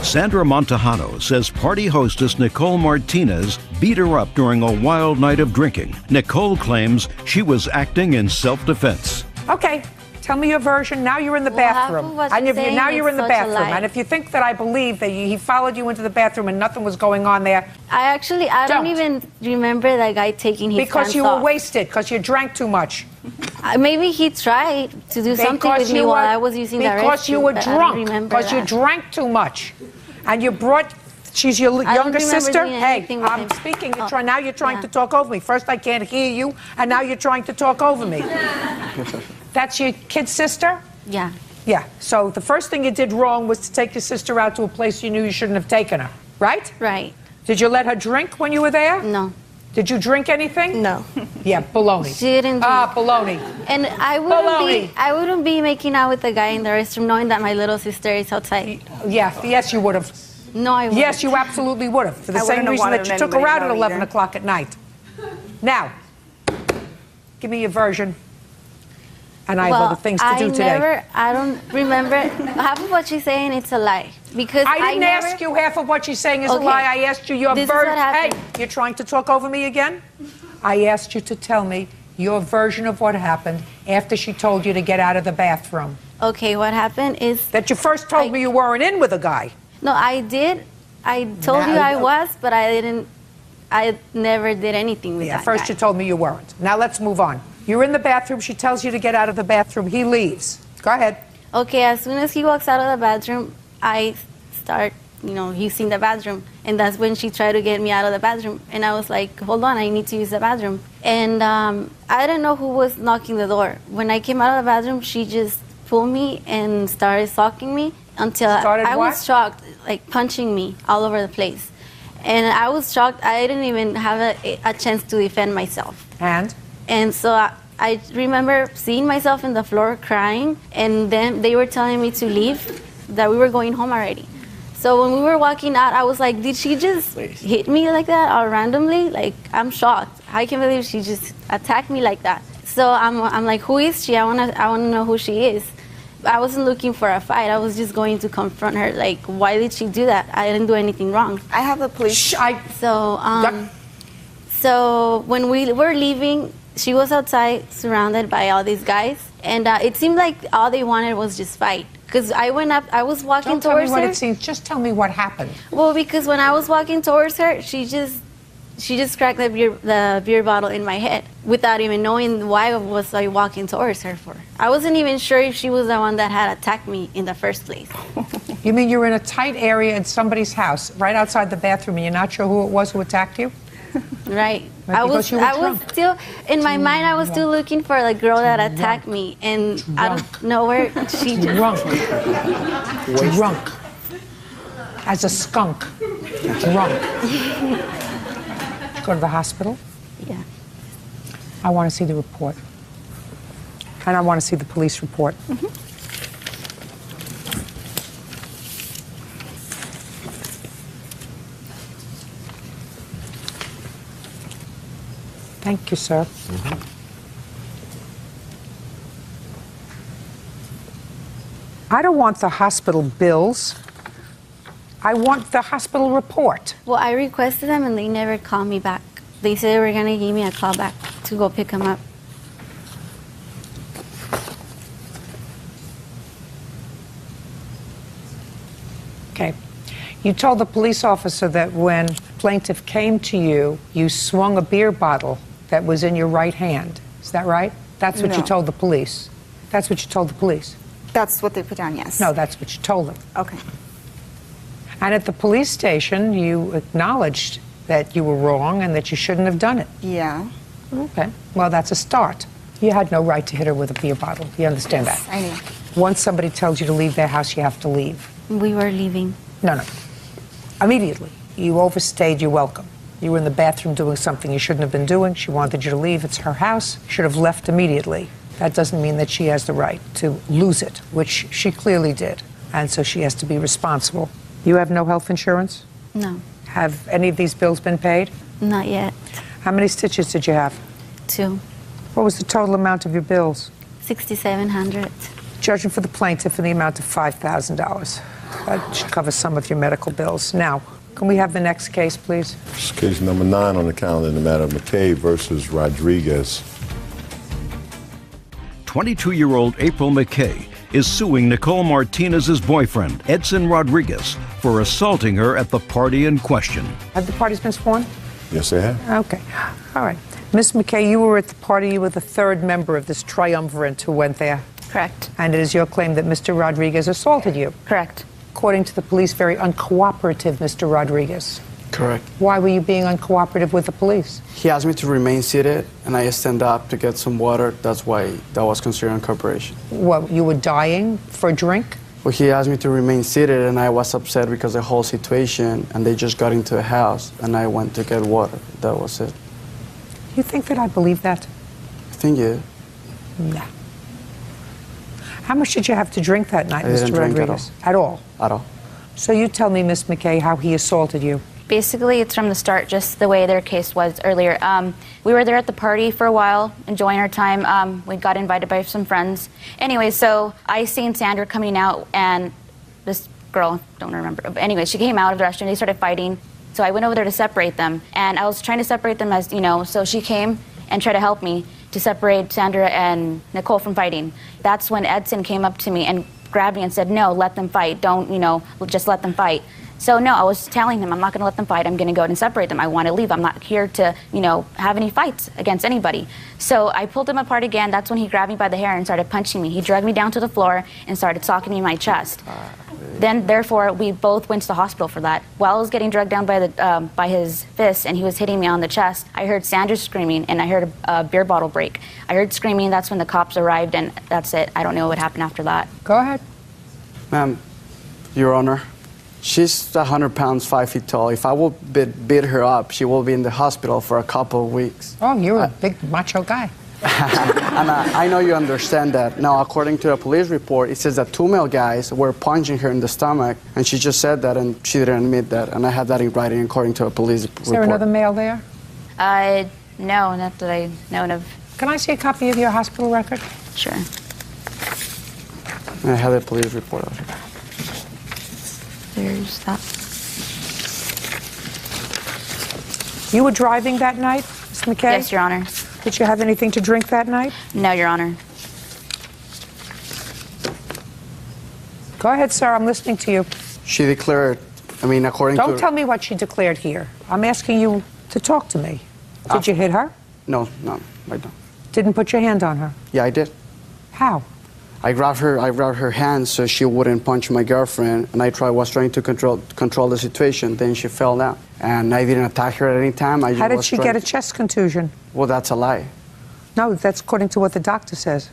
Sandra Montejano says party hostess Nicole Martinez beat her up during a wild night of drinking. Nicole claims she was acting in self-defense. Okay, tell me your version. Now you're in the bathroom. Now you're in the bathroom. And if you think that I believe that he followed you into the bathroom and nothing was going on there, I don't even remember that guy taking his because pants you were off. wasted, because you drank too much. Maybe he tried to do something with me while I was using the restroom. Because you were drunk. Because you drank too much. And you brought, she's your younger sister. Hey, I'm speaking. Now you're trying to talk over me. First I can't hear you, and now you're trying to talk over me. That's your kid sister? Yeah. Yeah. So the first thing you did wrong was to take your sister out to a place you knew you shouldn't have taken her, right? Right. Did you let her drink when you were there? No. Did you drink anything? No. Yeah, baloney. She didn't drink. Baloney. And I wouldn't be making out with the guy in the restroom knowing that my little sister is outside. Yeah, yes, you would have. No, I wouldn't. Yes, you absolutely would have. For the same reason that you took her out at 11 o'clock at night. Now, give me your version. And I have other things to do today. I don't remember. Half of what she's saying, it's a lie. Because I didn't ask you half of what she's saying is a lie. I asked you your version. Hey, you're trying to talk over me again? I asked you to tell me your version of what happened after she told you to get out of the bathroom. Okay, what happened is... That you first told me you weren't in with a guy. No, I did. I told you I was, but I didn't... I never did anything with that first guy. you told me you weren't. Now let's move on. You're in the bathroom. She tells you to get out of the bathroom. He leaves. Go ahead. Okay, as soon as he walks out of the bathroom, I start, using the bathroom. And that's when she tried to get me out of the bathroom. And I was like, hold on, I need to use the bathroom. And I didn't know who was knocking the door. When I came out of the bathroom, she just pulled me and started stalking me until I was shocked, like punching me all over the place. And I was shocked. I didn't even have a chance to defend myself. And so I remember seeing myself in the floor crying, and then they were telling me to leave, that we were going home already. So when we were walking out, I was like, did she just hit me like that or randomly? Like, I'm shocked. I can't believe she just attacked me like that. So I'm like, who is she? I wanna know who she is. I wasn't looking for a fight. I was just going to confront her. Like, why did she do that? I didn't do anything wrong. I have the police. So when we were leaving, she was outside surrounded by all these guys. And it seemed like all they wanted was just fight. Because I went up, I was walking towards her. Don't tell me what it seems, just tell me what happened. Well, because when I was walking towards her, she just cracked the beer bottle in my head without even knowing why I was walking towards her for. I wasn't even sure if she was the one that had attacked me in the first place. You mean you're in a tight area in somebody's house, right outside the bathroom, and you're not sure who it was who attacked you? Right. I was still, in my mind, I was still looking for the girl that attacked me, and out of nowhere, she just... Drunk. As a skunk. Drunk. Go to the hospital? Yeah. I want to see the report. And I want to see the police report. Thank you, sir. I don't want the hospital bills. I want the hospital report. Well, I requested them and they never called me back. They said they were going to give me a call back to go pick them up. You told the police officer that when plaintiff came to you, you swung a beer bottle that was in your right hand. Is that right? That's what you told the police. That's what you told the police. That's what they put down, yes. No, that's what you told them. Okay. And at the police station, you acknowledged that you were wrong and that you shouldn't have done it. Yeah. Okay. Well, that's a start. You had no right to hit her with a beer bottle. You understand that? I know. Once somebody tells you to leave their house, you have to leave. We were leaving. No. Immediately. You overstayed your welcome. You were in the bathroom doing something you shouldn't have been doing. She wanted you to leave. It's her house. You should have left immediately. That doesn't mean that she has the right to lose it, which she clearly did. And so she has to be responsible. You have no health insurance? No. Have any of these bills been paid? Not yet. How many stitches did you have? 2. What was the total amount of your bills? $6,700. Judging for the plaintiff in the amount of $5,000. That should cover some of your medical bills. Now, can we have the next case, please? This is case number 9 on the calendar in the matter of McKay versus Rodriguez. 22-year-old April McKay is suing Nicole Martinez's boyfriend, Edson Rodriguez, for assaulting her at the party in question. Have the parties been sworn? Yes, they have. Okay. All right. Ms. McKay, you were at the party. You were the third member of this triumvirate who went there. Correct. And it is your claim that Mr. Rodriguez assaulted you. Correct. According to the police, very uncooperative, Mr. Rodriguez. Correct. Why were you being uncooperative with the police? He asked me to remain seated, and I stand up to get some water. That's why that was considered uncooperation. What, you were dying for a drink? Well, he asked me to remain seated, and I was upset because of the whole situation, and they just got into the house, and I went to get water. That was it. You think that I believe that? I think yeah. No. How much did you have to drink that night, I didn't Mr. drink Rodriguez? At all? At all. So you tell me, Ms. McKay, how he assaulted you. Basically, it's from the start, just the way their case was earlier. We were there at the party for a while, enjoying our time. We got invited by some friends. Anyway, so I seen Sandra coming out, and this girl, don't remember. But anyway, she came out of the restroom. They started fighting. So I went over there to separate them. And I was trying to separate them as, so she came and tried to help me to separate Sandra and Nicole from fighting. That's when Edson came up to me and grabbed me and said, no, let them fight. Don't, just let them fight. So no, I was telling him I'm not going to let them fight. I'm going to go out and separate them. I want to leave. I'm not here to, have any fights against anybody. So I pulled him apart again. That's when he grabbed me by the hair and started punching me. He dragged me down to the floor and started socking me in my chest. Then, therefore, we both went to the hospital for that. While I was getting dragged down by his fists and he was hitting me on the chest, I heard Sandra screaming and I heard a beer bottle break. I heard screaming. That's when the cops arrived, and that's it. I don't know what happened after that. Go ahead. Ma'am, Your Honor, she's 100 pounds, 5 feet tall. If I will beat her up, she will be in the hospital for a couple of weeks. Oh, you're a big macho guy. And I know you understand that. Now, according to a police report, it says that 2 male guys were punching her in the stomach, and she just said that, and she didn't admit that. And I have that in writing according to a police report. Is there another male there? No, not that I know of. Can I see a copy of your hospital record? Sure. I have a police report of it. There's that. You were driving that night, Ms. McKay? Yes, Your Honor. Did you have anything to drink that night? No, Your Honor. Go ahead, sir. I'm listening to you. She declared, according to... Don't tell me what she declared here. I'm asking you to talk to me. Did you hit her? No, I don't. Didn't put your hand on her? Yeah, I did. How? I grabbed her hand so she wouldn't punch my girlfriend, and I was trying to control the situation. Then she fell down, and I didn't attack her at any time. How did she get a chest contusion? Well, that's a lie. No, that's according to what the doctor says.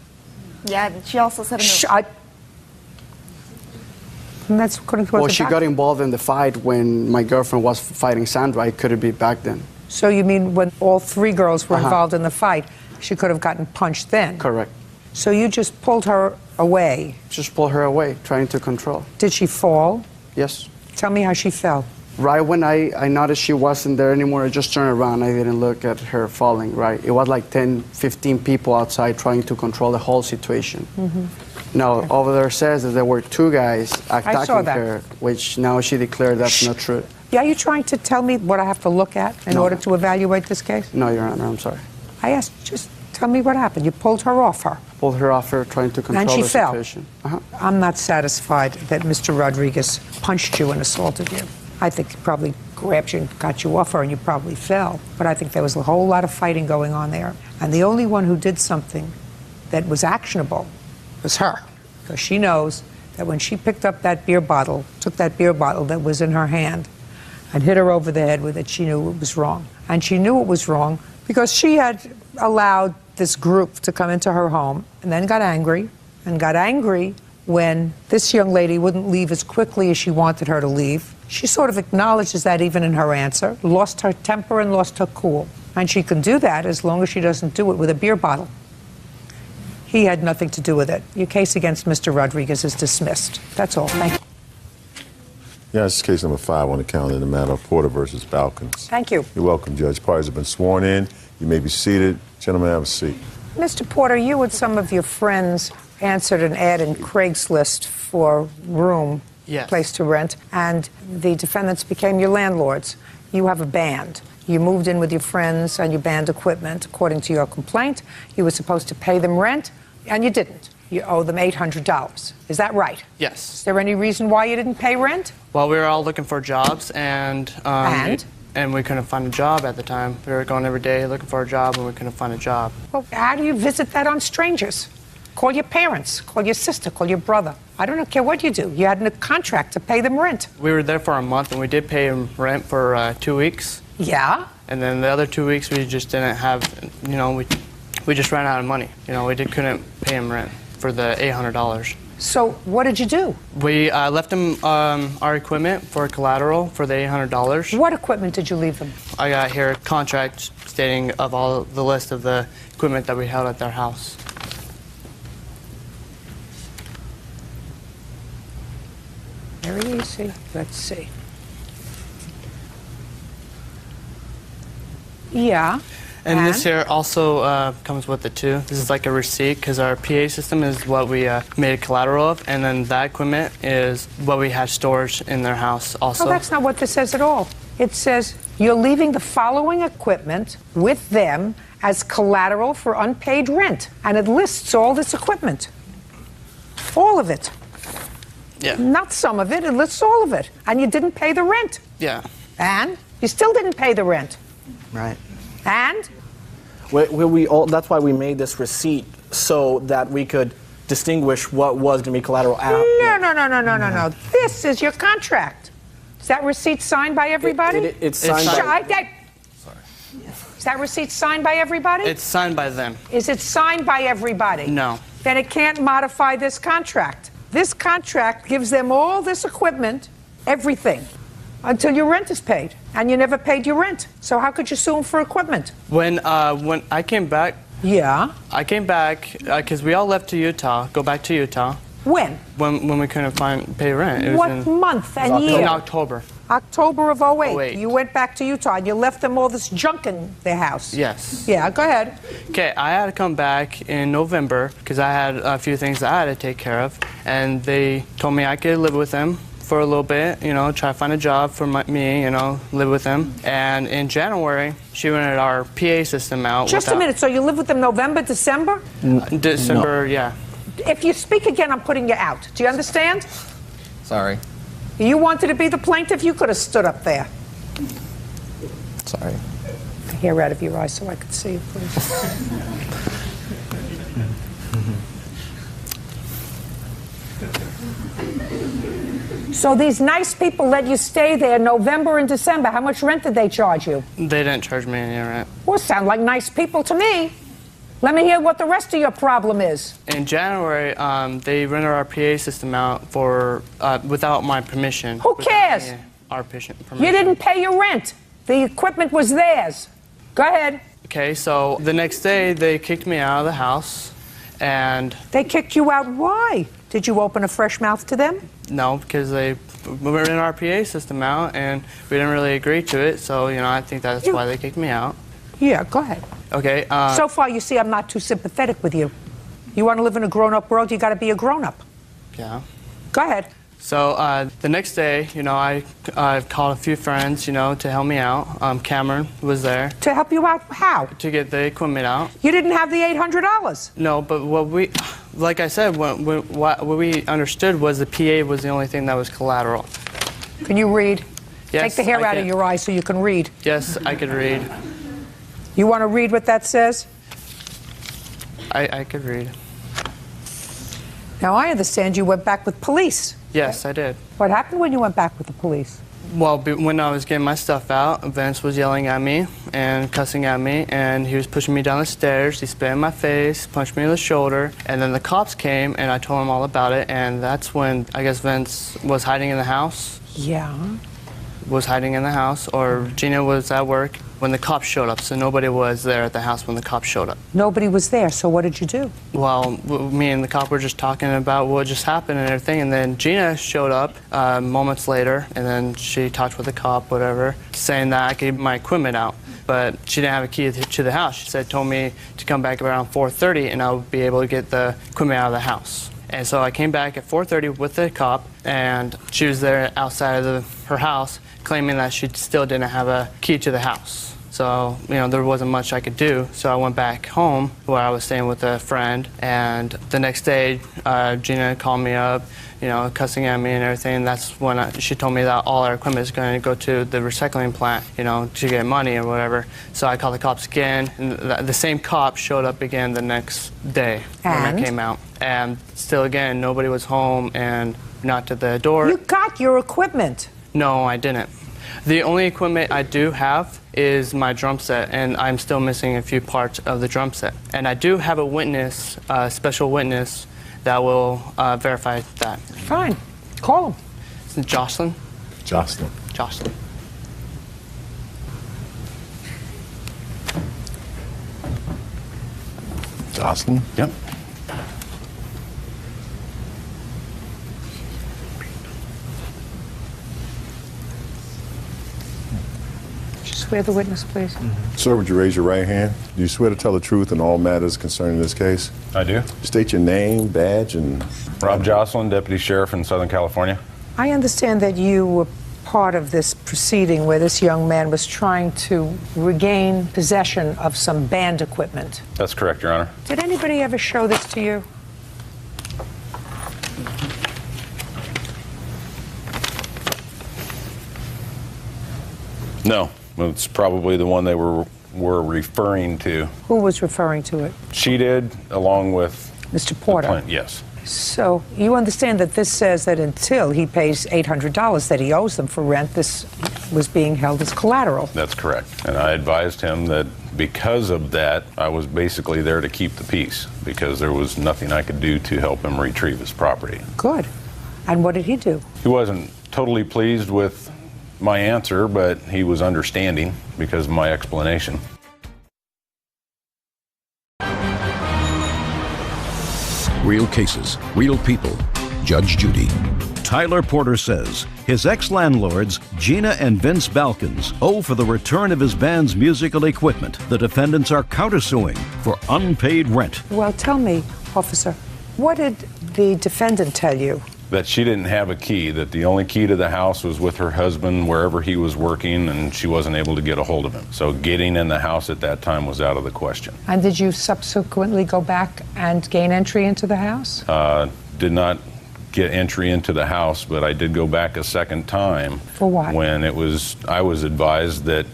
Yeah, she also said and that's according to what well, the she doctor... got involved in the fight when my girlfriend was fighting Sandra. I couldn't be back then. So you mean when all 3 girls were involved in the fight, she could have gotten punched then? Correct. So you just pulled her away? Just pulled her away, trying to control. Did she fall? Yes. Tell me how she fell. Right when I noticed she wasn't there anymore, I just turned around. I didn't look at her falling, right? It was like 10, 15 people outside trying to control the whole situation. Mm-hmm. Now, over there says that there were 2 guys attacking that. her, which now she declared that's not true. Yeah, are you trying to tell me what I have to look at in order to evaluate this case? No, Your Honor, I'm sorry. I asked, just Tell me what happened. You pulled her off her. Pulled her off her, trying to control And she the fell. situation. I'm not satisfied that Mr. Rodriguez punched you and assaulted you. I think he probably grabbed you and got you off her and you probably fell. But I think there was a whole lot of fighting going on there. And the only one who did something that was actionable was her. Because she knows that when she picked up that beer bottle, took that beer bottle that was in her hand and hit her over the head with it, she knew it was wrong. And she knew it was wrong because she had allowed this group to come into her home and then got angry when this young lady wouldn't leave as quickly as she wanted her to leave. She sort of acknowledges that even in her answer, lost her temper and lost her cool. And she can do that as long as she doesn't do it with a beer bottle. He had nothing to do with it. Your case against Mr. Rodriguez is dismissed. That's all. Thank you. Yeah, this is case number 5 on the calendar in the matter of Porter versus Balkans. Thank you. You're welcome, Judge. Parties have been sworn in. You may be seated. Gentlemen, have a seat. Mr. Porter, you and some of your friends answered an ad in Craigslist for room, Yes. place to rent, and the defendants became your landlords. You have a band. You moved in with your friends and you banned equipment. According to your complaint, you were supposed to pay them rent, and you didn't. You owe them $800. Is that right? Yes. Is there any reason why you didn't pay rent? Well, we were all looking for jobs, and we couldn't find a job at the time. We were going every day looking for a job, and we couldn't find a job. Well, how do you visit that on strangers? Call your parents, call your sister, call your brother. I don't care what you do. You had a contract to pay them rent. We were there for a month, and we did pay them rent for 2 weeks. Yeah? And then the other 2 weeks, we just didn't have, we just ran out of money. We couldn't pay them rent for the $800. So what did you do? We left them our equipment for collateral for the $800. What equipment did you leave them? I got here a contract stating of all the list of the equipment that we held at their house. Very easy. Let's see. Yeah. And this here also comes with it too. This is like a receipt because our PA system is what we made a collateral of, and then that equipment is what we had storage in their house also. Oh, that's not what this says at all. It says you're leaving the following equipment with them as collateral for unpaid rent, and it lists all this equipment. All of it. Yeah. Not some of it, it lists all of it. And you didn't pay the rent. Yeah. And you still didn't pay the rent. Right. And? That's why we made this receipt, so that we could distinguish what was going to be collateral out. No. This is your contract. Is that receipt signed by everybody? It's signed by... Sorry. Is that receipt signed by everybody? It's signed by them. Is it signed by everybody? No. Then it can't modify this contract. This contract gives them all this equipment, everything, until your rent is paid. And you never paid your rent. So how could you sue them for equipment? When I came back... Yeah? I came back because we all left to Utah, go back to Utah. When? When we couldn't pay rent. It was What month and year? In October. October of 08. 08. You went back to Utah and you left them all this junk in their house. Yes. Yeah, go ahead. Okay, I had to come back in November because I had a few things that I had to take care of. And they told me I could live with them for a little bit, try to find a job for me, live with them. And in January, she rented our PA system out. Just a minute, so you lived with them November, December? December, yeah. If you speak again, I'm putting you out. Do you understand? Sorry. You wanted to be the plaintiff, you could have stood up there. Sorry. The hair out of your eyes so I could see you, please. So these nice people let you stay there November and December. How much rent did they charge you? They didn't charge me any rent. Well, sound like nice people to me. Let me hear what the rest of your problem is. In January, they rented our PA system out for without my permission. Who cares? Our permission. You didn't pay your rent. The equipment was theirs. Go ahead. Okay, so the next day they kicked me out of the house, and... They kicked you out? Why? Did you open a fresh mouth to them? No, because we were in our PA system out, and we didn't really agree to it, so, I think that's why they kicked me out. Yeah, go ahead. Okay. So far, you see, I'm not too sympathetic with you. You want to live in a grown-up world, you got to be a grown-up. Yeah. Go ahead. So the next day, I called a few friends, to help me out. Cameron was there. To help you out how? To get the equipment out. You didn't have the $800. No, but like I said, what we understood was the PA was the only thing that was collateral. Can you read? Yes, Take the hair out of your eyes so you can read. Yes, I could read. You want to read what that says? I could read. Now, I understand you went back with police. Yes, I did. What happened when you went back with the police? Well, when I was getting my stuff out, Vince was yelling at me and cussing at me, and he was pushing me down the stairs. He spit in my face, punched me in the shoulder, and then the cops came, and I told him all about it, and that's when I guess Vince was hiding in the house. Yeah. Was hiding in the house, or Gina was at work when the cops showed up, so nobody was there at the house when the cops showed up. Nobody was there, so what did you do? Well, me and the cop were just talking about what just happened and everything, and then Gina showed up moments later, and then she talked with the cop, whatever, saying that I could get my equipment out, but she didn't have a key to the house. She told me to come back around 4:30, and I would be able to get the equipment out of the house. And so I came back at 4:30 with the cop, and she was there outside of her house, claiming that she still didn't have a key to the house. So, there wasn't much I could do. So I went back home where I was staying with a friend. And the next day, Gina called me up, cussing at me and everything. And that's when she told me that all our equipment is going to go to the recycling plant, to get money or whatever. So I called the cops again. And the same cop showed up again the next day when I came out. And still again, nobody was home and knocked at the door. You got your equipment. No, I didn't. The only equipment I do have is my drum set, and I'm still missing a few parts of the drum set. And I do have a witness, a special witness, that will verify that. Fine. Call him. Is it Jocelyn? Jocelyn. Jocelyn. Jocelyn? Yep. Swear the witness, please. Sir, would you raise your right hand? Do you swear to tell the truth in all matters concerning this case? I do. State your name, badge, and... Rob Jocelyn, Deputy Sheriff in Southern California. I understand that you were part of this proceeding where this young man was trying to regain possession of some band equipment. That's correct, Your Honor. Did anybody ever show this to you? No. It's probably the one they were referring to. Who was referring to it? She did, along with Mr. Porter. Yes. So you understand that this says that until he pays $800 that he owes them for rent, this was being held as collateral. That's correct. And I advised him that because of that, I was basically there to keep the peace because there was nothing I could do to help him retrieve his property. Good. And what did he do? He wasn't totally pleased with my answer, but he was understanding because of my explanation. Real cases, real people. Judge Judy. Tyler Porter says his ex-landlords, Gina and Vince Balkins, owe for the return of his band's musical equipment. The defendants are countersuing for unpaid rent. Well, tell me, officer, what did the defendant tell you? That she didn't have a key, that the only key to the house was with her husband wherever he was working, and she wasn't able to get a hold of him. So getting in the house at that time was out of the question. And did you subsequently go back and gain entry into the house? Did not get entry into the house, but I did go back a second time. For what? When I was advised that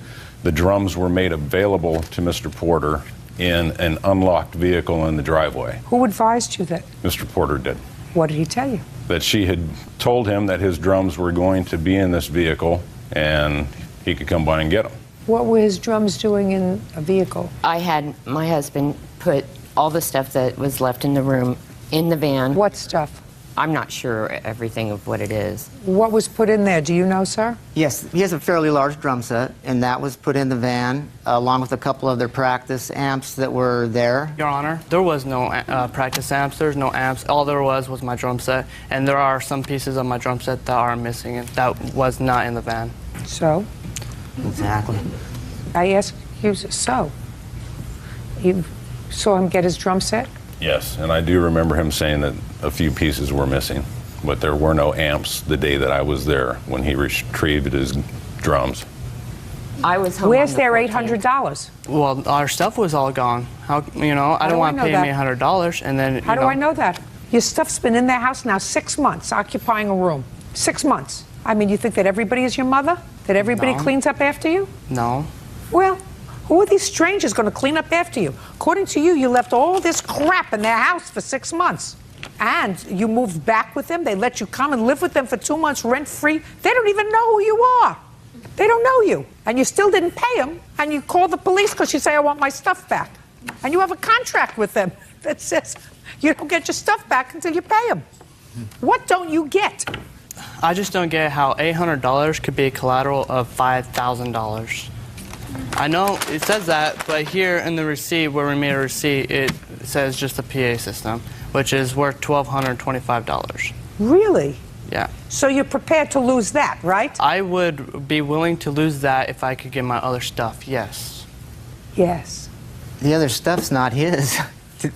the drums were made available to Mr. Porter in an unlocked vehicle in the driveway. Who advised you that? Mr. Porter did. What did he tell you? That she had told him that his drums were going to be in this vehicle and he could come by and get them. What were his drums doing in a vehicle? I had my husband put all the stuff that was left in the room in the van. What stuff? I'm not sure everything of what it is. What was put in there? Do you know, sir? Yes, he has a fairly large drum set, and that was put in the van, along with a couple of their practice amps that were there. Your Honor, there was no practice amps, there's no amps. All there was my drum set, and there are some pieces of my drum set that are missing, and that was not in the van. So? Exactly. I ask you, so? You saw him get his drum set? Yes, and I do remember him saying that a few pieces were missing. but there were no amps the day that I was there when he retrieved his drums. I was home. Where's their $800? Well, our stuff was all gone. How, you know, I don't want to pay me $100 and then. How do I know that? Your stuff's been in their house now 6 months, occupying a room. 6 months. I mean, you think that everybody is your mother? That everybody cleans up after you? No. Well, who are these strangers going to clean up after you? According to you, you left all this crap in their house for 6 months. And you moved back with them. They let you come and live with them for 2 months rent-free. They don't even know who you are. They don't know you. And you still didn't pay them. And you call the police because you say, I want my stuff back. And you have a contract with them that says you don't get your stuff back until you pay them. What don't you get? I just don't get how $800 could be a collateral of $5,000. I know it says that, but here in the receipt where we made a receipt, it says just a PA system, which is worth $1,225. Really? Yeah. So you're prepared to lose that, right? I would be willing to lose that if I could get my other stuff, yes. Yes. The other stuff's not his.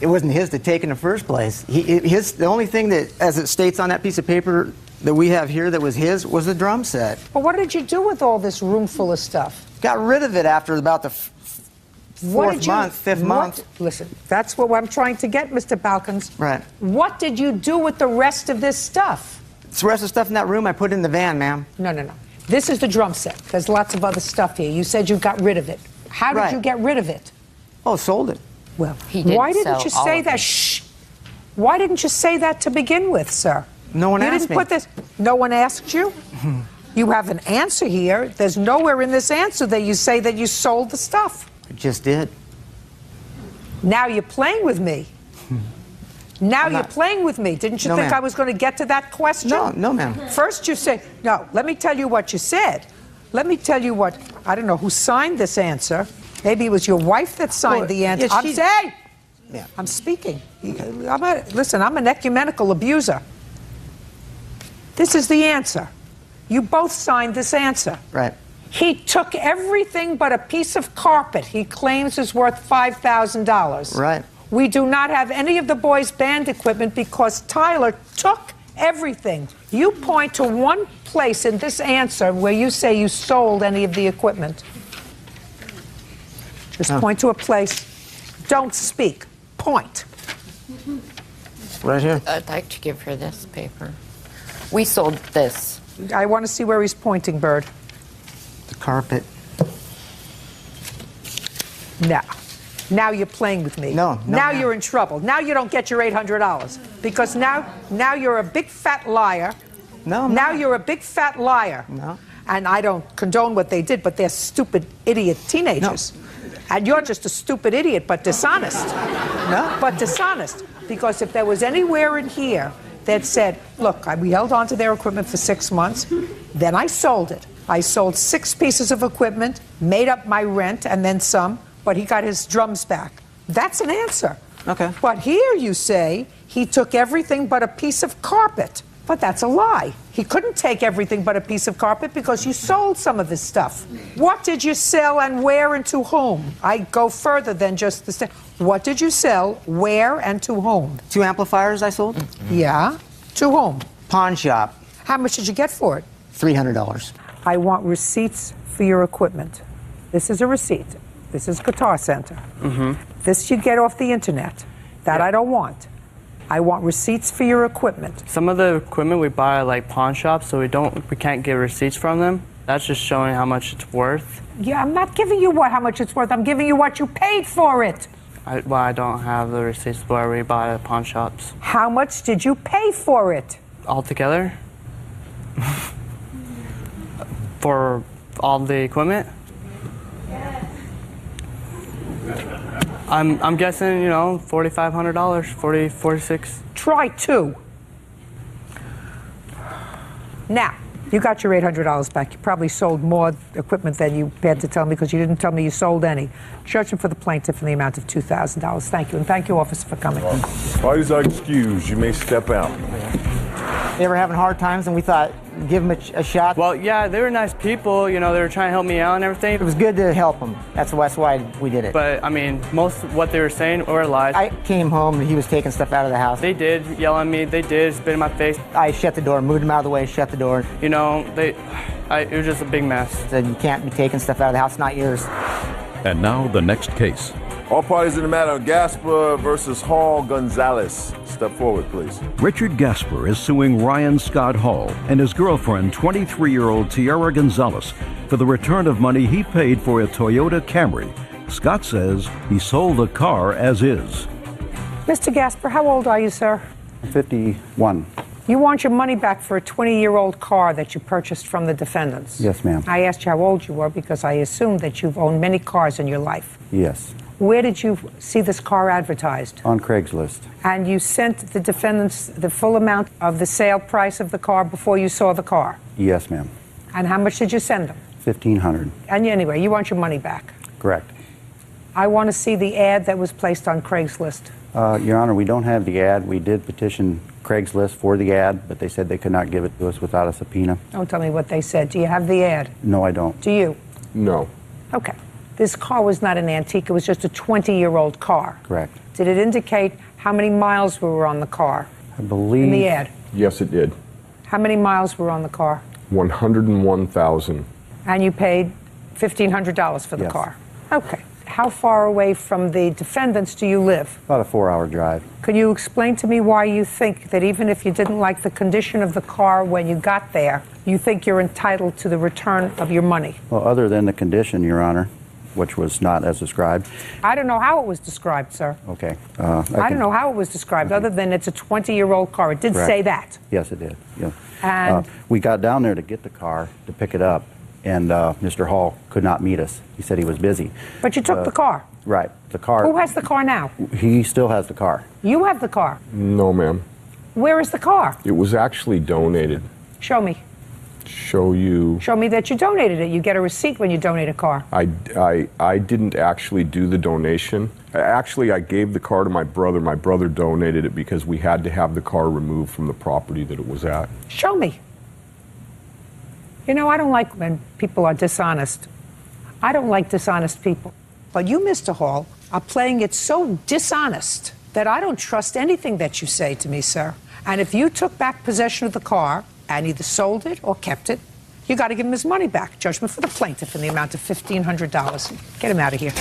It wasn't his to take in the first place. The only thing that, as it states on that piece of paper that we have here that was his, was the drum set. Well, what did you do with all this room full of stuff? Got rid of it after about the fifth month. Listen, that's what I'm trying to get, Mr. Balkans. Right. What did you do with the rest of this stuff? The rest of the stuff in that room I put in the van, ma'am. No. This is the drum set. There's lots of other stuff here. You said you got rid of it. How did you get rid of it? Oh, sold it. Well, he didn't why didn't sell you all say of that? it. Shh. Why didn't you say that to begin with, sir? No one asked me. You didn't put this. No one asked you? You have an answer here. There's nowhere in this answer that you say that you sold the stuff. I just did. Now you're playing with me. Now you're playing with me. Didn't you think I was going to get to that question? No, ma'am. First you say, no, let me tell you what you said. Let me tell you what, I don't know who signed this answer. Maybe it was your wife that signed the answer. I'm saying, I'm speaking. Listen, I'm an ecumenical abuser. This is the answer. You both signed this answer. Right. He took everything but a piece of carpet he claims is worth $5,000. Right. We do not have any of the boys' band equipment because Tyler took everything. You point to one place in this answer where you say you sold any of the equipment. Just point to a place. Don't speak. Point. Right here. I'd like to give her this paper. We sold this. I want to see where he's pointing, Bird. The carpet. Now you're playing with me. No. Now you're in trouble. Now you don't get your $800 because now you're a big fat liar. No. Now you're a big fat liar. No. And I don't condone what they did, but they're stupid, idiot teenagers. No. And you're just a stupid idiot, but dishonest. No. But dishonest. Because if there was anywhere in here that said, look, we held on to their equipment for 6 months, then I sold it. I sold 6 pieces of equipment, made up my rent, and then some, but he got his drums back. That's an answer. Okay. But here you say he took everything but a piece of carpet. But that's a lie. He couldn't take everything but a piece of carpet because you sold some of his stuff. What did you sell and where and to whom? I go further than just the what did you sell, where, and to whom? 2 amplifiers I sold. Yeah. To whom? Pawn shop. How much did you get for it? $300. I want receipts for your equipment. This is a receipt. This is Guitar Center. This you get off the internet. That I don't want. I want receipts for your equipment. Some of the equipment we buy at like pawn shops, so we can't get receipts from them. That's just showing how much it's worth. Yeah, I'm not giving you how much it's worth. I'm giving you what you paid for it. I don't have the receipts where we buy at pawn shops. How much did you pay for it? Altogether? For all the equipment? I'm guessing, $4,500, $46. Try 2. Now, you got your $800 back. You probably sold more equipment than you had to tell me because you didn't tell me you sold any. Judgment for the plaintiff in the amount of $2,000. Thank you, and thank you, officer, for coming. Parties are excused. You may step out. They were having hard times, and we thought, give them a shot. Well, yeah, they were nice people. You know, they were trying to help me out and everything. It was good to help them. That's why we did it. But, I mean, most of what they were saying were lies. I came home, and he was taking stuff out of the house. They did yell at me. They did spit in my face. I shut the door, moved him out of the way, shut the door. You know, it was just a big mess. Said, you can't be taking stuff out of the house, not yours. And now the next case. All parties in the matter of Gasper versus Hall Gonzalez. Step forward, please. Richard Gasper is suing Ryan Scott Hall and his girlfriend, 23-year-old Tiara Gonzalez, for the return of money he paid for a Toyota Camry. Scott says he sold the car as is. Mr. Gasper, how old are you, sir? 51. You want your money back for a 20-year-old car that you purchased from the defendants? Yes, ma'am. I asked you how old you were because I assumed that you've owned many cars in your life. Yes. Where did you see this car advertised? On Craigslist. And you sent the defendants the full amount of the sale price of the car before you saw the car? Yes, ma'am. And how much did you send them? $1,500. And anyway, you want your money back? Correct. I want to see the ad that was placed on Craigslist. Your Honor, we don't have the ad. We did petition Craigslist for the ad, but they said they could not give it to us without a subpoena. Don't tell me what they said. Do you have the ad? No, I don't. Do you? No. Okay. This car was not an antique. It was just a 20-year-old car. Correct. Did it indicate how many miles were on the car? I believe... In the ad? Yes, it did. How many miles were on the car? 101,000. And you paid $1,500 for the Yes. car? Okay. How far away from the defendants do you live? About a 4-hour drive. Could you explain to me why you think that even if you didn't like the condition of the car when you got there, you think you're entitled to the return of your money? Well, other than the condition, Your Honor, which was not as described. I don't know how it was described, sir. Okay. I don't know how it was described, other than it's a 20-year-old car. It did Correct. say that. Yes, it did. Yeah. And we got down there to get the car, to pick it up, and Mr. Hall could not meet us. He said he was busy. But you took the car. Right. The car. Who has the car now? He still has the car. You have the car. No, ma'am. Where is the car? It was actually donated. Show me. Show you. Show me that you donated it. You get a receipt when you donate a car. I didn't actually do the donation. Actually, I gave the car to my brother. My brother donated it because we had to have the car removed from the property that it was at. Show me. You know, I don't like when people are dishonest. I don't like dishonest people. But you, Mr. Hall, are playing it so dishonest that I don't trust anything that you say to me, sir. And if you took back possession of the car and either sold it or kept it, you got to give him his money back. Judgment for the plaintiff in the amount of $1,500. Get him out of here.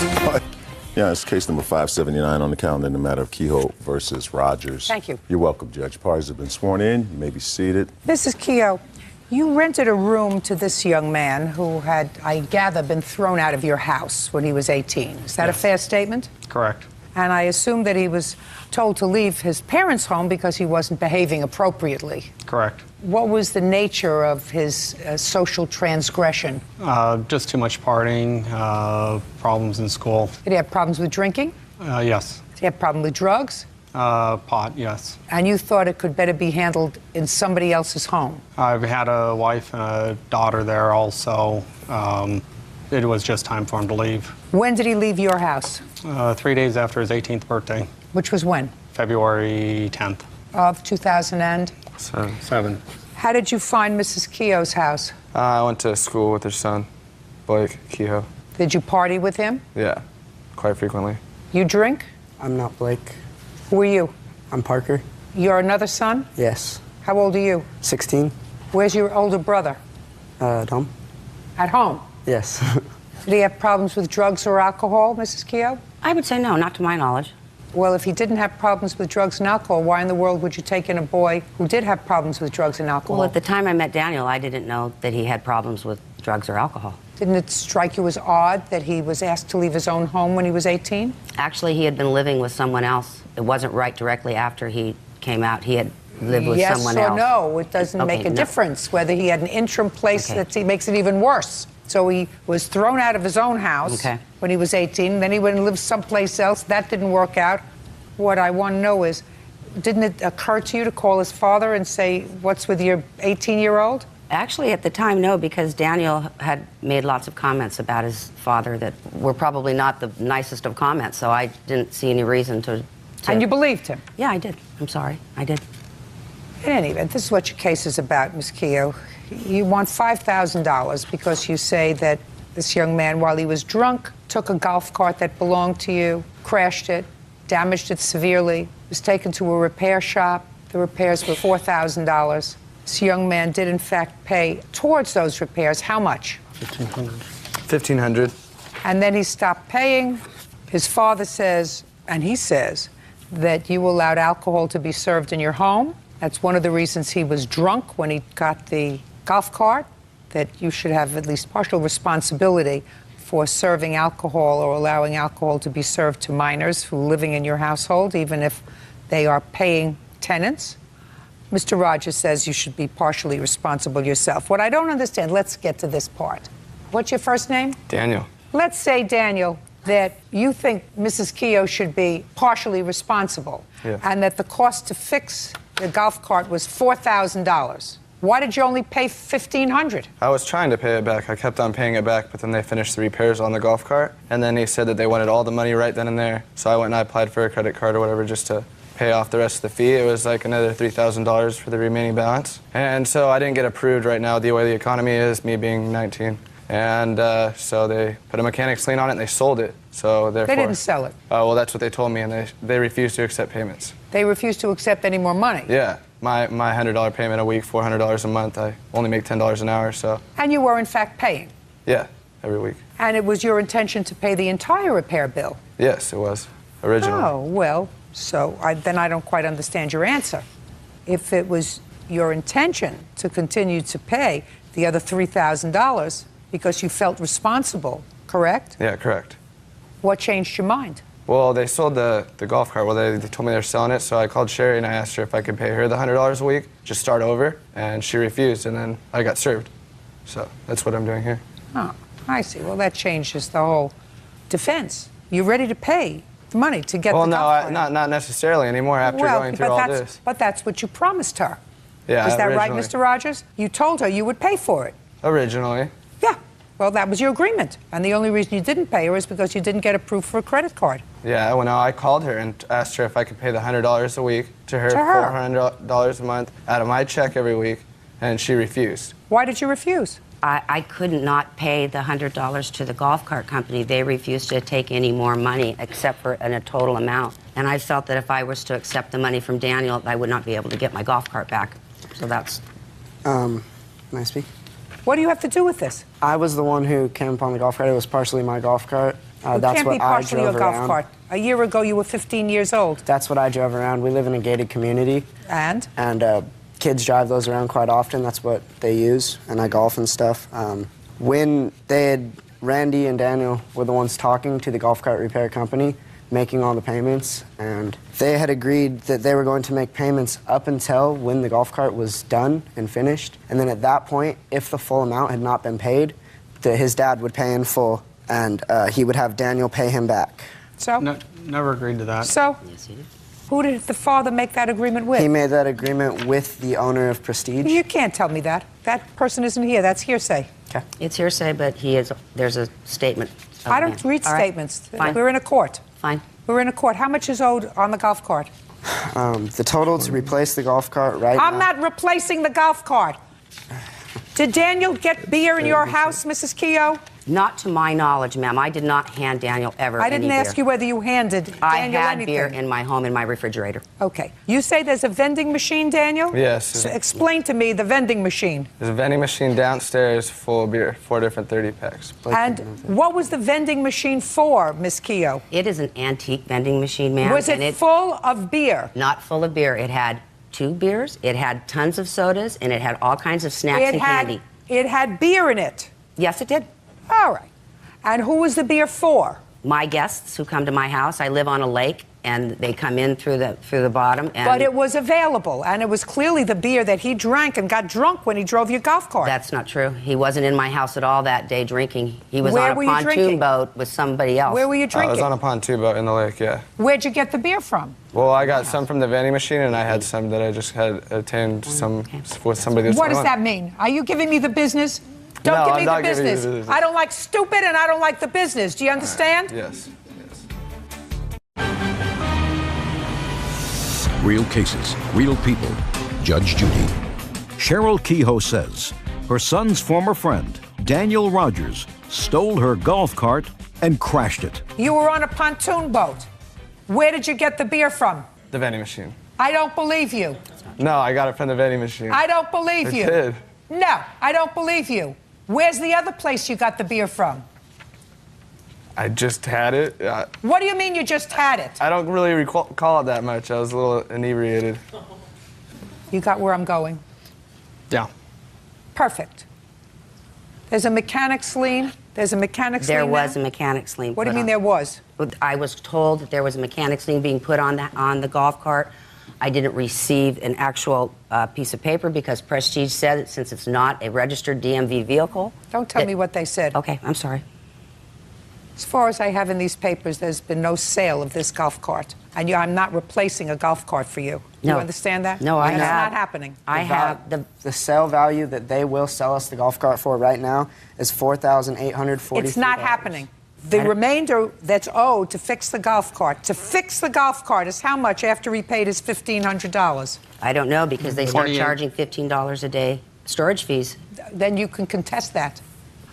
Yeah, it's case number 579 on the calendar in the matter of Kehoe versus Rogers. Thank you. You're welcome, Judge. Parties have been sworn in. You may be seated. Mrs. Kehoe, you rented a room to this young man who had, I gather, been thrown out of your house when he was 18. Is that a fair statement? Correct. And I assume that he was told to leave his parents' home because he wasn't behaving appropriately. Correct. What was the nature of his social transgression? Just too much partying, problems in school. Did he have problems with drinking? Yes. Did he have problems with drugs? Pot, yes. And you thought it could better be handled in somebody else's home? I've had a wife and a daughter there also. It was just time for him to leave. When did he leave your house? 3 days after his 18th birthday. Which was when? February 10th. Of 2007. How did you find Mrs. Kehoe's house? I went to school with her son, Blake Kehoe. Did you party with him? Yeah, quite frequently. You drink? I'm not Blake. Who are you? I'm Parker. You're another son? Yes. How old are you? 16. Where's your older brother? At home. At home? Yes. Did he have problems with drugs or alcohol, Mrs. Kehoe? I would say no, not to my knowledge. Well, if he didn't have problems with drugs and alcohol, why in the world would you take in a boy who did have problems with drugs and alcohol? Well, at the time I met Daniel, I didn't know that he had problems with drugs or alcohol. Didn't it strike you as odd that he was asked to leave his own home when he was 18? Actually, he had been living with someone else. It wasn't right directly after he came out. He had lived with someone else. Yes or no? It doesn't make a difference whether he had an interim place that makes it even worse. So he was thrown out of his own house when he was 18. Then he went and lived someplace else. That didn't work out. What I want to know is, didn't it occur to you to call his father and say, what's with your 18-year-old? Actually, at the time, no, because Daniel had made lots of comments about his father that were probably not the nicest of comments, so I didn't see any reason to... And you believed him? Yeah, I did. I'm sorry. I did. In any event, this is what your case is about, Ms. Keogh. You want $5,000 because you say that this young man, while he was drunk, took a golf cart that belonged to you, crashed it, damaged it severely, was taken to a repair shop. The repairs were $4,000. This young man did, in fact, pay towards those repairs how much? $1,500. And then he stopped paying. His father says, and he says, that you allowed alcohol to be served in your home. That's one of the reasons he was drunk when he got the golf cart, that you should have at least partial responsibility for serving alcohol or allowing alcohol to be served to minors who are living in your household, even if they are paying tenants. Mr. Rogers says you should be partially responsible yourself. What I don't understand, let's get to this part. What's your first name? Daniel. Let's say, Daniel, that you think Mrs. Keogh should be partially responsible, Yeah. and that the cost to fix the golf cart was $4,000. Why did you only pay $1,500? I was trying to pay it back. I kept on paying it back, but then they finished the repairs on the golf cart, and then he said that they wanted all the money right then and there. So I went and I applied for a credit card or whatever just to pay off the rest of the fee. It was like another $3,000 for the remaining balance. And so I didn't get approved right now the way the economy is, me being 19. And so they put a mechanics lien on it and they sold it. So therefore, They didn't sell it. Well, that's what they told me, and they refused to accept payments. They refused to accept any more money. Yeah, my $100 payment a week, $400 a month. I only make $10 an hour, so And you were, in fact, paying. yeah, every week. And it was your intention to pay the entire repair bill. Yes, it was originally. Oh, well, so then I don't quite understand your answer. If it was your intention to continue to pay the other $3,000 because you felt responsible, correct? Yeah, correct. What changed your mind? Well, they sold the golf cart. Well, they told me they were selling it, so I called Sherry and I asked her if I could pay her the $100 a week, just start over, and she refused, and then I got served. So that's what I'm doing here. Oh, I see. Well, that changes the whole defense. You're ready to pay the money to get Well, the no, golf cart. not necessarily anymore after going through all this. But that's what you promised her. Yeah, Is that right, originally. Mr. Rogers? You told her you would pay for it. Originally. Yeah. Well, that was your agreement. And the only reason you didn't pay her is because you didn't get approved for a credit card. Yeah, well, no, I called her and asked her if I could pay the $100 a week to her, $400 a month out of my check every week, and she refused. Why did you refuse? I could not pay the $100 to the golf cart company. They refused to take any more money except for a total amount. And I felt that if I was to accept the money from Daniel, I would not be able to get my golf cart back. So that's... May I speak? What do you have to do with this? I was the one who came upon the golf cart. It was partially my golf cart. It That's can't what be partially I your drove golf around. cart. A year ago, you were 15 years old. That's what I drove around. We live in a gated community. And? And kids drive those around quite often. That's what they use. And I golf and stuff. When Randy and Daniel were the ones talking to the golf cart repair company, making all the payments, and they had agreed that they were going to make payments up until when the golf cart was done and finished. And then at that point, if the full amount had not been paid, his dad would pay in full, and he would have Daniel pay him back. So? No, never agreed to that. So? Yes, he did. Who did the father make that agreement with? He made that agreement with the owner of Prestige. You can't tell me that. That person isn't here. That's hearsay. Okay. It's hearsay, but there's a statement. I don't read All right. statements. Fine. We're in a court. Fine. We're in a court. How much is owed on the golf cart? The total to replace the golf cart right I'm now. not replacing the golf cart. Did Daniel get beer in your house, Mrs. Keogh? Not to my knowledge, ma'am. I did not hand Daniel ever I didn't any ask you beer. whether you handed Daniel I had anything. beer in my home in my refrigerator. Okay. You say there's a vending machine, Daniel? Yes. So explain to me the vending machine. There's a vending machine downstairs full of beer, 4 different 30-packs. And what was the vending machine for, Miss Keogh? It is an antique vending machine, ma'am. Was and it full of beer? Not full of beer. It had 2 beers, it had tons of sodas, and it had all kinds of snacks and candy. It had beer in it? Yes, it did. All right. And who was the beer for? My guests who come to my house. I live on a lake, and they come in through the bottom. And But it was available, and it was clearly the beer that he drank and got drunk when he drove your golf cart. That's not true. He wasn't in my house at all that day drinking. He was Where on were a you pontoon drinking? boat with somebody else. Where were you I drinking? was on a pontoon boat in the lake, yeah. Where'd you get the beer from? Well, I got some from the vending machine, and I had some that I just had obtained with somebody that's What does that mean? Are you giving me the business? Don't No, give I'm me not the giving you business. the business. I don't like stupid, and I don't like the business. Do you understand? Yes. Real cases, real people, Judge Judy. Cheryl Kehoe says her son's former friend, Daniel Rogers, stole her golf cart and crashed it. You were on a pontoon boat. Where did you get the beer from? The vending machine. I don't believe you. No, I got it from the vending machine. I don't believe you. I did. No, I don't believe you. Where's the other place you got the beer from? I just had it. What do you mean you just had it? I don't really recall it that much. I was a little inebriated. You got where I'm going? Yeah. Perfect. There's a mechanic's lien. There's a mechanic's lien. There was now? a mechanic's lien. What do you put mean on. there was? I was told that there was a mechanic's lien being put on the golf cart. I didn't receive an actual piece of paper because Prestige said that since it's not a registered DMV vehicle. Don't tell me what they said. Okay, I'm sorry. As far as I have in these papers, there's been no sale of this golf cart. And I'm not replacing a golf cart for you. Do No. you understand that? No, I That's have. not happening. I have the sale value that they will sell us the golf cart for right now is $4,840. It's not happening. The remainder that's owed to fix the golf cart, is how much after he paid his $1,500? I don't know because they start 28. charging $15 a day storage fees. Then you can contest that.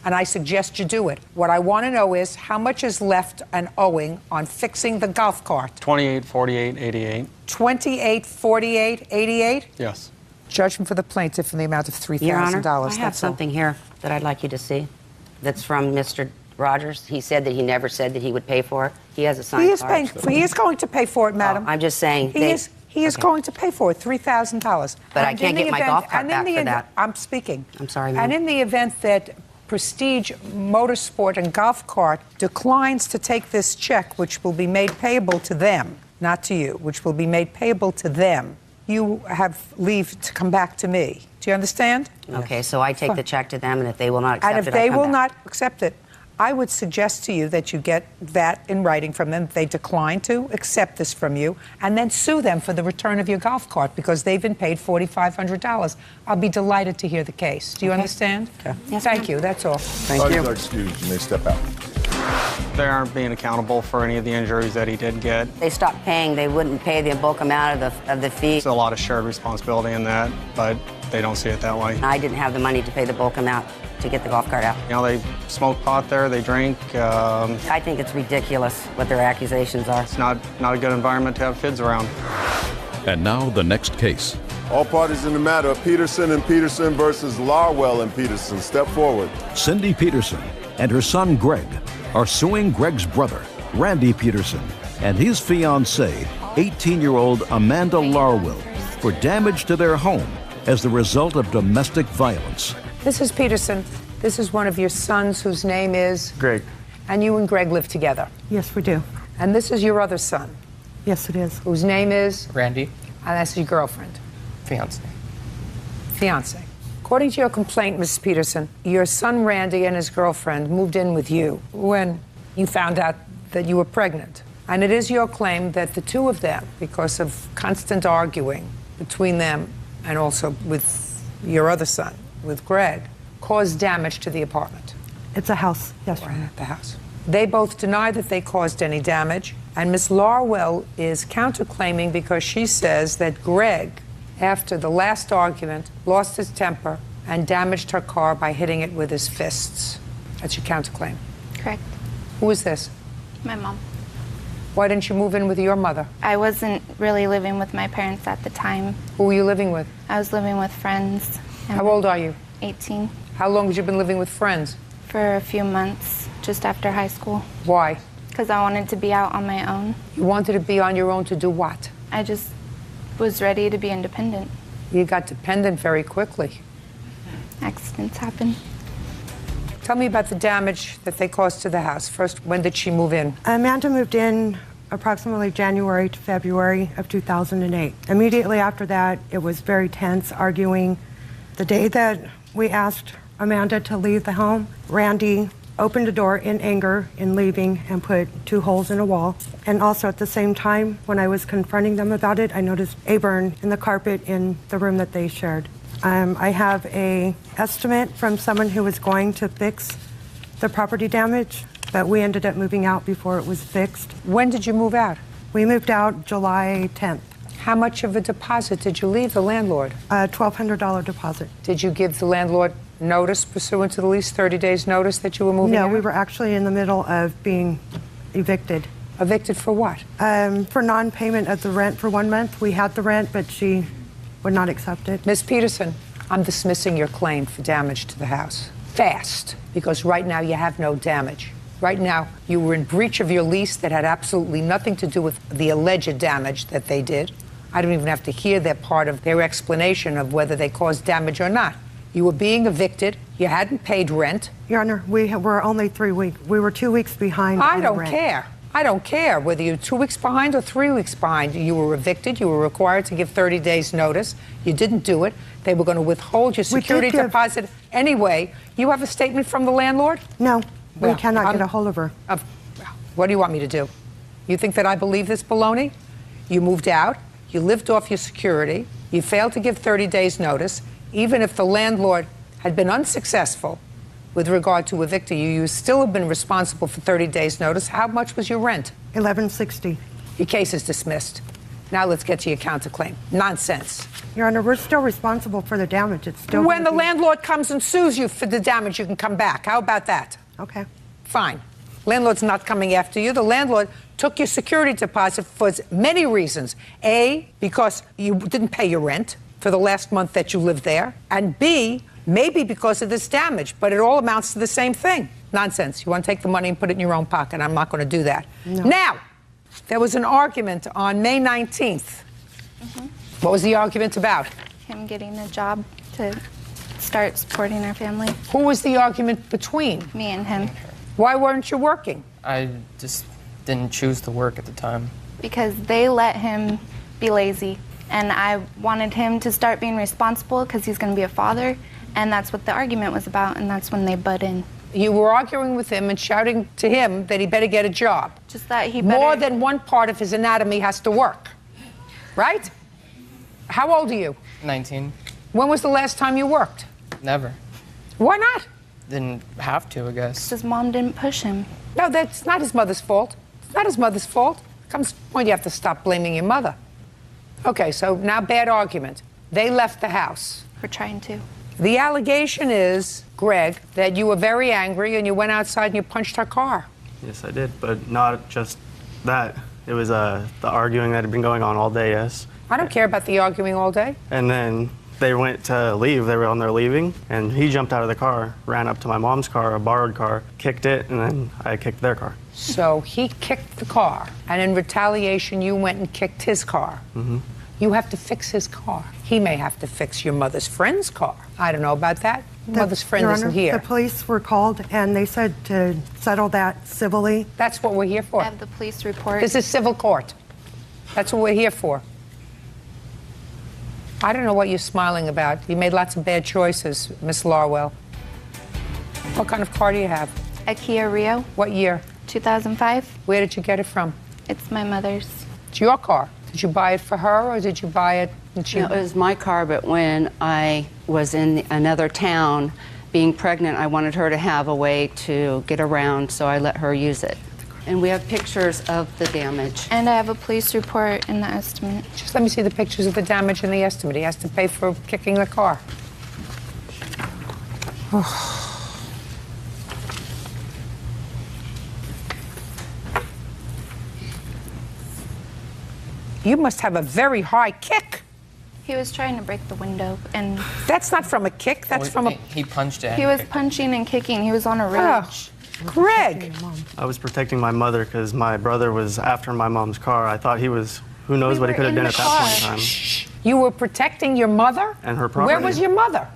And I suggest you do it. What I want to know is how much is left and owing on fixing the golf cart? 28, 48, 88. 28, 48, 88? Yes. Judgment for the plaintiff in the amount of $3,000. Your Honor, I have That's all. something here that I'd like you to see. That's from Mr. Rogers. He said that he never said that he would pay for it. He has a signed He is card. paying. He is going to pay for it, madam. I'm just saying. He is going to pay for it, $3,000. But I can't get my golf cart back for that. I'm speaking. I'm sorry, ma'am. And in the event that Prestige Motorsport and Golf Cart declines to take this check, which will be made payable to them, not to you, which will be made payable to them, you have leave to come back to me. Do you understand? Okay, so I take the check to them, and if they will not accept And if it, they I come will back. not accept it, I would suggest to you that you get that in writing from them. If they decline to accept this from you, and then sue them for the return of your golf cart because they've been paid $4,500. I'll be delighted to hear the case. Do you understand? Yes, Thank you. That's all. Thank you. Excused. You may step out. They aren't being accountable for any of the injuries that he did get. They stopped paying. They wouldn't pay the bulk amount of the fee. There's a lot of shared responsibility in that, but they don't see it that way. I didn't have the money to pay the bulk amount to get the golf cart out. You know, they smoke pot there, they drink. I think it's ridiculous what their accusations are. It's not a good environment to have kids around. And now the next case. All parties in the matter of Peterson and Peterson versus Larwell and Peterson. Step forward. Cindy Peterson and her son Greg are suing Greg's brother, Randy Peterson, and his fiancée, 18-year-old Amanda Larwell, for damage to their home as the result of domestic violence. Mrs. Peterson, this is one of your sons whose name is? Greg. And you and Greg live together? Yes, we do. And this is your other son? Yes, it is. Whose name is? Randy. And that's your girlfriend? Fiance. Fiance. According to your complaint, Mrs. Peterson, your son Randy and his girlfriend moved in with you when you found out that you were pregnant. And it is your claim that the two of them, because of constant arguing between them and also with your other son, with Greg, caused damage to the apartment. It's a house, yes. Right at the house. They both deny that they caused any damage, and Miss Larwell is counterclaiming because she says that Greg, after the last argument, lost his temper and damaged her car by hitting it with his fists. That's your counterclaim. Correct. Who is this? My mom. Why didn't you move in with your mother? I wasn't really living with my parents at the time. Who were you living with? I was living with friends. How old are you? 18. How long have you been living with friends? For a few months, just after high school. Why? Because I wanted to be out on my own. You wanted to be on your own to do what? I just was ready to be independent. You got dependent very quickly. Accidents happen. Tell me about the damage that they caused to the house. First, when did she move in? Amanda moved in approximately January to February of 2008. Immediately after that, it was very tense, arguing. The day that we asked Amanda to leave the home, Randy opened a door in anger in leaving and put 2 holes in a wall. And also at the same time, when I was confronting them about it, I noticed a burn in the carpet in the room that they shared. I have an estimate from someone who was going to fix the property damage, but we ended up moving out before it was fixed. When did you move out? We moved out July 10th. How much of a deposit did you leave the landlord? $1,200 deposit. Did you give the landlord notice pursuant to the lease, 30 days notice that you were moving No, out? we were actually in the middle of being evicted. Evicted for what? For non-payment of the rent for 1 month. We had the rent, but she would not accept it. Ms. Peterson, I'm dismissing your claim for damage to the house. Fast, because right now you have no damage. Right now, you were in breach of your lease that had absolutely nothing to do with the alleged damage that they did. I don't even have to hear that part of their explanation of whether they caused damage or not. You were being evicted. You hadn't paid rent. Your Honor, we were only 3 weeks. We were 2 weeks behind. I on don't rent. care. I don't care whether you're 2 weeks behind or 3 weeks behind. You were evicted. You were required to give 30 days notice. You didn't do it. They were going to withhold your security deposit anyway. You have a statement from the landlord? No, we cannot get a hold of her. What do you want me to do? You think that I believe this baloney? You moved out. You lived off your security. You failed to give 30 days notice. Even if the landlord had been unsuccessful with regard to evicting you, you still have been responsible for 30 days notice. How much was your rent? $1,160. Your case is dismissed. Now let's get to your counterclaim. Nonsense. Your Honor, we're still responsible for the damage. It's still when the landlord comes and sues you for the damage, you can come back. How about that? Okay. Fine. Landlord's not coming after you. The landlord took your security deposit for many reasons. A, because you didn't pay your rent for the last month that you lived there. And B, maybe because of this damage. But it all amounts to the same thing. Nonsense. You want to take the money and put it in your own pocket. I'm not going to do that. No. Now, there was an argument on May 19th. What was the argument about? Him getting a job to start supporting our family. Who was the argument between? Me and him. Why weren't you working? I just didn't choose to work at the time. Because they let him be lazy. And I wanted him to start being responsible because he's going to be a father. And that's what the argument was about. And that's when they butt in. You were arguing with him and shouting to him that he better get a job. Just that he better... More than one part of his anatomy has to work. Right? How old are you? 19. When was the last time you worked? Never. Why not? Didn't have to, I guess. His mom didn't push him. No, that's not his mother's fault. It's not his mother's fault. Comes to the point you have to stop blaming your mother. Okay, so now bad argument. They left the house. We're trying to. The allegation is, Greg, that you were very angry and you went outside and you punched her car. Yes, I did, but not just that. It was the arguing that had been going on all day, yes. I don't care about the arguing all day. And then they went to leave. They were on their leaving, and he jumped out of the car, ran up to my mom's car, a borrowed car, kicked it, and then I kicked their car. So he kicked the car, and in retaliation, you went and kicked his car. Mm-hmm. You have to fix his car. He may have to fix your mother's friend's car. I don't know about that. Mother's friend Your isn't Honor, here. The police were called, and they said to settle that civilly. That's what we're here for. I have the police report. This is civil court. That's what we're here for. I don't know what you're smiling about. You made lots of bad choices, Miss Larwell. What kind of car do you have? A Kia Rio. What year? 2005. Where did you get it from? It's my mother's. It's your car. Did you buy it for her, or did you buy it? No, it was my car, but when I was in another town being pregnant, I wanted her to have a way to get around, so I let her use it. And we have pictures of the damage. And I have a police report in the estimate. Just let me see the pictures of the damage in the estimate. He has to pay for kicking the car. You must have a very high kick. He was trying to break the window, and... That's not from a kick, that's from a... He punched it. He was punching and kicking. He was on a rage. Greg! I was protecting my mother because my brother was after my mom's car. I thought he was, who knows what he could have done at that point in time. You were protecting your mother? And her property. Where was your mother?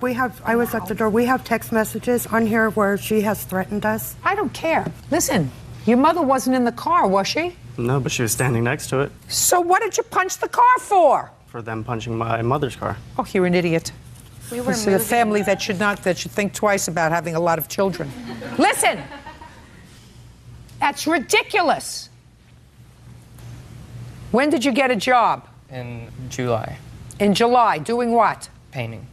I was at the door. We have text messages on here where she has threatened us. I don't care. Listen, your mother wasn't in the car, was she? No, but she was standing next to it. So what did you punch the car for? For them punching my mother's car. Oh, you're an idiot. We were This is a family that should think twice about having a lot of children. Listen! That's ridiculous. When did you get a job? In July. In July. Doing what? Painting.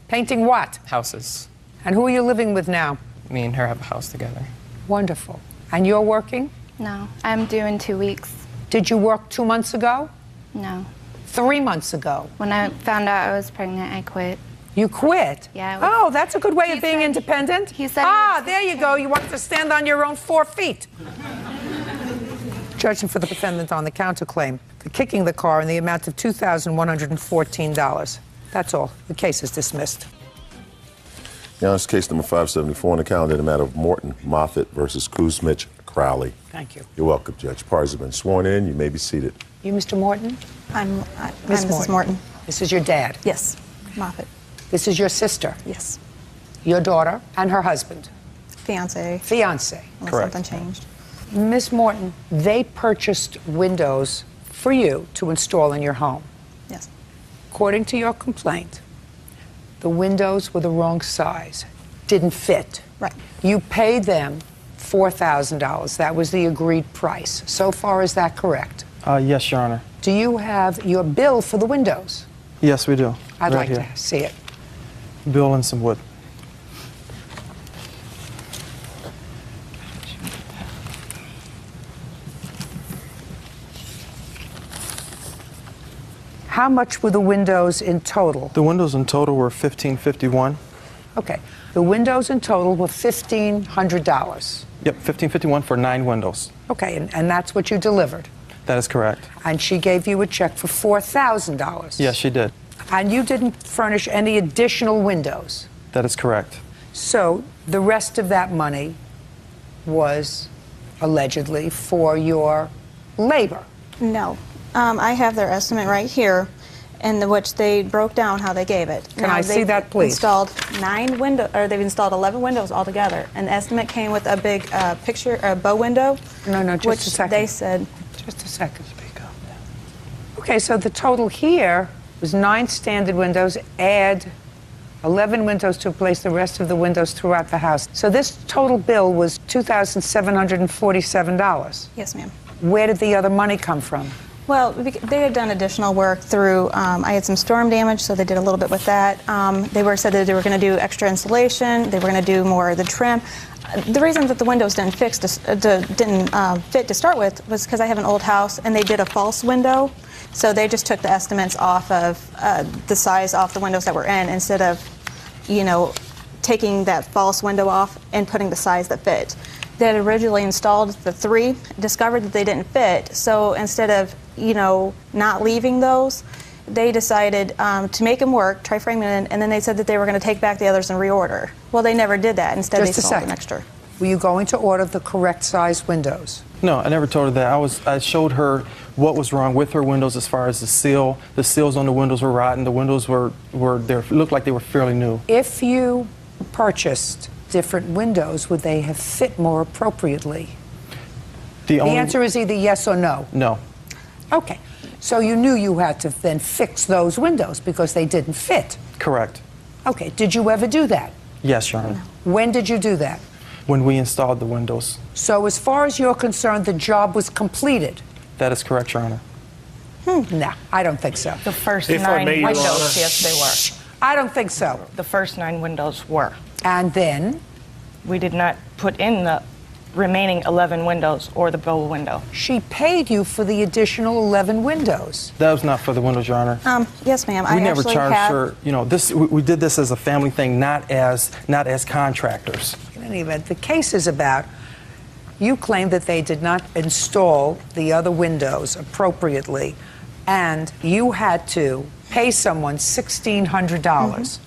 Painting what? Houses. And who are you living with now? Me and her have a house together. Wonderful. And you're working? No, I'm due in 2 weeks. Did you work 2 months ago? No. 3 months ago. When I found out I was pregnant, I quit. You quit? Yeah. Oh, that's a good way of being independent. He said there you go. You want to stand on your own 4 feet. Judging for the defendant on the counterclaim, for kicking the car in the amount of $2,114. That's all. The case is dismissed. Your Honor, case number 574 on the calendar, the matter of Morton Moffitt versus Kuzmich Crowley. Thank you. You're welcome, Judge. Parties have been sworn in. You may be seated. You, Mr. Morton? I'm Miss Mrs. Morton. This is your dad? Yes, Moffitt. This is your sister? Yes. Your daughter and her husband? Fiance. Fiance. Unless Correct. something changed. Miss Morton, they purchased windows for you to install in your home. Yes. According to your complaint, the windows were the wrong size, didn't fit. Right. You paid them $4,000. That was the agreed price. So far, is that correct? Yes, Your Honor. Do you have your bill for the windows? Yes, we do. I'd Right like here. to see it. Bill and some wood. How much were the windows in total? The windows in total were $1,551. Okay. The windows in total were $1,500. Yep, $1,551 for 9 windows. Okay, and that's what you delivered? That is correct. And she gave you a check for $4,000? Yes, she did. And you didn't furnish any additional windows? That is correct. So the rest of that money was allegedly for your labor? No. I have their estimate right here, in which they broke down how they gave it. Can I see that, please? They've installed 11 windows altogether, and the estimate came with a big bow window. No, just a second. They said. Just a second. Speak up. Okay, so the total here was 9 standard windows, add 11 windows to replace the rest of the windows throughout the house. So this total bill was $2,747. Yes, ma'am. Where did the other money come from? Well, they had done additional work through, I had some storm damage, so they did a little bit with that. They said that they were going to do extra insulation, they were going to do more of the trim. The reason that the windows didn't fit to start with was because I have an old house, and they did a false window. So they just took the estimates off of the size off the windows that were in, instead of, taking that false window off and putting the size that fit. They had originally installed the 3, discovered that they didn't fit, so instead of, not leaving those, they decided to make them work, try framing them in, and then they said that they were going to take back the others and reorder. Well, they never did that. Instead, they sold them extra. Were you going to order the correct size windows? No, I never told her that. I showed her what was wrong with her windows as far as the seal. The seals on the windows were rotten. The windows looked like they were fairly new. If you purchased different windows, would they have fit more appropriately? The answer is either yes or no. No. Okay. So you knew you had to then fix those windows because they didn't fit. Correct. Okay. Did you ever do that? Yes, Your Honor. When did you do that? When we installed the windows. So as far as you're concerned, the job was completed? That is correct, Your Honor. No, I don't think so. The first 9 windows, yes, they were. I don't think so. The first 9 windows were. And then? We did not put in the remaining 11 windows or the bow window. She paid you for the additional 11 windows. That was not for the windows, Your Honor. Yes, ma'am. We never charged her. We did this as a family thing, not as contractors. In any event, the case is about you claim that they did not install the other windows appropriately, and you had to pay someone $1,600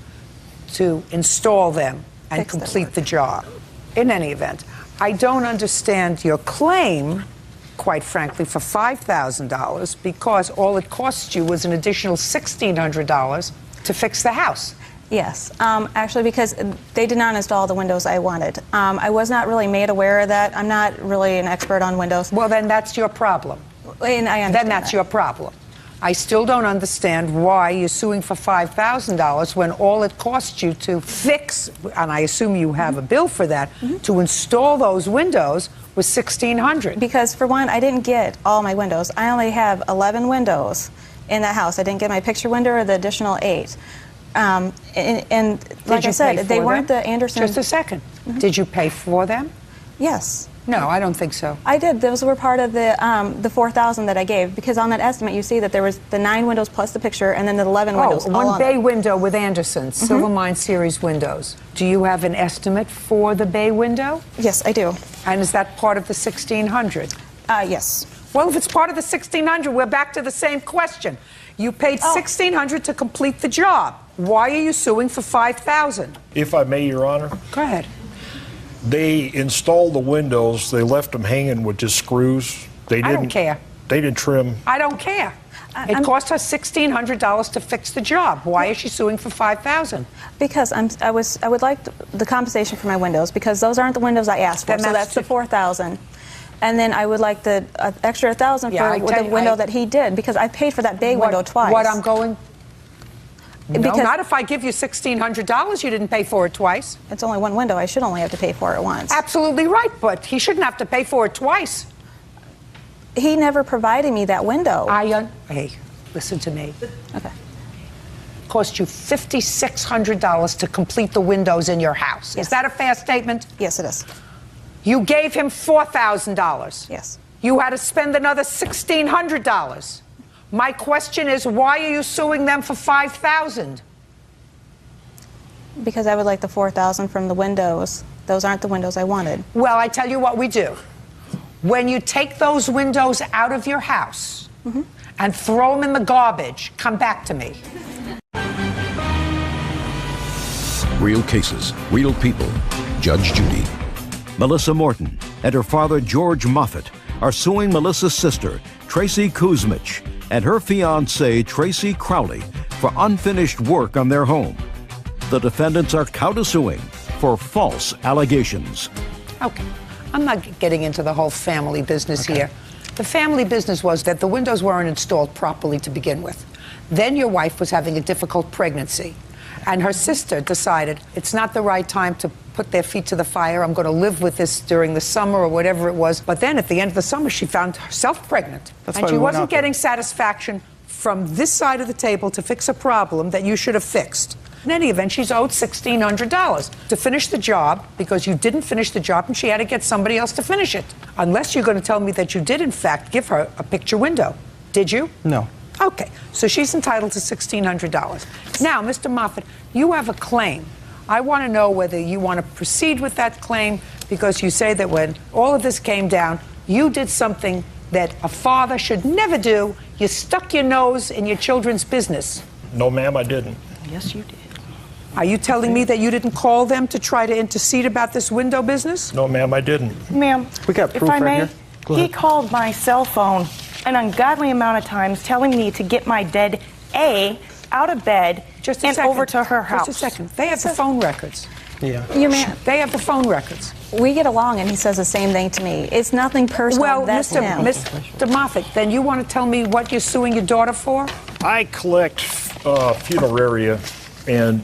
to install them and complete the job. In any event, I don't understand your claim, quite frankly, for $5,000 because all it cost you was an additional $1,600 to fix the house. Yes, actually, because they did not install the windows I wanted. I was not really made aware of that. I'm not really an expert on windows. Well, then that's your problem. And I understand then that's your problem. I still don't understand why you're suing for $5,000 when all it cost you to fix, and I assume you have a bill for that, to install those windows was $1,600. Because for one, I didn't get all my windows. I only have 11 windows in that house. I didn't get my picture window or the additional 8. And like I said, they weren't the Anderson. Just a second. Did you pay for them? Yes. No, I don't think so. I did. Those were part of the $4,000 that I gave, because on that estimate you see that there was the 9 windows plus the picture, and then the 11 windows. One bay window with Anderson, Silvermine Series windows. Do you have an estimate for the bay window? Yes, I do. And is that part of the $1,600? Yes. Well, if it's part of the $1,600, we're back to the same question. You paid $1,600 to complete the job. Why are you suing for $5,000? If I may, Your Honor. Go ahead. They installed the windows. They left them hanging with just screws. I don't care. They didn't trim. I don't care. It cost her $1,600 to fix the job. Why is she suing for $5,000? Because I would like the compensation for my windows, because those aren't the windows I asked for. So that's the $4,000. And then I would like the extra $1,000 for the window that he did, because I paid for that bay window twice. What I'm going... No, Because not if I give you $1,600. You didn't pay for it twice. It's only one window. I should only have to pay for it once. Absolutely right, but he shouldn't have to pay for it twice. He never provided me that window. Hey, listen to me. Okay. It cost you $5,600 to complete the windows in your house. Yes. Is that a fair statement? Yes, it is. You gave him $4,000. Yes. You had to spend another $1,600. My question is, why are you suing them for $5,000? Because I would like the $4,000 from the windows. Those aren't the windows I wanted. Well, I tell you what we do. When you take those windows out of your house and throw them in the garbage, come back to me. Real cases, real people. Judge Judy. Melissa Morton and her father, George Moffett, are suing Melissa's sister, Tracy Kuzmich, and her fiancé, Tracy Crowley, for unfinished work on their home. The defendants are countersuing for false allegations. Okay. I'm not getting into the whole family business here. The family business was that the windows weren't installed properly to begin with. Then your wife was having a difficult pregnancy, and her sister decided it's not the right time to put their feet to the fire. I'm going to live with this during the summer or whatever it was. But then at the end of the summer, she found herself pregnant. And she wasn't getting satisfaction from this side of the table to fix a problem that you should have fixed. In any event, she's owed $1,600 to finish the job because you didn't finish the job and she had to get somebody else to finish it. Unless you're going to tell me that you did, in fact, give her a picture window. Did you? No. Okay, so she's entitled to $1,600. Now, Mr. Moffett, you have a claim. I want to know whether you want to proceed with that claim, because you say that when all of this came down, you did something that a father should never do. You stuck your nose in your children's business. No, ma'am, I didn't. Yes, you did. Are you telling me that you didn't call them to try to intercede about this window business? No, ma'am, I didn't. Ma'am, We got proof if I right may, here. Go he ahead. called my cell phone an ungodly amount of times telling me to get my dead A out of bed and over to her house. Just a second. They have the phone records. Yeah. You may, They have the phone records. we get along, and he says the same thing to me. It's nothing personal. Well, that's him. Mr. Moffett, then you want to tell me what you're suing your daughter for? I collect funeraria and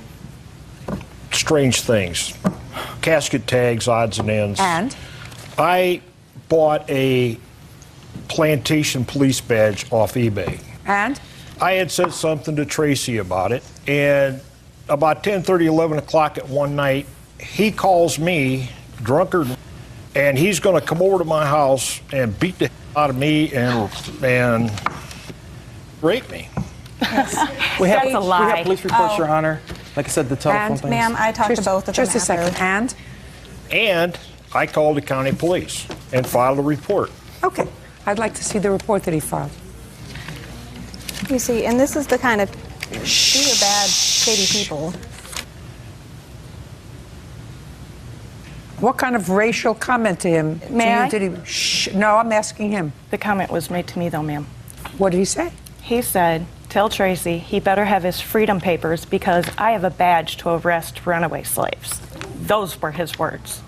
strange things. Casket tags, odds and ends. And? I bought a plantation police badge off eBay. And? I had said something to Tracy about it, and about 10:30, 11 o'clock at one night, he calls me, drunkard, and he's going to come over to my house and beat the out of me and rape me. We have, That's a lie. We have police reports, Your Honor. Like I said, the telephone And, things. ma'am, I talked to both of them Just a after. second. And I called the county police and filed a report. Okay. I'd like to see the report that he filed. You see, and this is the kind of, these are bad, shady people. What kind of racial comment to him? May I? Did he? No, I'm asking him. The comment was made to me, though, ma'am. What did he say? He said, tell Tracy he better have his freedom papers because I have a badge to arrest runaway slaves. Those were his words.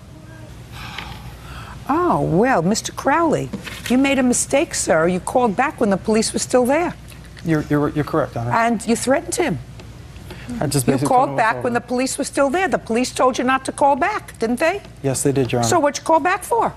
Oh, well, Mr. Crowley, you made a mistake, sir. You called back when the police were still there. You're correct, Honor. And you threatened him. I just You basically called told him back what's when the police were still there. The police told you not to call back, didn't they? Yes, they did, Your Honor. So what'd you call back for?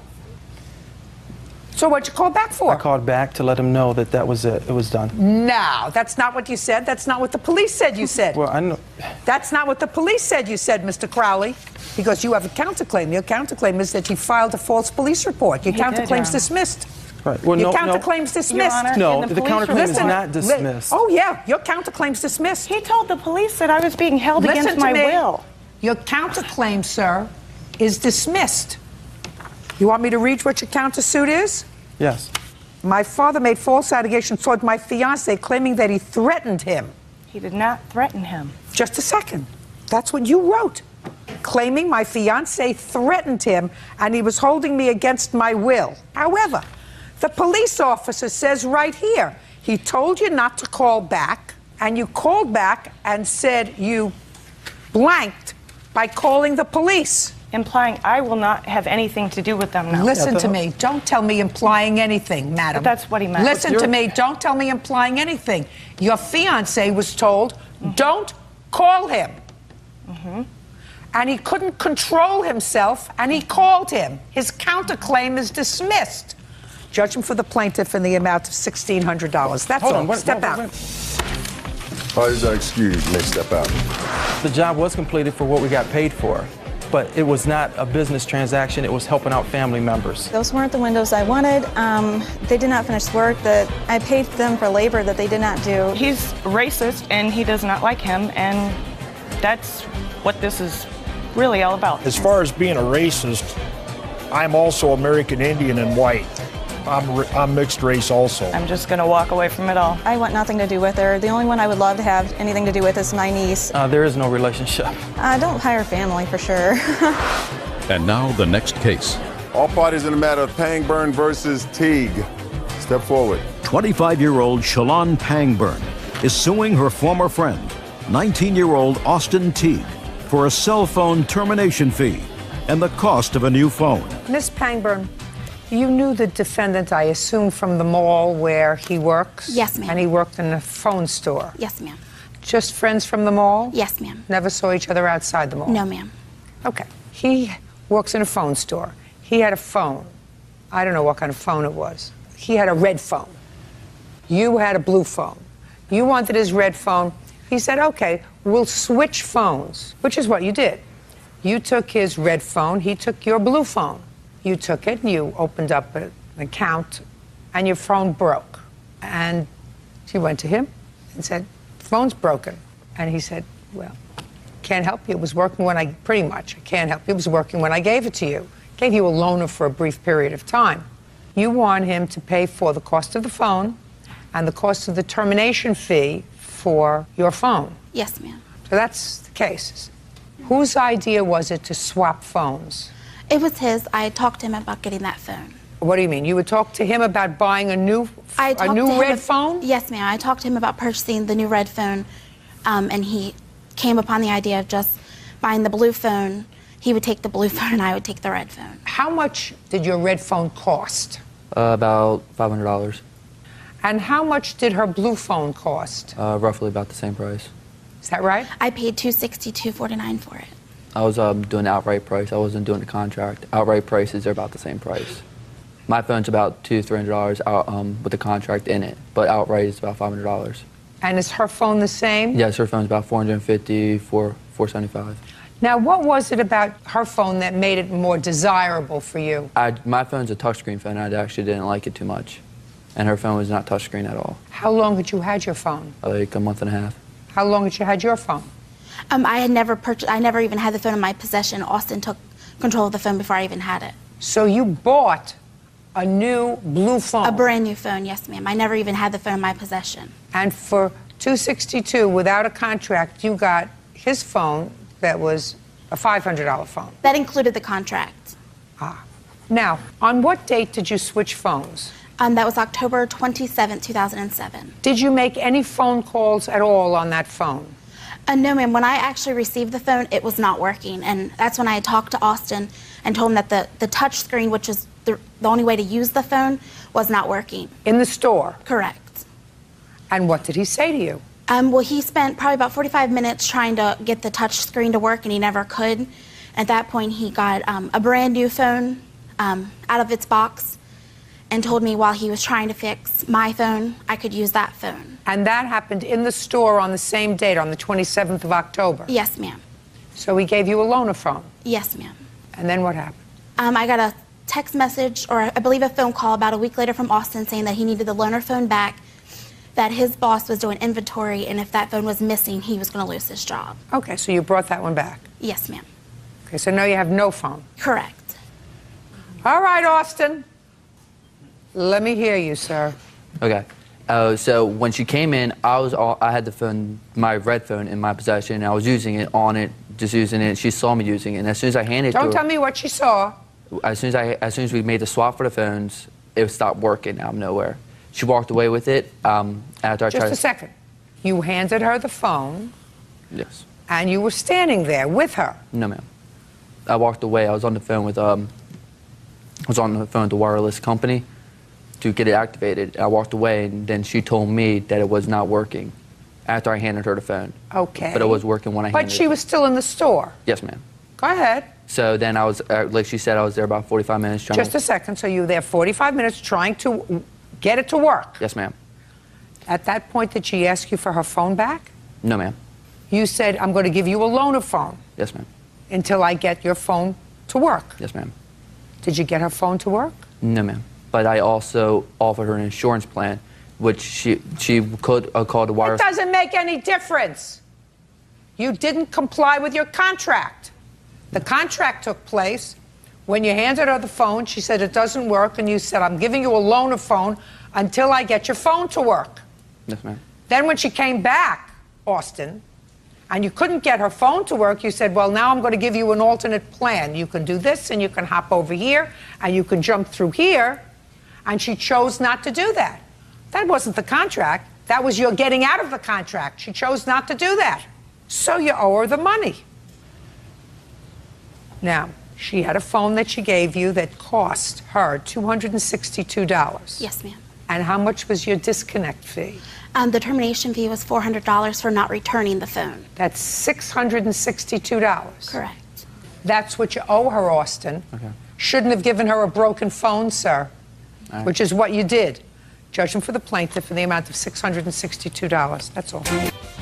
So what'd you call back for? I called back to let him know that that was it. It was done. No, that's not what you said. That's not what the police said you said. Well, I know. That's not what the police said you said, Mr. Crowley, because you have a counterclaim. Your counterclaim is that you filed a false police report. Your counterclaim's dismissed. Right. Well, Your no, counterclaim's dismissed. No, the counterclaim is not dismissed. Oh, yeah, your counterclaim's dismissed. He told the police that I was being held against my will. Your counterclaim, sir, is dismissed. You want me to read what your countersuit is? Yes. My father made false allegations toward my fiancé, claiming that he threatened him. He did not threaten him. Just a second. That's what you wrote. Claiming my fiancé threatened him and he was holding me against my will. However, the police officer says right here, he told you not to call back, and you called back and said you blanked by calling the police. Implying I will not have anything to do with them now. Listen to me. Don't tell me implying anything, madam. But that's what he meant. Listen to me. Don't tell me implying anything. Your fiancé was told, don't call him. And he couldn't control himself, and he called him. His counterclaim is dismissed. Judge him for the plaintiff in the amount of $1,600. That's all. Step out. Parties are excused. You may step out. The job was completed for what we got paid for, but it was not a business transaction. It was helping out family members. Those weren't the windows I wanted. They did not finish work that I paid them for labor that they did not do. He's racist and he does not like him, and that's what this is really all about. As far as being a racist, I'm also American Indian and white. I'm mixed race also. I'm just going to walk away from it all. I want nothing to do with her. The only one I would love to have anything to do with is my niece. There is no relationship. Don't hire family for sure. And now the next case. All parties in the matter of Pangburn versus Teague. Step forward. 25-year-old Shalon Pangburn is suing her former friend, 19-year-old Austin Teague, for a cell phone termination fee and the cost of a new phone. Miss Pangburn, you knew the defendant, I assume, from the mall where he works? Yes, ma'am. And he worked in a phone store? Yes, ma'am. Just friends from the mall? Yes, ma'am. Never saw each other outside the mall? No, ma'am. Okay. He works in a phone store. He had a phone. I don't know what kind of phone it was. He had a red phone. You had a blue phone. You wanted his red phone. He said, okay, we'll switch phones, which is what you did. You took his red phone. He took your blue phone. You took it and you opened up an account and your phone broke. And she went to him and said, phone's broken. And he said, well, can't help you. It was working when I can't help you. It was working when I gave it to you. Gave you a loaner for a brief period of time. You want him to pay for the cost of the phone and the cost of the termination fee for your phone. Yes, ma'am. So that's the case. Whose idea was it to swap phones? It was his. I had talked to him about getting that phone. What do you mean? You would talk to him about buying a new red phone? Yes, ma'am. I talked to him about purchasing the new red phone, and he came upon the idea of just buying the blue phone. He would take the blue phone and I would take the red phone. How much did your red phone cost? About $500. And how much did her blue phone cost? Roughly about the same price. Is that right? I paid $262.49 for it. I was doing the outright price. I wasn't doing the contract. Outright prices are about the same price. My phone's about $200-300 with the contract in it, but outright is about $500. And is her phone the same? Yes, her phone's about $450, $475. Now, what was it about her phone that made it more desirable for you? My phone's a touchscreen phone. I actually didn't like it too much, and her phone was not touchscreen at all. How long had you had your phone? Like a month and a half. How long had you had your phone? I had never purchased. I never even had the phone in my possession. Austin took control of the phone before I even had it. So you bought a new blue phone? A brand new phone, yes, ma'am. I never even had the phone in my possession. And for $262, without a contract, you got his phone that was a $500 phone. That included the contract. Ah. Now, on what date did you switch phones? That was October 27, 2007. Did you make any phone calls at all on that phone? No, ma'am. When I actually received the phone, it was not working. And that's when I had talked to Austin and told him that the touch screen, which is the only way to use the phone, was not working. In the store? Correct. And what did he say to you? Well, he spent probably about 45 minutes trying to get the touch screen to work, and he never could. At that point, he got a brand new phone out of its box, and told me while he was trying to fix my phone, I could use that phone. And that happened in the store on the same date, on the 27th of October? Yes, ma'am. So he gave you a loaner phone? Yes, ma'am. And then what happened? I got a text message, or I believe a phone call about a week later from Austin saying that he needed the loaner phone back, that his boss was doing inventory, and if that phone was missing, he was going to lose his job. Okay, so you brought that one back? Yes, ma'am. Okay, so now you have no phone? Correct. All right, Austin. Let me hear you, sir. Okay. So when she came in, I had the phone, my red phone, in my possession, and I was using it on it, just using it. She saw me using it, and as soon as I handed it to her, Don't tell me what she saw. As soon as we made the swap for the phones, it stopped working out of nowhere. She walked away with it after I tried. Just a second. You handed her the phone. Yes. And you were standing there with her. No, ma'am. I walked away. I was on the phone with the wireless company to get it activated. I walked away, and then she told me that it was not working after I handed her the phone. Okay. But it was working when I handed But she was still in the store. Yes, ma'am. Go ahead. So then I was, like she said, I was there about 45 minutes trying Just to... a second. So you were there 45 minutes trying to get it to work. Yes, ma'am. At that point, did she ask you for her phone back? No, ma'am. You said, I'm going to give you a loaner phone. Yes, ma'am. Until I get your phone to work. Yes, ma'am. Did you get her phone to work? No, ma'am. But I also offered her an insurance plan, which she could call the wireless... It doesn't make any difference. You didn't comply with your contract. The contract took place when you handed her the phone. She said it doesn't work, and you said, I'm giving you a loaner phone until I get your phone to work. Yes, ma'am. Then when she came back, Austin, and you couldn't get her phone to work, you said, well, now I'm going to give you an alternate plan. You can do this, and you can hop over here, and you can jump through here. And she chose not to do that. That wasn't the contract. That was your getting out of the contract. She chose not to do that. So you owe her the money. Now, she had a phone that she gave you that cost her $262. Yes, ma'am. And how much was your disconnect fee? The termination fee was $400 for not returning the phone. That's $662. Correct. That's what you owe her, Austin. Okay. Shouldn't have given her a broken phone, sir, right. Which is what you did. Judgment for the plaintiff in the amount of $662. That's all.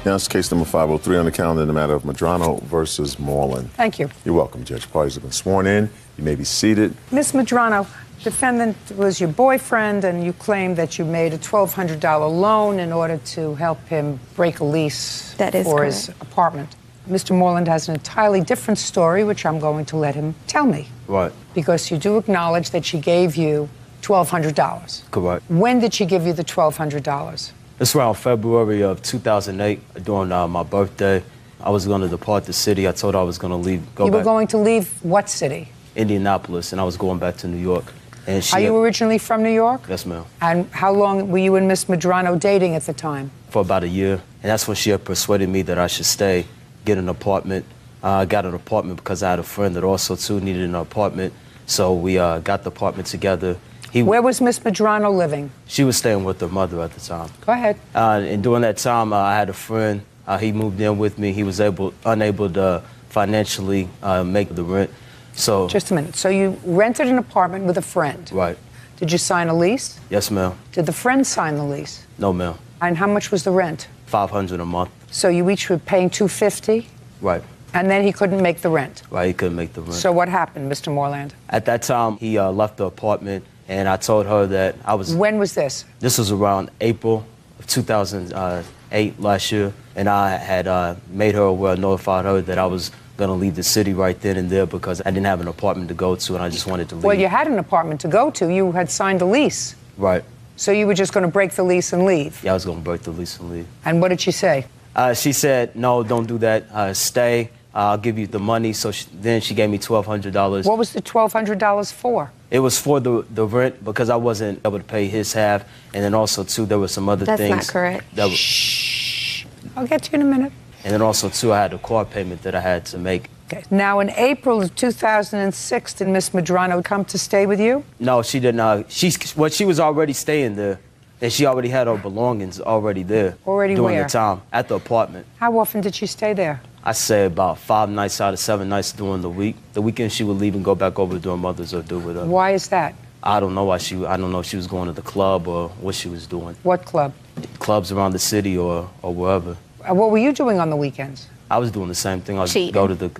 Now it's case number 503 on the calendar in the matter of Medrano versus Moreland. Thank you. You're welcome, Judge. Parties have been sworn in. You may be seated. Ms. Medrano, defendant was your boyfriend, and you claim that you made a $1,200 loan in order to help him break a lease for his apartment. Mr. Moreland has an entirely different story, which I'm going to let him tell me. Right. Because you do acknowledge that she gave you $1,200. Correct. When did she give you the $1,200? It's around February of 2008, during my birthday. I was going to depart the city. I told her I was going to leave. You were going to leave what city? Indianapolis, and I was going back to New York. And Are you originally from New York? Yes, ma'am. And how long were you and Miss Medrano dating at the time? For about a year. And that's when she had persuaded me that I should stay, get an apartment. I got an apartment because I had a friend that also, too, needed an apartment. So we got the apartment together. Where was Miss Medrano living? She was staying with her mother at the time. Go ahead. And during that time, I had a friend. He moved in with me. He was unable to financially make the rent. So just a minute. So you rented an apartment with a friend. Right. Did you sign a lease? Yes, ma'am. Did the friend sign the lease? No, ma'am. And how much was the rent? $500 a month. So you each were paying $250? Right. And then he couldn't make the rent? Right, he couldn't make the rent. So what happened, Mr. Moreland? At that time, he left the apartment, and I told her that I was... When was this? This was around April of 2008, last year. And I had made her aware, notified her that I was going to leave the city right then and there because I didn't have an apartment to go to, and I just wanted to leave. Well, you had an apartment to go to. You had signed a lease. Right. So you were just going to break the lease and leave? Yeah, I was going to break the lease and leave. And what did she say? She said, no, don't do that. Stay. I'll give you the money. So then she gave me $1,200. What was the $1,200 for? It was for the rent because I wasn't able to pay his half. And then also, too, there were some other things. That's not correct. Shh. I'll get to you in a minute. And then also, too, I had a car payment that I had to make. Okay. Now, in April of 2006, did Miss Medrano come to stay with you? No, she did not. She was already staying there. And she already had her belongings already there. Already during where? the time, at the apartment. How often did she stay there? I say about 5 nights out of 7 nights during the week. The weekend she would leave and go back over to her mother's or do with her. Why is that? I don't know I don't know if she was going to the club or what she was doing. What club? Clubs around the city or wherever. What were you doing on the weekends? I was doing the same thing. I'd Cheating. go to the...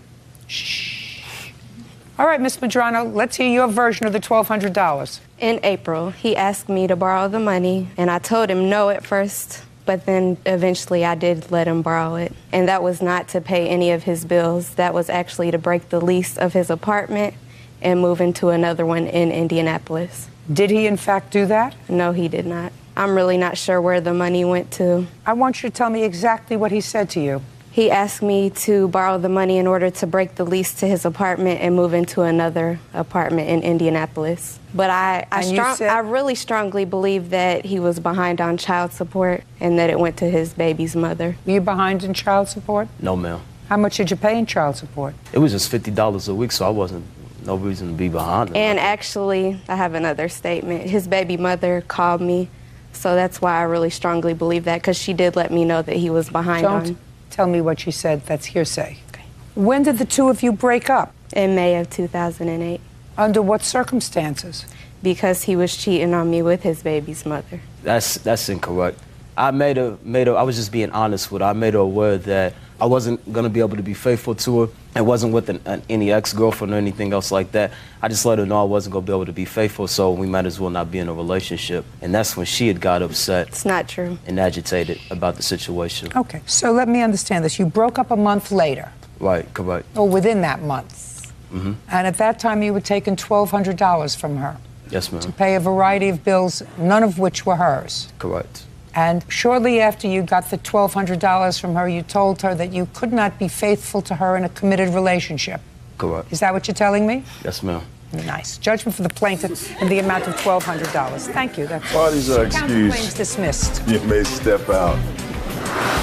All right, Ms. Medrano, let's hear your version of the $1,200. In April, he asked me to borrow the money, and I told him no at first, but then eventually I did let him borrow it. And that was not to pay any of his bills. That was actually to break the lease of his apartment and move into another one in Indianapolis. Did he, in fact, do that? No, he did not. I'm really not sure where the money went to. I want you to tell me exactly what he said to you. He asked me to borrow the money in order to break the lease to his apartment and move into another apartment in Indianapolis. But I really strongly believe that he was behind on child support and that it went to his baby's mother. Were you behind in child support? No, ma'am. How much did you pay in child support? It was just $50 a week, so I wasn't, no reason to be behind him. And actually, I have another statement. His baby mother called me, so that's why I really strongly believe that, because she did let me know that he was behind on. Don't tell me what she said. That's hearsay. Okay. When did the two of you break up? In May of 2008. Under what circumstances? Because he was cheating on me with his baby's mother. That's incorrect. I was just being honest with her. I made her aware that I wasn't going to be able to be faithful to her. It wasn't with any ex-girlfriend or anything else like that. I just let her know I wasn't going to be able to be faithful, so we might as well not be in a relationship. And that's when she had got upset. It's not true. And agitated about the situation. Okay, so let me understand this. You broke up a month later. Right, correct. Or within that month. Mm-hmm. And at that time, you were taking $1,200 from her. Yes, ma'am. To pay a variety of bills, none of which were hers. Correct. And shortly after you got the $1,200 from her, you told her that you could not be faithful to her in a committed relationship. Correct. Is that what you're telling me? Yes, ma'am. Nice. Judgment for the plaintiff in the amount of $1,200. Thank you. That's Parties are excused. Counterclaims dismissed. You may step out.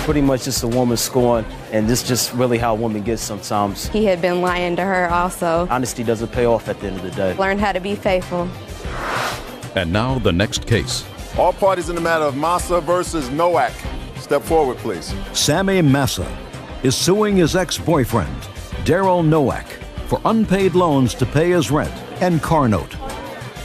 Pretty much just a woman scorn, and this is just really how a woman gets sometimes. He had been lying to her also. Honesty doesn't pay off at the end of the day. Learn how to be faithful. And now the next case. All parties in the matter of Massa versus Nowak. Step forward, please. Sammy Massa is suing his ex-boyfriend, Daryl Nowak, for unpaid loans to pay his rent and car note.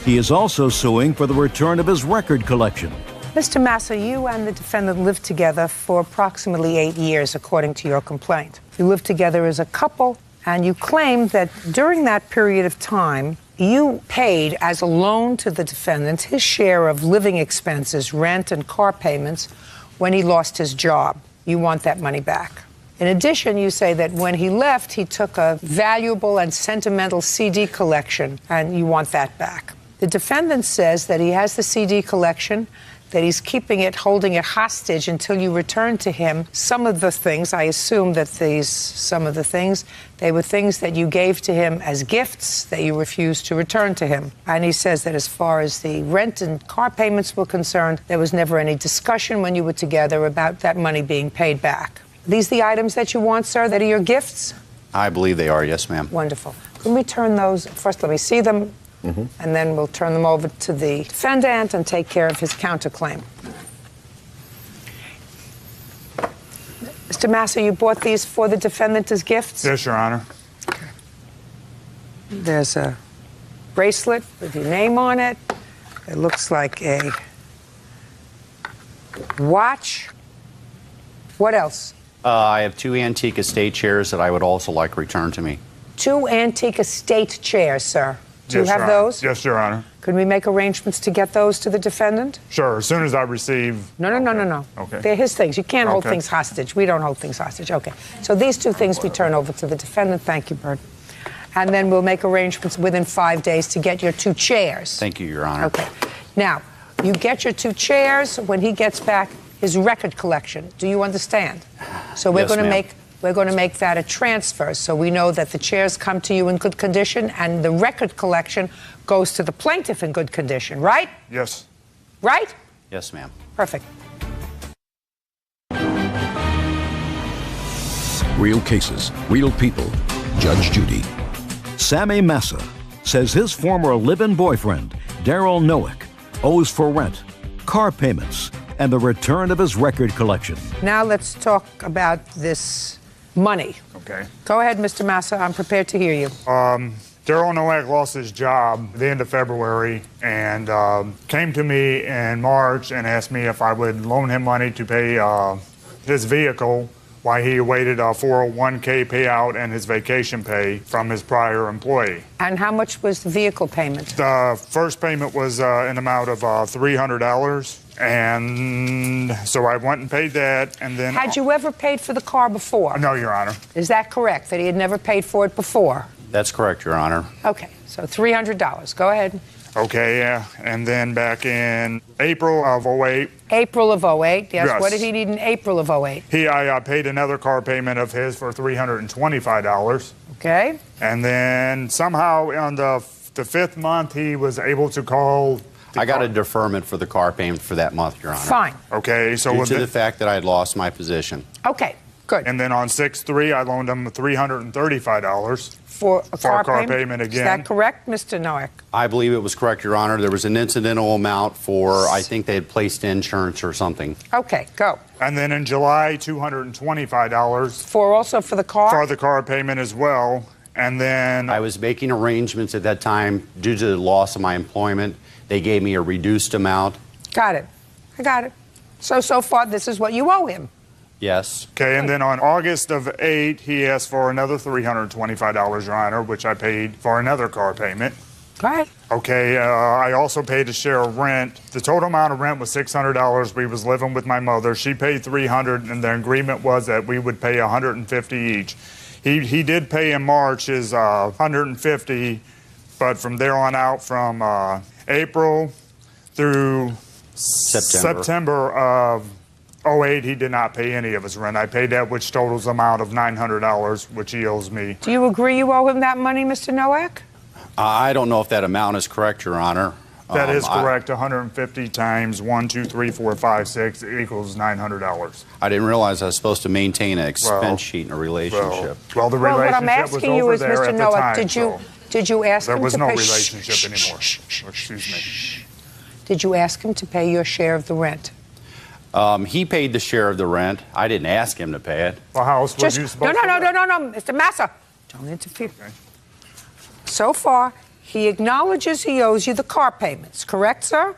He is also suing for the return of his record collection. Mr. Massa, you and the defendant lived together for approximately 8 years, according to your complaint. You lived together as a couple, and you claimed that during that period of time, you paid as a loan to the defendant his share of living expenses, rent, and car payments when he lost his job. You want that money back. In addition, you say that when he left, he took a valuable and sentimental CD collection, and you want that back. The defendant says that he has the CD collection, that he's keeping it, holding it hostage until you return to him some of the things. I assume that some of the things, they were things that you gave to him as gifts that you refused to return to him. And he says that as far as the rent and car payments were concerned, there was never any discussion when you were together about that money being paid back. Are these the items that you want, sir, that are your gifts? I believe they are, yes, ma'am. Wonderful. Can we turn those, first let me see them, and then we'll turn them over to the defendant and take care of his counterclaim. Mr. Massa, you bought these for the defendant as gifts? Yes, Your Honor. Okay. There's a bracelet with your name on it. It looks like a watch. What else? I have 2 antique estate chairs that I would also like returned to me. 2 antique estate chairs, sir. Do you Yes, have Your Honor. those? Yes, Your Honor. Could we make arrangements to get those to the defendant? Sure, as soon as I receive... No. Okay. They're his things. You can't hold Okay. things hostage. We don't hold things hostage. Okay. So these 2 things we turn over to the defendant. Thank you, Bert. And then we'll make arrangements within 5 days to get your 2 chairs. Thank you, Your Honor. Okay. Now, you get your 2 chairs when he gets back his record collection. Do you understand? So we're Yes, going to ma'am. make that a transfer, so we know that the chairs come to you in good condition and the record collection goes to the plaintiff in good condition, right? Yes. Right? Yes, ma'am. Perfect. Real cases, real people. Judge Judy. Sammy Massa says his former live-in boyfriend, Daryl Nowak, owes for rent, car payments, and the return of his record collection. Now let's talk about this money. Okay. Go ahead, Mr. Massa. I'm prepared to hear you. Daryl Nowak lost his job at the end of February and came to me in March and asked me if I would loan him money to pay his vehicle while he awaited a 401k payout and his vacation pay from his prior employee. And how much was the vehicle payment? The first payment was an amount of $300. And so I went and paid that, and then... Had you ever paid for the car before? No, Your Honor. Is that correct, that he had never paid for it before? That's correct, Your Honor. Okay, so $300. Go ahead. Okay, yeah. And then back in April of 08... April of 08, yes. Yes. What did he need in April of 08? I paid another car payment of his for $325. Okay. And then somehow on the fifth month, he was able to call... I got a deferment for the car payment for that month, Your Honor. Fine. Okay, so... Due to the fact that I had lost my position. Okay, good. And then on 6/3, I loaned him $335. For a car payment again. Is that correct, Mr. Nowak? I believe it was correct, Your Honor. There was an incidental amount for, I think they had placed insurance or something. Okay, go. And then in July, $225. For the car? For the car payment as well. And then... I was making arrangements at that time due to the loss of my employment. They gave me a reduced amount. Got it. I got it. So far, this is what you owe him. Yes. Okay, and then on August of 8, he asked for another $325, Your Honor, which I paid for another car payment. Go ahead. Okay, I also paid a share of rent. The total amount of rent was $600. We was living with my mother. She paid $300, and the agreement was that we would pay $150 each. He did pay in March his $150, but from there on out, from April through September of 08, he did not pay any of his rent. I paid that, which totals the amount of $900, which he owes me. Do you agree you owe him that money, Mr. Nowak? I don't know if that amount is correct, Your Honor. That is correct. 150 times 1, 2, 3, 4, 5, 6 equals $900. I didn't realize I was supposed to maintain an expense sheet in a relationship. Well, the relationship what I'm asking you is, Mr. Nowak, did you ask him to pay... There was no relationship anymore. Excuse me. Did you ask him to pay your share of the rent? He paid the share of the rent. I didn't ask him to pay it. Well, how else was you supposed to? No, Mr. Massa. Don't interfere. Okay. So far, he acknowledges he owes you the car payments, correct, sir?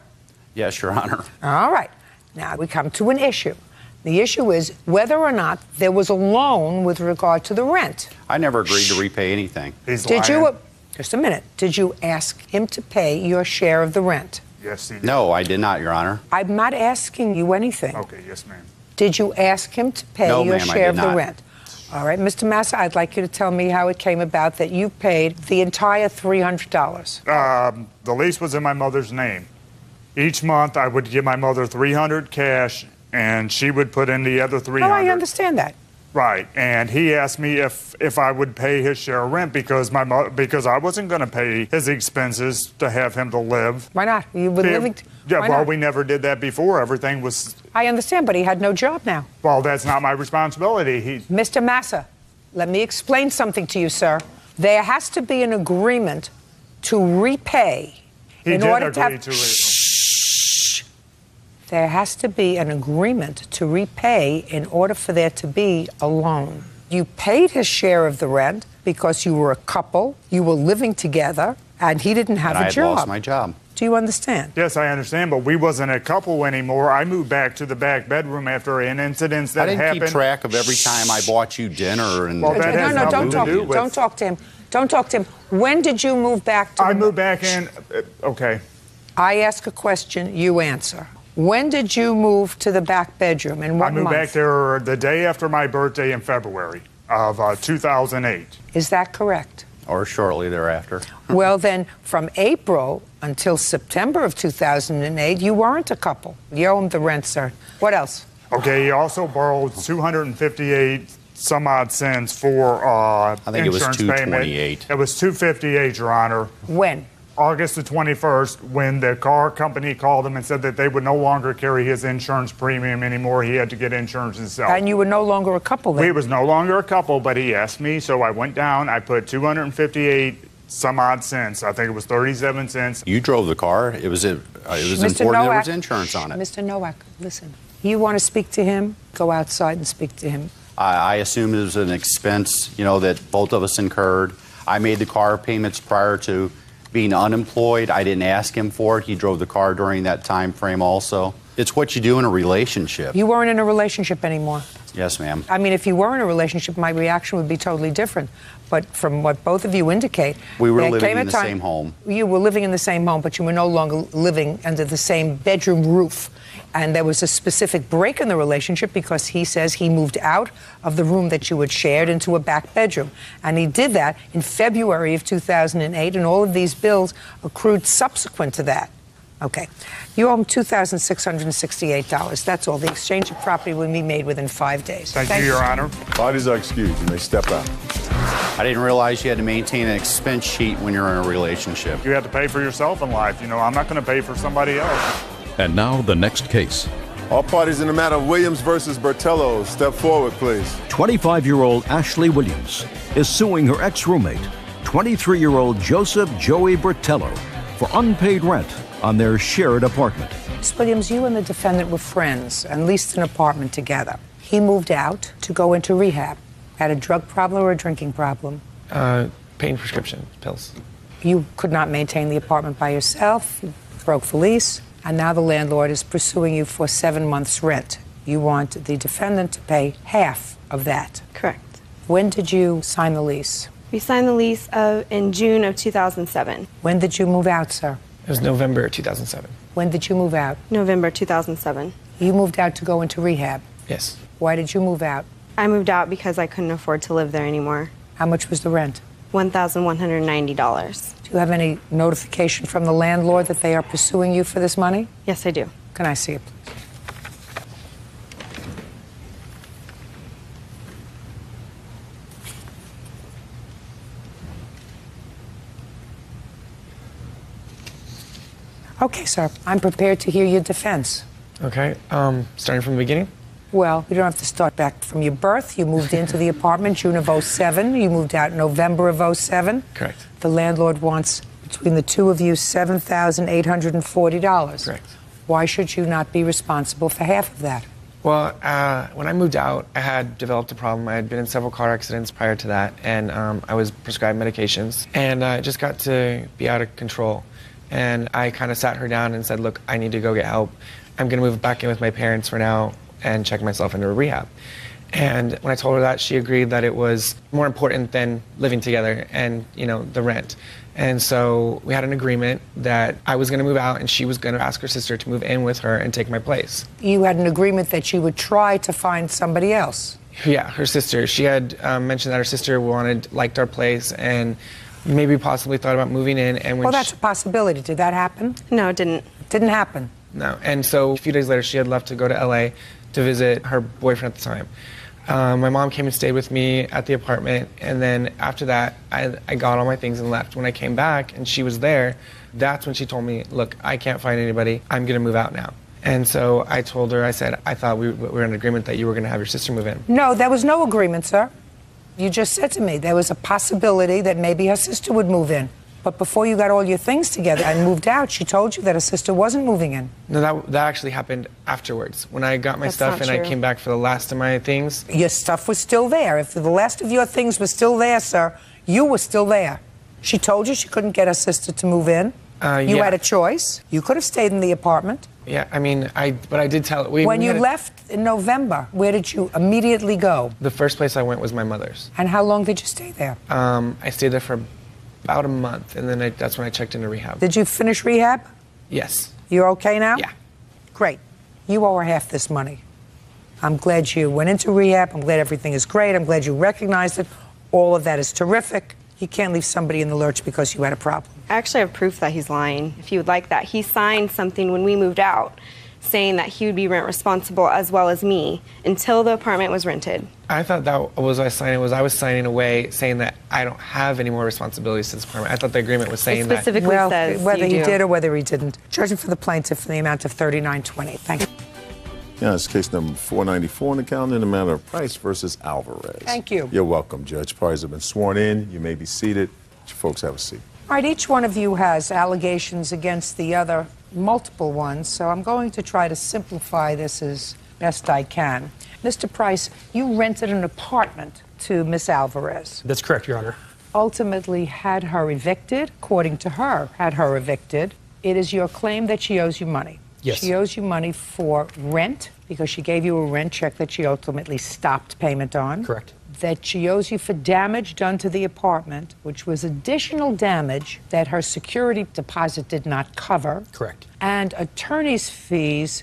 Yes, Your Honor. All right. Now we come to an issue. The issue is whether or not there was a loan with regard to the rent. I never agreed to repay anything. Did you? Just a minute. Did you ask him to pay your share of the rent? Yes, he did. No, I did not, Your Honor. I'm not asking you anything. Okay, yes, ma'am. Did you ask him to pay your share of the rent? All right, Mr. Massa, I'd like you to tell me how it came about that you paid the entire $300. The lease was in my mother's name. Each month, I would give my mother $300 cash, and she would put in the other $300. Oh, I understand that. Right, and he asked me if I would pay his share of rent because I wasn't going to pay his expenses to have him to live. Why not? You were living. We never did that before. Everything was. I understand, but he had no job now. Well, that's not my responsibility. Mr. Massa, let me explain something to you, sir. There has to be an agreement to repay. He did agree to There has to be an agreement to repay in order for there to be a loan. You paid his share of the rent because you were a couple, you were living together, and he didn't have a job. I lost my job. Do you understand? Yes, I understand, but we wasn't a couple anymore. I moved back to the back bedroom after an incident that happened. I didn't keep track of every time I bought you dinner. And well, that has nothing to do with... Don't talk to him. Don't talk to him. When did you move back to I moved back in... Okay. I ask a question, you answer. When did you move to the back bedroom, and what month? I moved back there the day after my birthday in February of 2008. Is that correct? Or shortly thereafter. Well, then, from April until September of 2008, you weren't a couple. You owe him the rent, sir. What else? Okay, he also borrowed 258 some odd cents for I think insurance it was payment. $228. It was $258, Your Honor. When? August the 21st, when the car company called him and said that they would no longer carry his insurance premium anymore. He had to get insurance himself. And you were no longer a couple then? We was no longer a couple, but he asked me, so I went down. I put 258 some odd cents. I think it was 37 cents. You drove the car. It was important there was insurance on it. Mr. Nowak, listen. You want to speak to him? Go outside and speak to him. I assume it was an expense, that both of us incurred. I made the car payments prior to being unemployed. I didn't ask him for it. He drove the car during that time frame also. It's what you do in a relationship. You weren't in a relationship anymore. Yes, ma'am. I mean, if you were in a relationship, my reaction would be totally different. But from what both of you indicate, We were there living came a in the time- same home. You were living in the same home, but you were no longer living under the same bedroom roof. And there was a specific break in the relationship because he says he moved out of the room that you had shared into a back bedroom. And he did that in February of 2008, and all of these bills accrued subsequent to that. Okay. You owe him $2,668. That's all. The exchange of property will be made within 5 days. Thank you, Your Honor. Parties are excused. You may step out. I didn't realize you had to maintain an expense sheet when you're in a relationship. You have to pay for yourself in life. You know, I'm not going to pay for somebody else. And now the next case. All parties in the matter of Williams versus Bertello, step forward, please. 25-year-old Ashley Williams is suing her ex-roommate, 23-year-old Joseph Joey Bertello, for unpaid rent on their shared apartment. Ms. Williams, you and the defendant were friends and leased an apartment together. He moved out to go into rehab. Had a drug problem or a drinking problem? Pain prescription pills. You could not maintain the apartment by yourself. You broke the lease. And now the landlord is pursuing you for 7 months' rent. You want the defendant to pay half of that. Correct. When did you sign the lease? We signed the lease in June of 2007. When did you move out, sir? It was November 2007. When did you move out? November 2007. You moved out to go into rehab. Yes. Why did you move out? I moved out because I couldn't afford to live there anymore. How much was the rent? $1,190. Do you have any notification from the landlord that they are pursuing you for this money? Yes, I do. Can I see it, please? Okay, sir. I'm prepared to hear your defense. Okay. Starting from the beginning? Well, you don't have to start back from your birth. You moved into the apartment June of 07. You moved out November of 07. Correct. The landlord wants, between the two of you, $7,840. Correct. Why should you not be responsible for half of that? Well, when I moved out, I had developed a problem. I had been in several car accidents prior to that, and I was prescribed medications, and it just got to be out of control. And I kind of sat her down and said, look, I need to go get help. I'm going to move back in with my parents for now and check myself into a rehab. And when I told her that, she agreed that it was more important than living together and, you know, the rent. And so we had an agreement that I was going to move out and she was going to ask her sister to move in with her and take my place. You had an agreement that you would try to find somebody else. Yeah, her sister. She had mentioned that her sister liked our place and maybe possibly thought about moving in. And when Well, that's a possibility. Did that happen? No, it didn't. Didn't happen. No. And so a few days later, she had left to go to LA to visit her boyfriend at the time. My mom came and stayed with me at the apartment, and then after that, I got all my things and left. When I came back and she was there, that's when she told me, look, I can't find anybody. I'm going to move out now. And so I told her, I said, I thought we were in agreement that you were going to have your sister move in. No, there was no agreement, sir. You just said to me there was a possibility that maybe her sister would move in. But before you got all your things together and moved out, she told you that her sister wasn't moving in. No, that actually happened afterwards. When I got my That's stuff not and true. I came back for the last of my things. Your stuff was still there. If the last of your things was still there, sir, you were still there. She told you she couldn't get her sister to move in. You Yeah. had a choice. You could have stayed in the apartment. Yeah, I mean, but I did tell her. When you left in November, where did you immediately go? The first place I went was my mother's. And how long did you stay there? I stayed there for about a month, and then that's when I checked into rehab. Did you finish rehab? Yes. You're okay now? Yeah. Great. You owe her half this money. I'm glad you went into rehab. I'm glad everything is great. I'm glad you recognized it. All of that is terrific. You can't leave somebody in the lurch because you had a problem. I actually have proof that he's lying, if you would like that. He signed something when we moved out saying that he would be rent responsible as well as me until the apartment was rented. I thought that was I was signing away saying that I don't have any more responsibilities to this apartment. I thought the agreement was saying that. Well, says whether you he do. did or whether he didn't. Judging for the plaintiff in the amount of $39.20. Thank you. Yeah, it's case number 494 on the calendar in the matter of Price versus Alvarez. Thank you. You're welcome, Judge. Parties have been sworn in. You may be seated. You folks have a seat. All right, each one of you has allegations against the other, multiple ones, so I'm going to try to simplify this as best I can. Mr. Price, you rented an apartment to Miss Alvarez. That's correct, Your Honor. ultimately had her evicted, according to her, had her evicted, it is your claim that she owes you money. Yes. She owes you money for rent because she gave you a rent check that she ultimately stopped payment on. Correct. That she owes you for damage done to the apartment, which was additional damage that her security deposit did not cover. Correct. And attorney's fees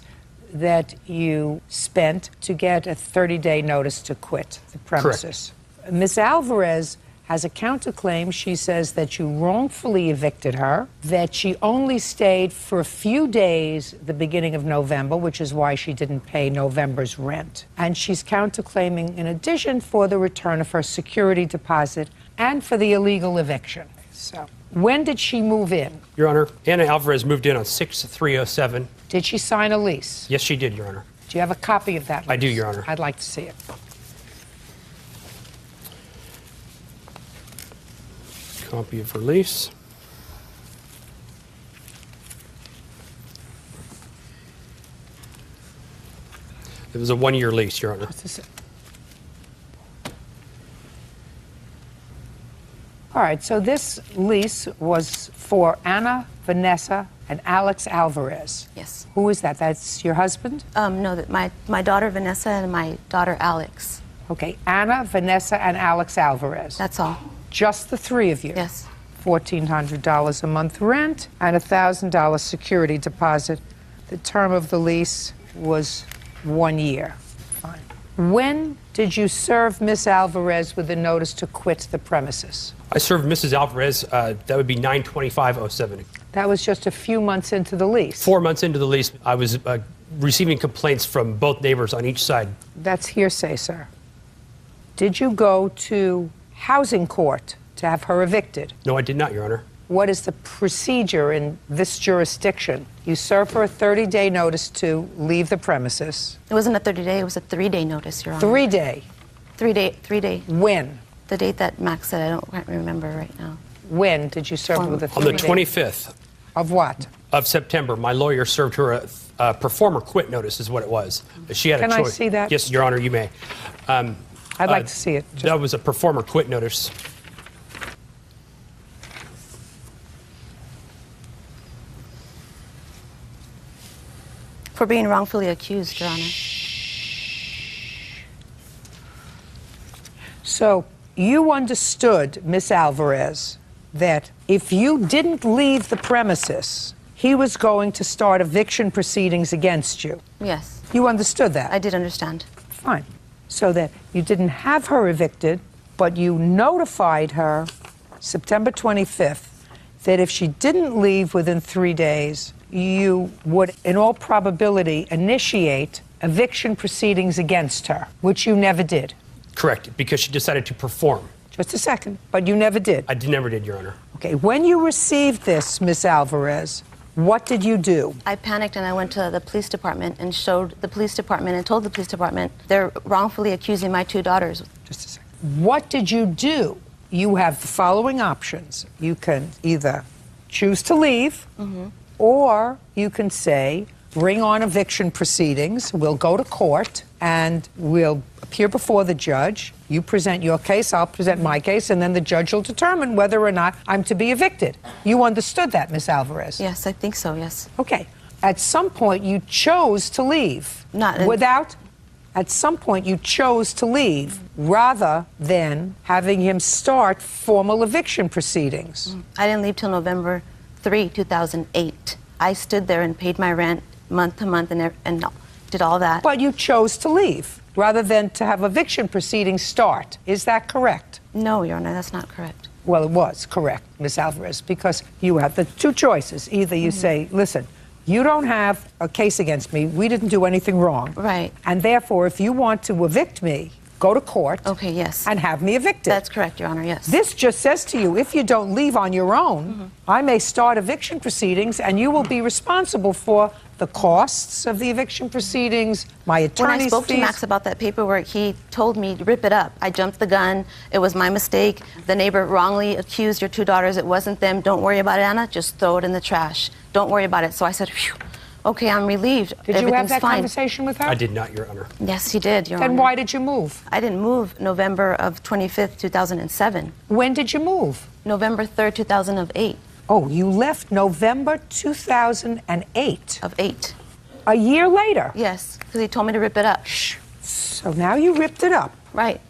that you spent to get a 30-day notice to quit the premises. Correct. Ms. Alvarez has a counterclaim. She says that you wrongfully evicted her, that she only stayed for a few days the beginning of November, which is why she didn't pay November's rent. And she's counterclaiming in addition for the return of her security deposit and for the illegal eviction. So, when did she move in? Your Honor, Anna Alvarez moved in on 6/3/07. Did she sign a lease? Yes, she did, Your Honor. Do you have a copy of that lease? I do, Your Honor. I'd like to see it. Copy of her lease. It was a one-year lease, Your Honor. All right, so this lease was for Anna, Vanessa, and Alex Alvarez. Yes. Who is that? That's your husband? No, my daughter Vanessa and my daughter Alex. Okay, Anna, Vanessa, and Alex Alvarez. That's all. Just the three of you? Yes. $1,400 a month rent and $1,000 security deposit. The term of the lease was 1 year. Fine. When did you serve Miss Alvarez with a notice to quit the premises? I served Mrs. Alvarez, that would be 9/25/07. That was just a few months into the lease. 4 months into the lease, I was receiving complaints from both neighbors on each side. That's hearsay, sir. Did you go to housing court to have her evicted? No, I did not, Your Honor. What is the procedure in this jurisdiction? You serve her a 30-day notice to leave the premises. It wasn't a 30-day, it was a 3-day notice, Your Honor. 3-day? 3-day. When? The date that Max said, I can't remember right now. When did you serve her with a 3-day? On the 25th. Of what? Of September. My lawyer served her a performer quit notice is what it was. She had Can a I choice. see that? Yes, Your Honor, you may. I'd like to see it. That was a performer quit notice. For being wrongfully accused, Your Honor. So you understood, Miss Alvarez, that if you didn't leave the premises, he was going to start eviction proceedings against you. Yes. You understood that? I did understand. Fine. So that you didn't have her evicted, but you notified her September 25th that if she didn't leave within 3 days, you would, in all probability, initiate eviction proceedings against her, which you never did. Correct, because she decided to perform. Just a second, but you never did. Never did, Your Honor. Okay, when you received this, Miss Alvarez, what did you do? I panicked and I went to the police department and showed the police department and told the police department they're wrongfully accusing my 2 daughters. Just a second. What did you do? You have the following options. You can either choose to leave, or you can say, bring on eviction proceedings, we'll go to court, and we'll appear before the judge. You present your case, I'll present my case, and then the judge will determine whether or not I'm to be evicted. You understood that, Miss Alvarez? Yes, I think so, yes. Okay. At some point, you chose to leave. At some point, you chose to leave rather than having him start formal eviction proceedings. I didn't leave till November 3, 2008. I stood there and paid my rent month to month and did all that. But you chose to leave rather than to have eviction proceedings start. Is that correct? No, Your Honor, that's not correct. Well, it was correct, Miss Alvarez, because you have the two choices. Either you say, listen, you don't have a case against me. We didn't do anything wrong. Right. And therefore, if you want to evict me, go to court. Okay, yes. And have me evicted. That's correct, Your Honor, yes. This just says to you, if you don't leave on your own, I may start eviction proceedings and you will be responsible for the costs of the eviction proceedings, my attorney's When I spoke fees. to Max about that paperwork, he told me, rip it up. I jumped the gun. It was my mistake. The neighbor wrongly accused your 2 daughters. It wasn't them. Don't worry about it, Anna. Just throw it in the trash. Don't worry about it. So I said, phew, Okay, I'm relieved. Did you have Everything's that fine. conversation with her? I did not, Your Honor. Yes, he did, Your Honor. Then why did you move? I didn't move November of 25th, 2007. When did you move? November 3rd, 2008. Oh, you left November 2008. Of 8. A year later? Yes, because he told me to rip it up. So now you ripped it up. Right.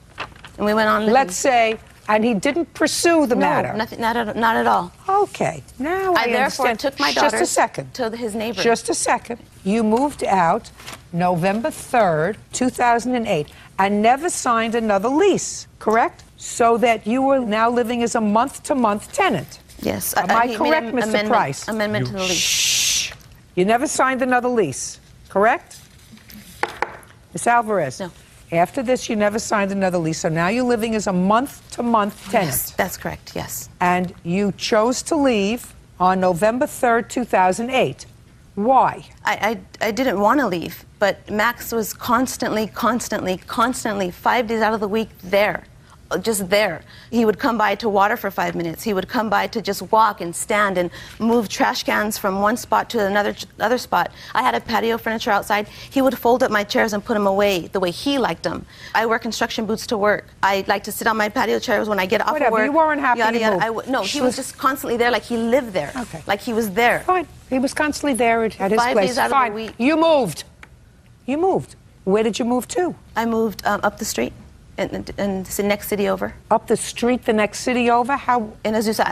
And we went on living. Let's say, and he didn't pursue the matter. No, not at all. Okay, now I therefore understand. took my Just daughter a second. to his neighbor. Just a second. You moved out November 3rd, 2008, and never signed another lease, correct? So that you were now living as a month-to-month tenant. Yes. Am I he correct, made Mr. Price? Amendment to the lease. Shh. You never signed another lease, correct? Ms. Alvarez? No. After this, you never signed another lease, so now you're living as a month-to-month tenant. Yes, that's correct, yes. And you chose to leave on November 3rd, 2008. Why? I didn't want to leave, but Max was constantly, 5 days out of the week there. Just there. He would come by to water for 5 minutes. He would come by to just walk and stand and move trash cans from one spot to another spot. I had a patio furniture outside. He would fold up my chairs and put them away the way he liked them. I wear construction boots to work. I like to sit on my patio chairs when I get off of work. You weren't happy yada, you yada. moved. No, he was just constantly there, like he lived there. Okay. Like he was there. Fine. He was constantly there at his 5 place. days out Fine. of the week. You moved. You moved. Where did you move to? I moved up the street. And the next city over. Up the street, the next city over? How? In Azusa.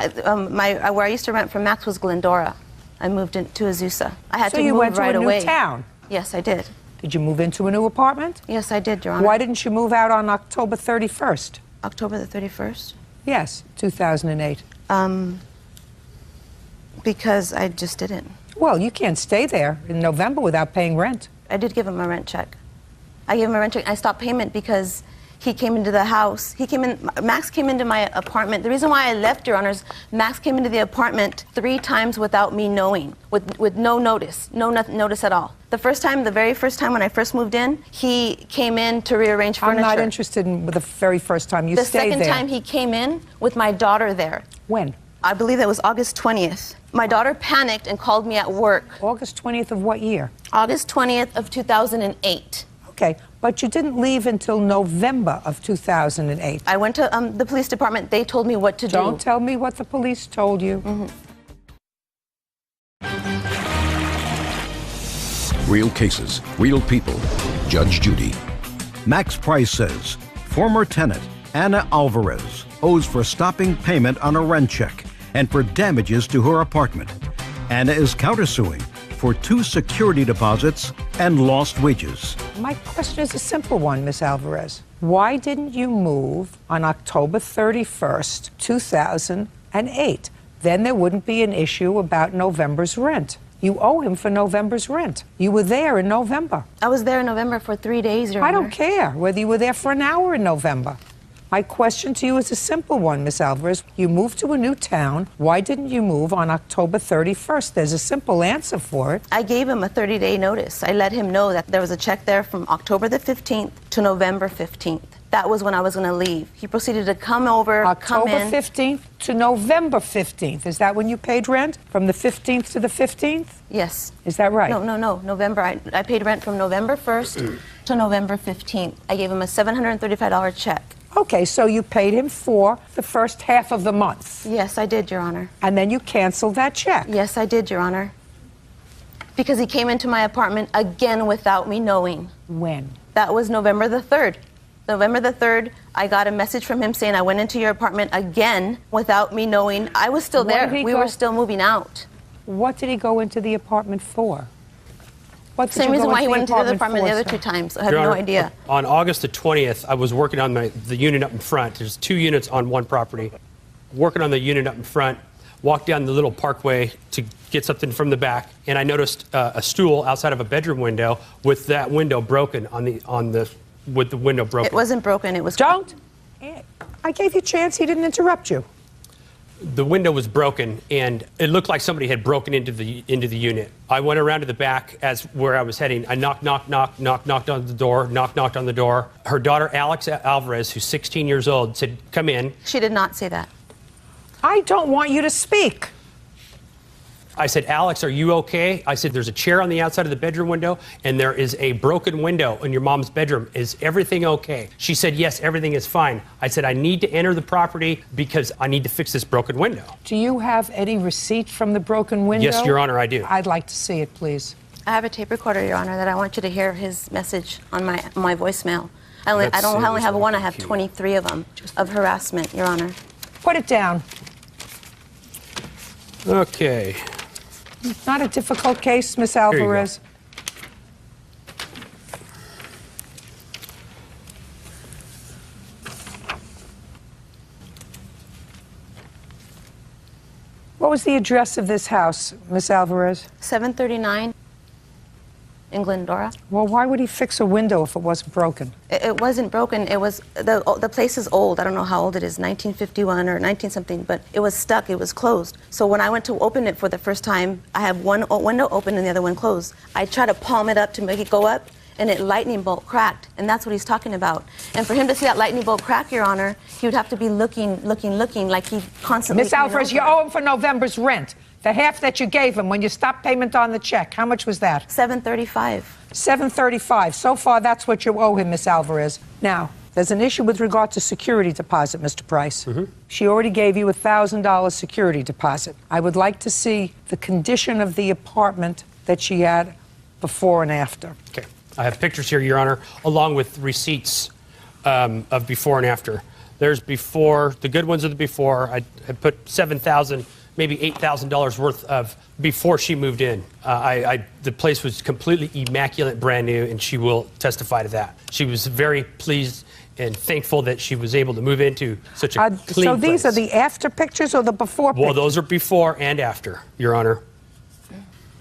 Where I used to rent from Max was Glendora. I moved into Azusa. I had So to you move went to right a new away. town? Yes, I did. Did you move into a new apartment? Yes, I did, Your Honor. Why didn't you move out on October 31st? October the 31st? Yes, 2008. Because I just didn't. Well, you can't stay there in November without paying rent. I did give him a rent check. I gave him a rent check. I stopped payment because he came into the house. Max came into my apartment. The reason why I left, Your Honors, Max came into the apartment 3 times without me knowing, with no notice, notice at all. The very first time when I first moved in, he came in to rearrange furniture. I'm not interested in the very first time you stayed there. The second time he came in with my daughter there. When? I believe that was August 20th. My daughter panicked and called me at work. August 20th of what year? August 20th of 2008. Okay, but you didn't leave until November of 2008. I went to the police department. They told me what to do. Don't tell me what the police told you. Real cases, real people. Judge Judy. Max Price says former tenant Anna Alvarez owes for stopping payment on a rent check and for damages to her apartment. Anna is countersuing for 2 security deposits and lost wages. My question is a simple one, Miss Alvarez. Why didn't you move on October 31st, 2008? Then there wouldn't be an issue about November's rent. You owe him for November's rent. You were there in November. I was there in November for 3 days, Your Honor. I don't care whether you were there for an hour in November. My question to you is a simple one, Miss Alvarez. You moved to a new town. Why didn't you move on October 31st? There's a simple answer for it. I gave him a 30-day notice. I let him know that there was a check there from October the 15th to November 15th. That was when I was going to leave. He proceeded to come over, October 15th to November 15th. Is that when you paid rent? From the 15th to the 15th? Yes. Is that right? No. November. I paid rent from November 1st to November 15th. I gave him a $735 check. Okay, so you paid him for the first half of the month. Yes, I did, Your Honor. And then you canceled that check. Yes, I did, Your Honor. Because he came into my apartment again without me knowing. When? That was November the 3rd. November the 3rd, I got a message from him saying I went into your apartment again without me knowing. I was still there. We were still moving out. What did he go into the apartment for? Same reason why he went into the other apartment the other 2 times. I have no idea. On August the 20th, I was working on the unit up in front. There's 2 units on one property. Working on the unit up in front, walked down the little parkway to get something from the back, and I noticed a stool outside of a bedroom window with that window broken with the window broken. It wasn't broken. It was. Don't. I gave you a chance. He didn't interrupt you. The window was broken, and it looked like somebody had broken into the unit. I went around to the back as where I was heading. I knocked on the door. Her daughter, Alex Alvarez, who's 16 years old, said, "Come in." She did not say that. I don't want you to speak. I said, Alex, are you okay? I said, there's a chair on the outside of the bedroom window, and there is a broken window in your mom's bedroom. Is everything okay? She said, yes, everything is fine. I said, I need to enter the property because I need to fix this broken window. Do you have any receipt from the broken window? Yes, Your Honor, I do. I'd like to see it, please. I have a tape recorder, Your Honor, that I want you to hear his message on my voicemail. I only have one. I have 23 of them of harassment, Your Honor. Put it down. Okay. Not a difficult case, Miss Alvarez. What was the address of this house, Miss Alvarez? 739 in Glendora. Well, why would he fix a window if it wasn't broken? It wasn't broken. It was the place is old. I don't know how old it is, 1951 or 19 something, but it was stuck. It was closed. So when I went to open it for the first time, I have one window open and the other one closed. I tried to palm it up to make it go up, and it lightning bolt cracked, and that's what he's talking about. And for him to see that lightning bolt crack, Your Honor, he would have to be looking like he constantly. Miss Alvarez, you owe him for November's rent. The half that you gave him when you stopped payment on the check. How much was that? $735. $735. So far, that's what you owe him, Miss Alvarez. Now, there's an issue with regard to security deposit, Mr. Price. She already gave you a $1,000 security deposit. I would like to see the condition of the apartment that she had before and after. Okay. I have pictures here, Your Honor, along with receipts of before and after. There's before, the good ones are the before. I put $7,000, maybe $8,000 worth of before she moved in. The place was completely immaculate, brand new, and she will testify to that. She was very pleased and thankful that she was able to move into such a clean place. So these are the after pictures or the before pictures? Well, those are before and after, Your Honor.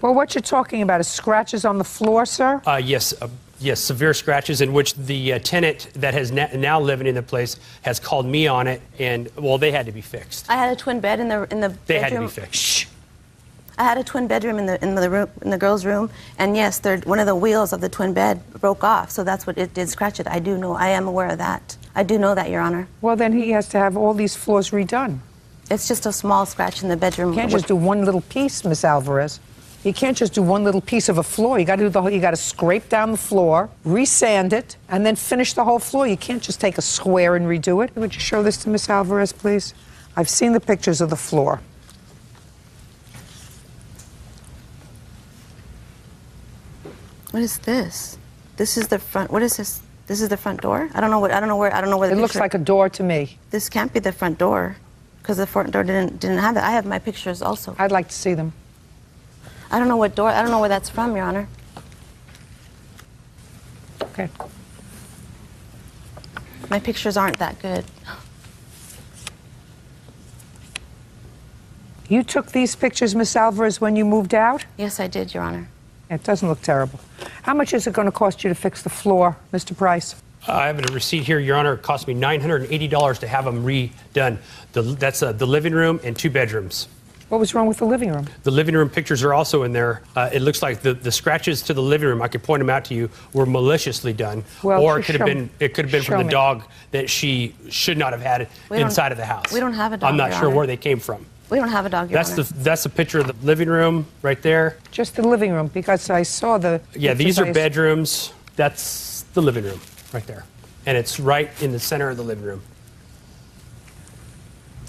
Well, what you're talking about is scratches on the floor, sir? Yes, severe scratches in which the tenant that has now living in the place has called me on it, and, well, they had to be fixed. I had a twin bed in the They bedroom. had to be fixed. Shh. I had a twin bedroom in the girls' room, and yes, one of the wheels of the twin bed broke off, so that's what it did scratch it. I do know. I am aware of that. I do know that, Your Honor. Well, then he has to have all these floors redone. It's just a small scratch in the bedroom. You can't just do one little piece, Miss Alvarez. You can't just do one little piece of a floor. You got to do the whole. You got to scrape down the floor, resand it, and then finish the whole floor. You can't just take a square and redo it. Would you show this to Miss Alvarez, please? I've seen the pictures of the floor. What is this? This is the front. What is this? This is the front door. I don't know where. It looks like a door to me. This can't be the front door, because the front door didn't have that. I have my pictures also. I'd like to see them. I don't know what door. I don't know where that's from, Your Honor. Okay. My pictures aren't that good. You took these pictures, Miss Alvarez, when you moved out? Yes, I did, Your Honor. It doesn't look terrible. How much is it going to cost you to fix the floor, Mr. Price? I have a receipt here, Your Honor. It cost me $980 to have them redone. That's the living room and 2 bedrooms. What was wrong with the living room? The living room pictures are also in there. It looks like the scratches to the living room, I could point them out to you, were maliciously done. Well, or it could have been from the me. dog that she should not have had inside of the house. We don't have a dog, I'm not Your sure Honor. where they came from. We don't have a dog, Your Honor. That's the picture of the living room right there. Just the living room, because I saw the... Yeah, these are bedrooms. That's the living room right there. And it's right in the center of the living room.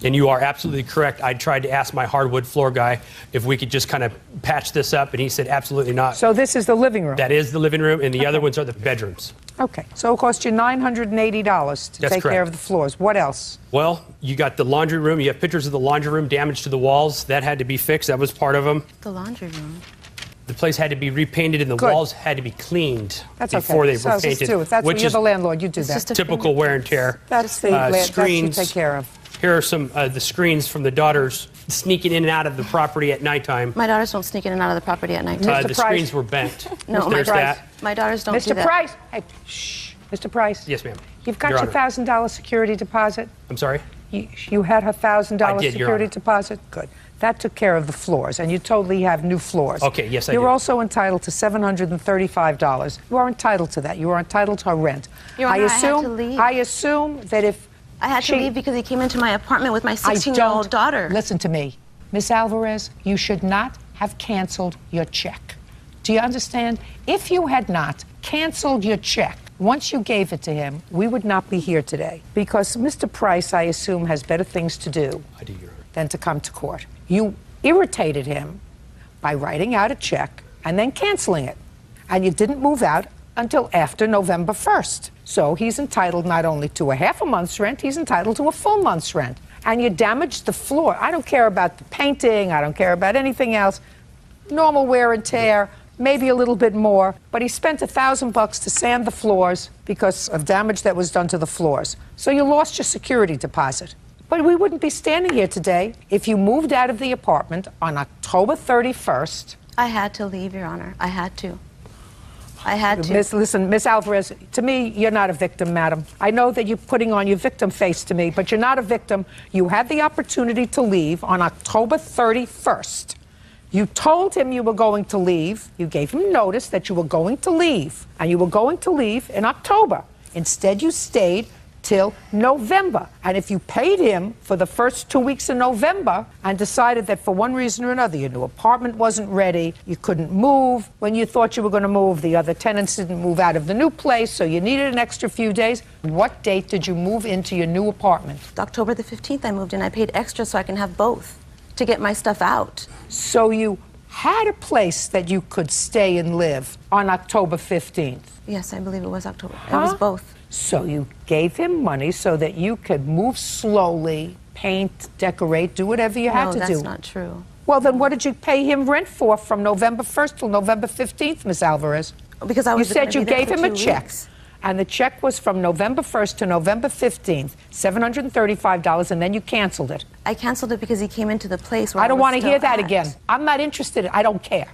And you are absolutely correct. I tried to ask my hardwood floor guy if we could just kind of patch this up, and he said absolutely not. So this is the living room? That is the living room, and the other ones are the bedrooms. Okay, so it cost you $980 to take care of the floors. What else? Well, you got the laundry room. You have pictures of the laundry room, damage to the walls. That had to be fixed. That was part of them. The laundry room. The place had to be repainted, and the walls had to be cleaned before they were painted. That's when you're the landlord. You do that. Typical wear and tear. That's the screens. That you take care of. Here are some the screens from the daughters sneaking in and out of the property at nighttime. My daughters don't sneak in and out of the property at nighttime. The screens were bent. No, my daughters don't do that. Mr. Price! Hey, shh. Mr. Price. Yes, ma'am. You've got your $1,000 security deposit? I'm sorry? You had her $1,000 security deposit? Good. That took care of the floors, and you totally have new floors. Okay, yes, I do. You're also entitled to $735. You are entitled to that. You are entitled to rent. Your Honor, I had to leave. I assume that if I had to leave because he came into my apartment with my 16-year-old daughter. Listen to me. Miss Alvarez, you should not have canceled your check. Do you understand? If you had not canceled your check, once you gave it to him, we would not be here today. Because Mr. Price, I assume, has better things to do than to come to court. You irritated him by writing out a check and then canceling it. And you didn't move out until after November 1st. So he's entitled not only to a half a month's rent, he's entitled to a full month's rent. And you damaged the floor. I don't care about the painting, I don't care about anything else. Normal wear and tear, maybe a little bit more, but he spent $1,000 to sand the floors because of damage that was done to the floors. So you lost your security deposit. But we wouldn't be standing here today if you moved out of the apartment on October 31st. I had to leave, Your Honor. I had to. I had to. Miss Alvarez, to me, you're not a victim, madam. I know that you're putting on your victim face to me, but you're not a victim. You had the opportunity to leave on October 31st. You told him you were going to leave. You gave him notice that you were going to leave, and you were going to leave in October. Instead, you stayed till November. And if you paid him for the first 2 weeks in November and decided that for one reason or another your new apartment wasn't ready, you couldn't move when you thought you were going to move, the other tenants didn't move out of the new place, so you needed an extra few days, what date did you move into your new apartment? October the 15th I moved in. I paid extra so I can have both to get my stuff out. So you had a place that you could stay and live on October 15th? Yes, I believe it was October. It was both. So you gave him money so that you could move slowly, paint, decorate, do whatever you had to do. No, that's not true. Well, then what did you pay him rent for from November 1st till November 15th, Miss Alvarez? Because I was You said you gave him a check. Weeks. And the check was from November 1st to November 15th, $735, and then you canceled it. I canceled it because he came into the place where I don't want to hear that at. again. I'm not interested. I don't care.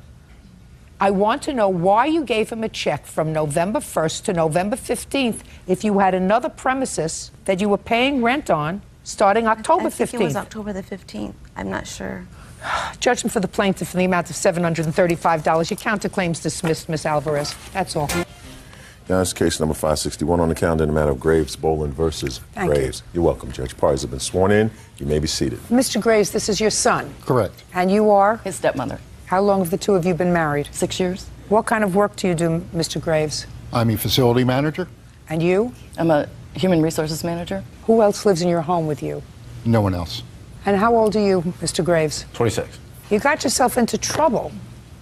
I want to know why you gave him a check from November 1st to November 15th if you had another premises that you were paying rent on starting October 15th. I think it was October the 15th. I'm not sure. Judgment for the plaintiff in the amount of $735. Your counterclaim's dismissed, Miss Alvarez. That's all. Now, it's case number 561 on the calendar in the matter of Graves Boland versus Thank Graves. You're welcome, Judge. Parties have been sworn in. You may be seated. Mr. Graves, this is your son. Correct. And you are? His stepmother. How long have the two of you been married? 6 years. What kind of work do you do, Mr. Graves? I'm a facility manager. And you? I'm a human resources manager. Who else lives in your home with you? No one else. And how old are you, Mr. Graves? 26. You got yourself into trouble.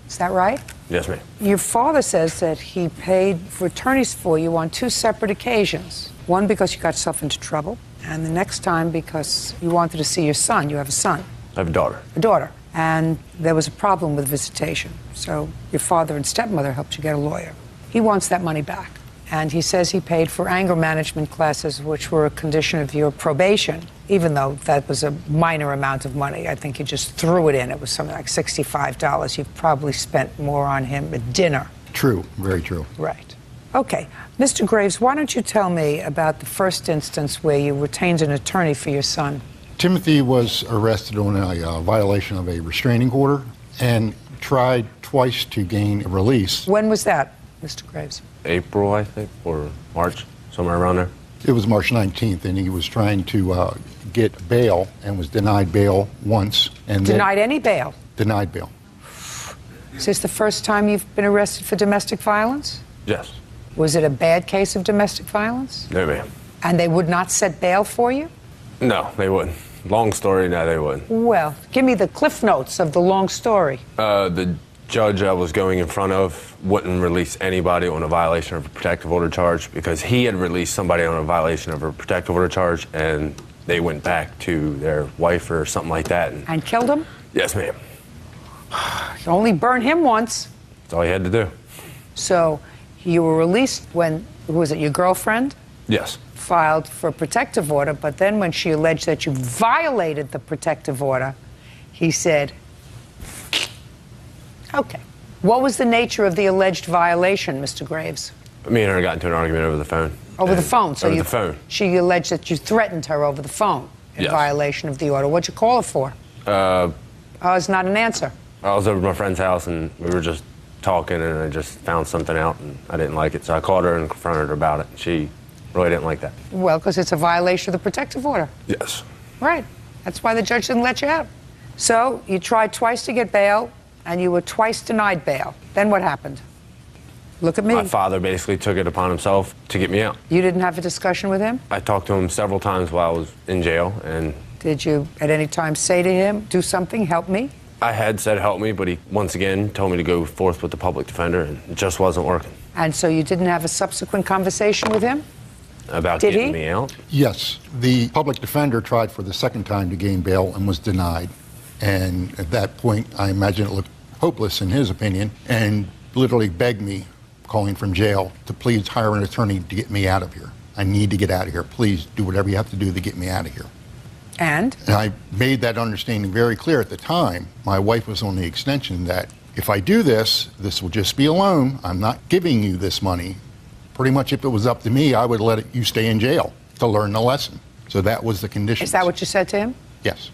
Is that right? Yes, ma'am. Your father says that he paid for attorneys for you on 2 separate occasions. One because you got yourself into trouble, and the next time because you wanted to see your son. You have a son. I have a daughter. A daughter. And there was a problem with visitation. So your father and stepmother helped you get a lawyer. He wants that money back. And he says he paid for anger management classes, which were a condition of your probation, even though that was a minor amount of money. I think you just threw it in. It was something like $65. You've probably spent more on him at dinner. True, very true. Right. Okay. Mr. Graves, why don't you tell me about the first instance where you retained an attorney for your son? Timothy was arrested on a violation of a restraining order and tried twice to gain a release. When was that, Mr. Graves? April, I think, or March, somewhere around there. It was March 19th, and he was trying to get bail and was denied bail once. And Denied any bail? Denied bail. Is this the first time you've been arrested for domestic violence? Yes. Was it a bad case of domestic violence? No, ma'am. And they would not set bail for you? No, they wouldn't. Long story, no, they wouldn't. Well, give me the cliff notes of the long story. The judge I was going in front of wouldn't release anybody on a violation of a protective order charge because he had released somebody on a violation of a protective order charge, and they went back to their wife or something like that. And killed him? Yes, ma'am. You only burned him once. That's all you had to do. So you were released when, was it your girlfriend? Yes. Filed for a protective order, but then when she alleged that you violated the protective order, he said, okay. What was the nature of the alleged violation, Mr. Graves? Me and her got into an argument over the phone. Over the phone? So over the phone. She alleged that you threatened her over the phone in Yes. violation of the order. What'd you call her for? It's not an answer. I was over at my friend's house, and we were just talking, and I just found something out, and I didn't like it. So I called her and confronted her about it. She really didn't like that. Well, because it's a violation of the protective order. Yes. Right. That's why the judge didn't let you out. So you tried twice to get bail, and you were twice denied bail. Then what happened? Look at me. My father basically took it upon himself to get me out. You didn't have a discussion with him? I talked to him several times while I was in jail, and Did you at any time say to him, do something, help me? I had said help me, but he once again told me to go forth with the public defender, and it just wasn't working. And so you didn't have a subsequent conversation with him? About Did getting he? me out? Yes, the public defender tried for the second time to gain bail and was denied. And at that point, I imagine it looked hopeless in his opinion, and literally begged me, calling from jail, to please hire an attorney to get me out of here. I need to get out of here. Please do whatever you have to do to get me out of here. And? And I made that understanding very clear at the time. My wife was on the extension that if I do this, this will just be a loan. I'm not giving you this money. Pretty much if it was up to me, I would let you stay in jail to learn the lesson. So that was the condition. Is that what you said to him? Yes.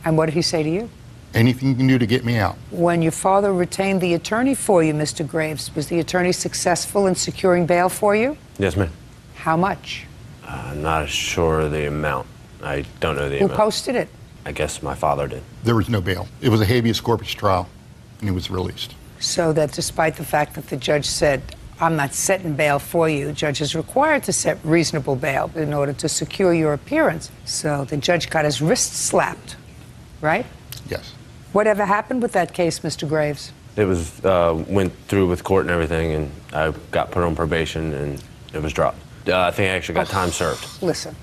And what did he say to you? Anything you can do to get me out. When your father retained the attorney for you, Mr. Graves, was the attorney successful in securing bail for you? Yes, ma'am. How much? I'm not sure of the amount. I don't know the Who amount. posted it? I guess my father did. There was no bail. It was a habeas corpus trial, and he was released. So that despite the fact that the judge said, I'm not setting bail for you, the judge is required to set reasonable bail in order to secure your appearance. So the judge got his wrist slapped, right? Yes. Whatever happened with that case, Mr. Graves? It was, went through with court and everything, and I got put on probation, and it was dropped. I think I actually got time served. Listen,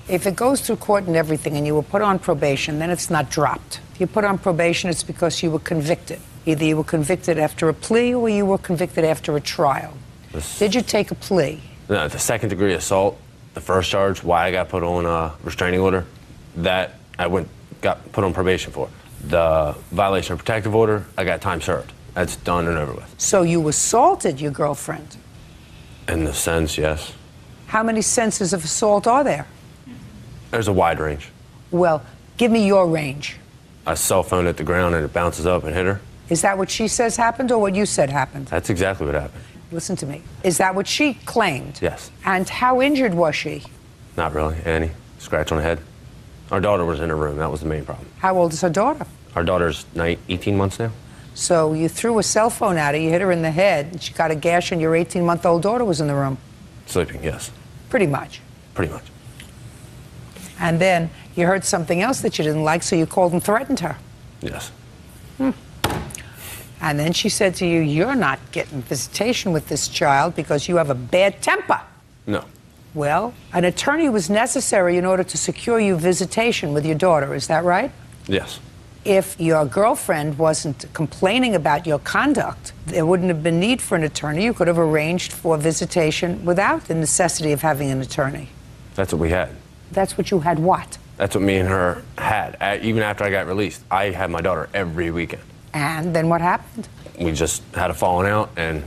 if it goes through court and everything and you were put on probation, then it's not dropped. If you put on probation, it's because you were convicted. Either you were convicted after a plea or you were convicted after a trial. Did you take a plea? No, the second-degree assault, the first charge, why I got put on a restraining order, that I got put on probation for. The violation of protective order, I got time served. That's done and over with. So you assaulted your girlfriend. In the sense, yes. How many senses of assault are there? There's a wide range. Well, give me your range. A cell phone at the ground and it bounces up and hit her. Is that what she says happened or what you said happened? That's exactly what happened. Listen to me. Is that what she claimed? Yes. And how injured was she? Not really. Any scratch on the head. Our daughter was in her room. That was the main problem. How old is her daughter? Our daughter's 18 months now. So you threw a cell phone at her, you hit her in the head, and she got a gash, and your 18-month-old daughter was in the room. Sleeping, yes. Pretty much. Pretty much. And then you heard something else that you didn't like, so you called and threatened her. Yes. And then she said to you, you're not getting visitation with this child because you have a bad temper. No. Well, an attorney was necessary in order to secure you visitation with your daughter, is that right? Yes. If your girlfriend wasn't complaining about your conduct, there wouldn't have been need for an attorney. You could have arranged for visitation without the necessity of having an attorney. That's what we had. That's what you had what? That's what me and her had. Even after I got released, I had my daughter every weekend. And then what happened? We just had a falling out, and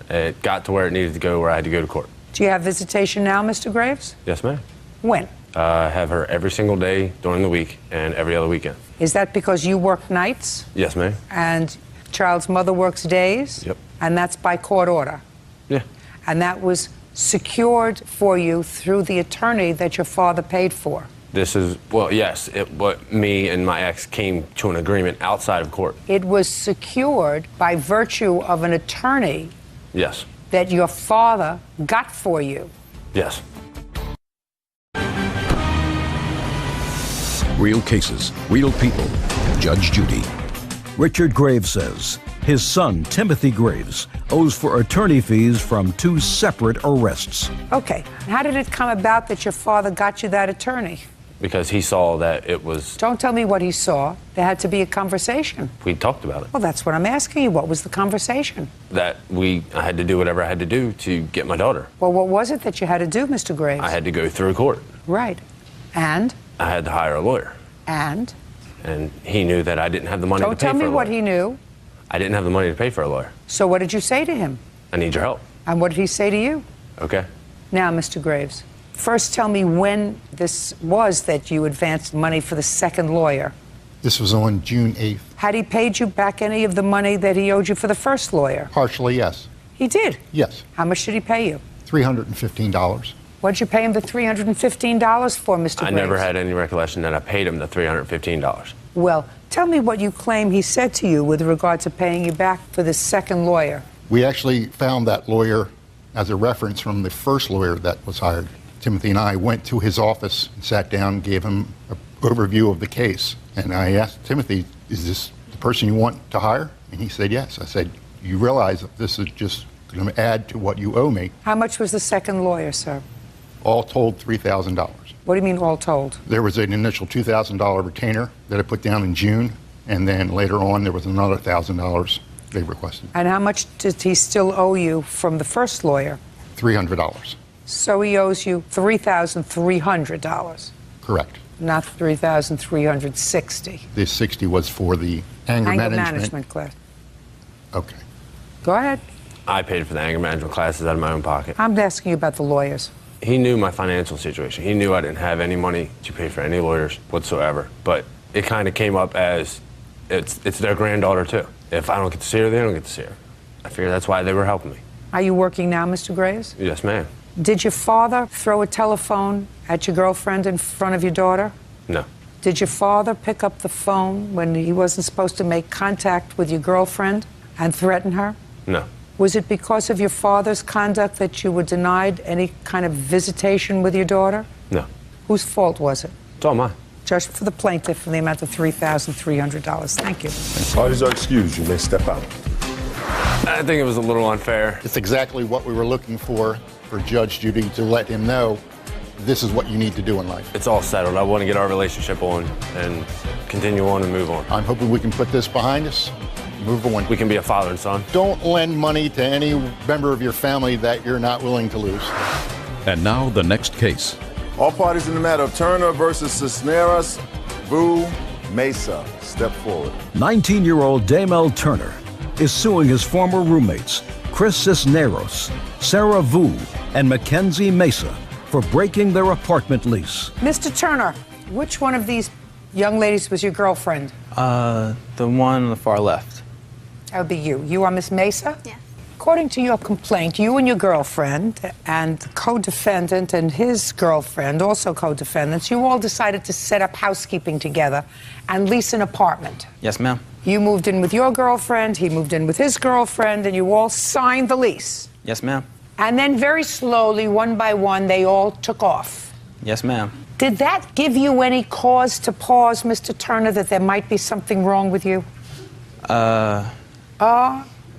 it got to where it needed to go, where I had to go to court. Do you have visitation now, Mr. Graves? Yes, ma'am. When? I have her every single day during the week and every other weekend. Is that because you work nights Yes, ma'am. and child's mother works days? Yep. And that's by court order? Yeah. And that was secured for you through the attorney that your father paid for? This is, well, yes, what me and my ex came to an agreement outside of court. It was secured by virtue of an attorney Yes. that your father got for you. Yes. Real cases, real people. Judge Judy. Richard Graves says his son, Timothy Graves, owes for attorney fees from 2 separate arrests. Okay. How did it come about that your father got you that attorney? Because he saw that it was, Don't tell me what he saw. There had to be a conversation. we talked about it, Well, that's what I'm asking you. What was the conversation? that I had to do whatever I had to do to get my daughter. Well, what was it that you had to do, Mr. Graves? I had to go through court. Right. And? I had to hire a lawyer. And? And he knew that I didn't have the money to Don't pay tell for me a what lawyer. he knew. I didn't have the money to pay for a lawyer. So what did you say to him? I need your help. And what did he say to you? Okay. Now, Mr. Graves, first tell me when this was that you advanced money for the second lawyer. This was on June 8th. Had he paid you back any of the money that he owed you for the first lawyer? Partially, yes. He did? Yes. How much did he pay you? $315. What did you pay him the $315 for, Mr. Graves? I never had any recollection that I paid him the $315. Well, tell me what you claim he said to you with regard to paying you back for the second lawyer. We actually found that lawyer as a reference from the first lawyer that was hired. Timothy and I went to his office and sat down, gave him an overview of the case. And I asked Timothy, is this the person you want to hire? And he said, yes. I said, you realize that this is just going to add to what you owe me. How much was the second lawyer, sir? All told, $3,000. What do you mean all told? There was an initial $2,000 retainer that I put down in June, and then later on there was another $1,000 they requested. And how much does he still owe you from the first lawyer? $300. So he owes you $3,300. Correct. Not $3,360. This 60 was for the anger management class. Okay. Go ahead. I paid for the anger management classes out of my own pocket. I'm asking you about the lawyers. He knew my financial situation. He knew I didn't have any money to pay for any lawyers whatsoever. But it kind of came up as it's their granddaughter too. If I don't get to see her, they don't get to see her. I figure that's why they were helping me. Are you working now, Mr. Graves? Yes, ma'am. Did your father throw a telephone at your girlfriend in front of your daughter? No. Did your father pick up the phone when he wasn't supposed to make contact with your girlfriend and threaten her? No. Was it because of your father's conduct that you were denied any kind of visitation with your daughter? No. Whose fault was it? It's all mine. Just for the plaintiff in the amount of $3,300. Thank you. Parties are excused. You may step out. I think it was a little unfair. It's exactly what we were looking for Judge Judy to let him know this is what you need to do in life. It's all settled. I want to get our relationship on and continue on and move on. I'm hoping we can put this behind us, move on. We can be a father and son. Don't lend money to any member of your family that you're not willing to lose. And now the next case. All parties in the matter of Turner versus Cisneros, Vu, Mesa, step forward. 19-year-old Damel Turner is suing his former roommates, Chris Cisneros, Sarah Vu, and Mackenzie Mesa, for breaking their apartment lease. Mr. Turner, which one of these young ladies was your girlfriend? The one on the far left. That would be you. You are Miss Mesa? Yes. According to your complaint, you and your girlfriend and the co-defendant and his girlfriend, also co-defendants, you all decided to set up housekeeping together and lease an apartment. Yes, ma'am. You moved in with your girlfriend, he moved in with his girlfriend, and you all signed the lease. Yes, ma'am. And then very slowly, one by one, they all took off. Yes, ma'am. Did that give you any cause to pause, Mr. Turner, that there might be something wrong with you?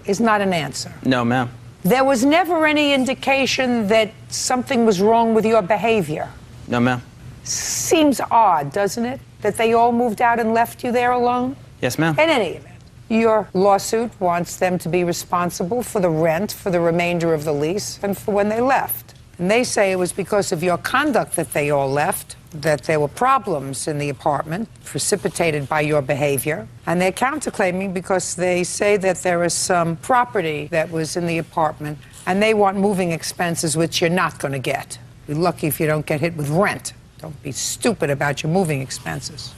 Is not an answer. No, ma'am. There was never any indication that something was wrong with your behavior. No, ma'am. Seems odd, doesn't it, that they all moved out and left you there alone? Yes, ma'am. In any event, your lawsuit wants them to be responsible for the rent for the remainder of the lease and for when they left. And they say it was because of your conduct that they all left, that there were problems in the apartment precipitated by your behavior. And they're counterclaiming because they say that there is some property that was in the apartment and they want moving expenses, which you're not going to get. Be lucky if you don't get hit with rent. Don't be stupid about your moving expenses.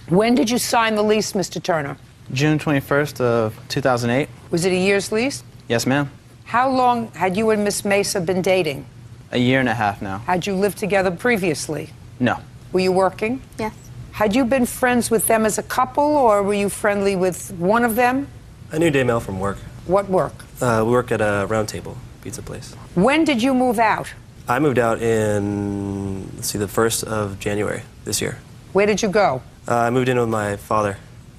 When did you sign the lease, Mr. Turner? June 21st of 2008. Was it a year's lease? Yes, ma'am. How long had you and Miss Mesa been dating? A year and a half now. Had you lived together previously? No. Were you working? Yes. Had you been friends with them as a couple, or were you friendly with one of them? I knew Damel from work. What work? We work at a Round Table pizza place. When did you move out? I moved out in, the 1st of January this year. Where did you go? I moved in with my father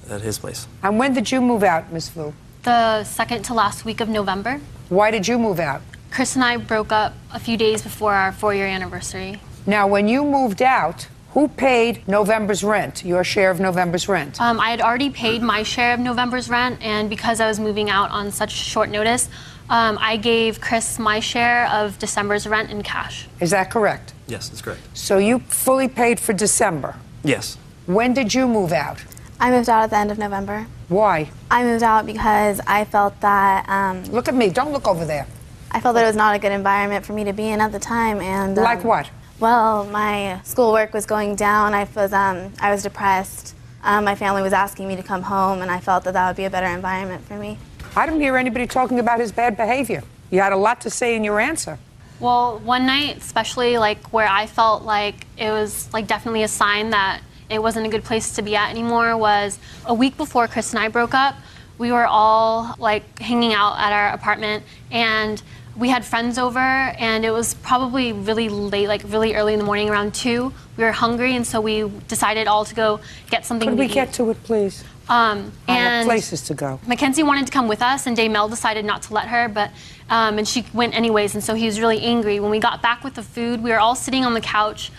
at his place. And when did you move out, Miss Vu? The second to last week of November. Why did you move out? Chris and I broke up a few days before our 4-year anniversary. Now, when you moved out, who paid November's rent, your share of November's rent? I had already paid my share of November's rent, and because I was moving out on such short notice, I gave Chris my share of December's rent in cash. Is that correct? Yes, that's correct. So you fully paid for December? Yes. When did you move out? I moved out at the end of November. Why? I moved out because I felt that... look at me, don't look over there. I felt that it was not a good environment for me to be in at the time, and... like what? Well, my schoolwork was going down. I was depressed. My family was asking me to come home, and I felt that that would be a better environment for me. I don't hear anybody talking about his bad behavior. You had a lot to say in your answer. Well, one night, especially like where I felt like it was like definitely a sign that it wasn't a good place to be at anymore was a week before Chris and I broke up. We were all like hanging out at our apartment, and we had friends over, and it was probably really late, like really early in the morning, around 2. We were hungry, and so we decided all to go get something to eat. Could we get to it, please? I have places to go. Mackenzie wanted to come with us, and Daymel decided not to let her, but and she went anyways, and so he was really angry. When we got back with the food, we were all sitting on the couch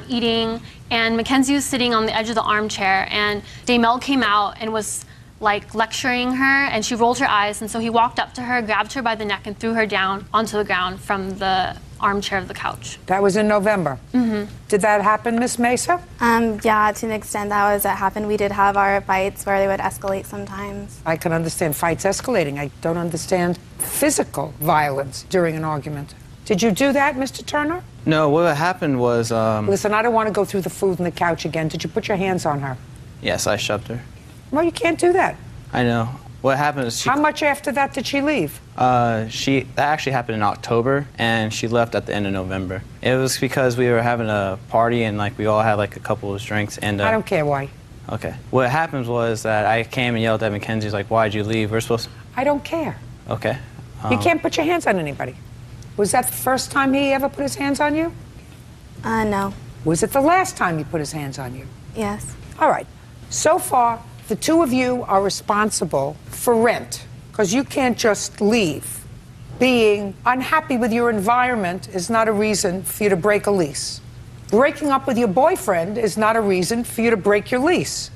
eating, and Mackenzie was sitting on the edge of the armchair, and Daymel came out and was like lecturing her, and she rolled her eyes, and so he walked up to her, grabbed her by the neck, and threw her down onto the ground from the armchair of the couch. That was in November. Mm-hmm. Did that happen, Miss Mesa? Yeah, to an extent that happened. We did have our fights where they would escalate sometimes. I can understand fights escalating. I don't understand physical violence during an argument. Did you do that, Mr. Turner? No, what happened was... Listen, I don't want to go through the food and the couch again. Did you put your hands on her? Yes, I shoved her. Well, you can't do that. I know. What happened is How much after that did she leave? That actually happened in October, and she left at the end of November. It was because we were having a party, and like we all had like a couple of drinks. And I don't care why. Okay. What happened was that I came and yelled at Mackenzie, like, "Why'd you leave? We're supposed to..." I don't care. Okay. You can't put your hands on anybody. Was that the first time he ever put his hands on you? No. Was it the last time he put his hands on you? Yes. All right. So far, the two of you are responsible for rent, because you can't just leave. Being unhappy with your environment is not a reason for you to break a lease. Breaking up with your boyfriend is not a reason for you to break your lease.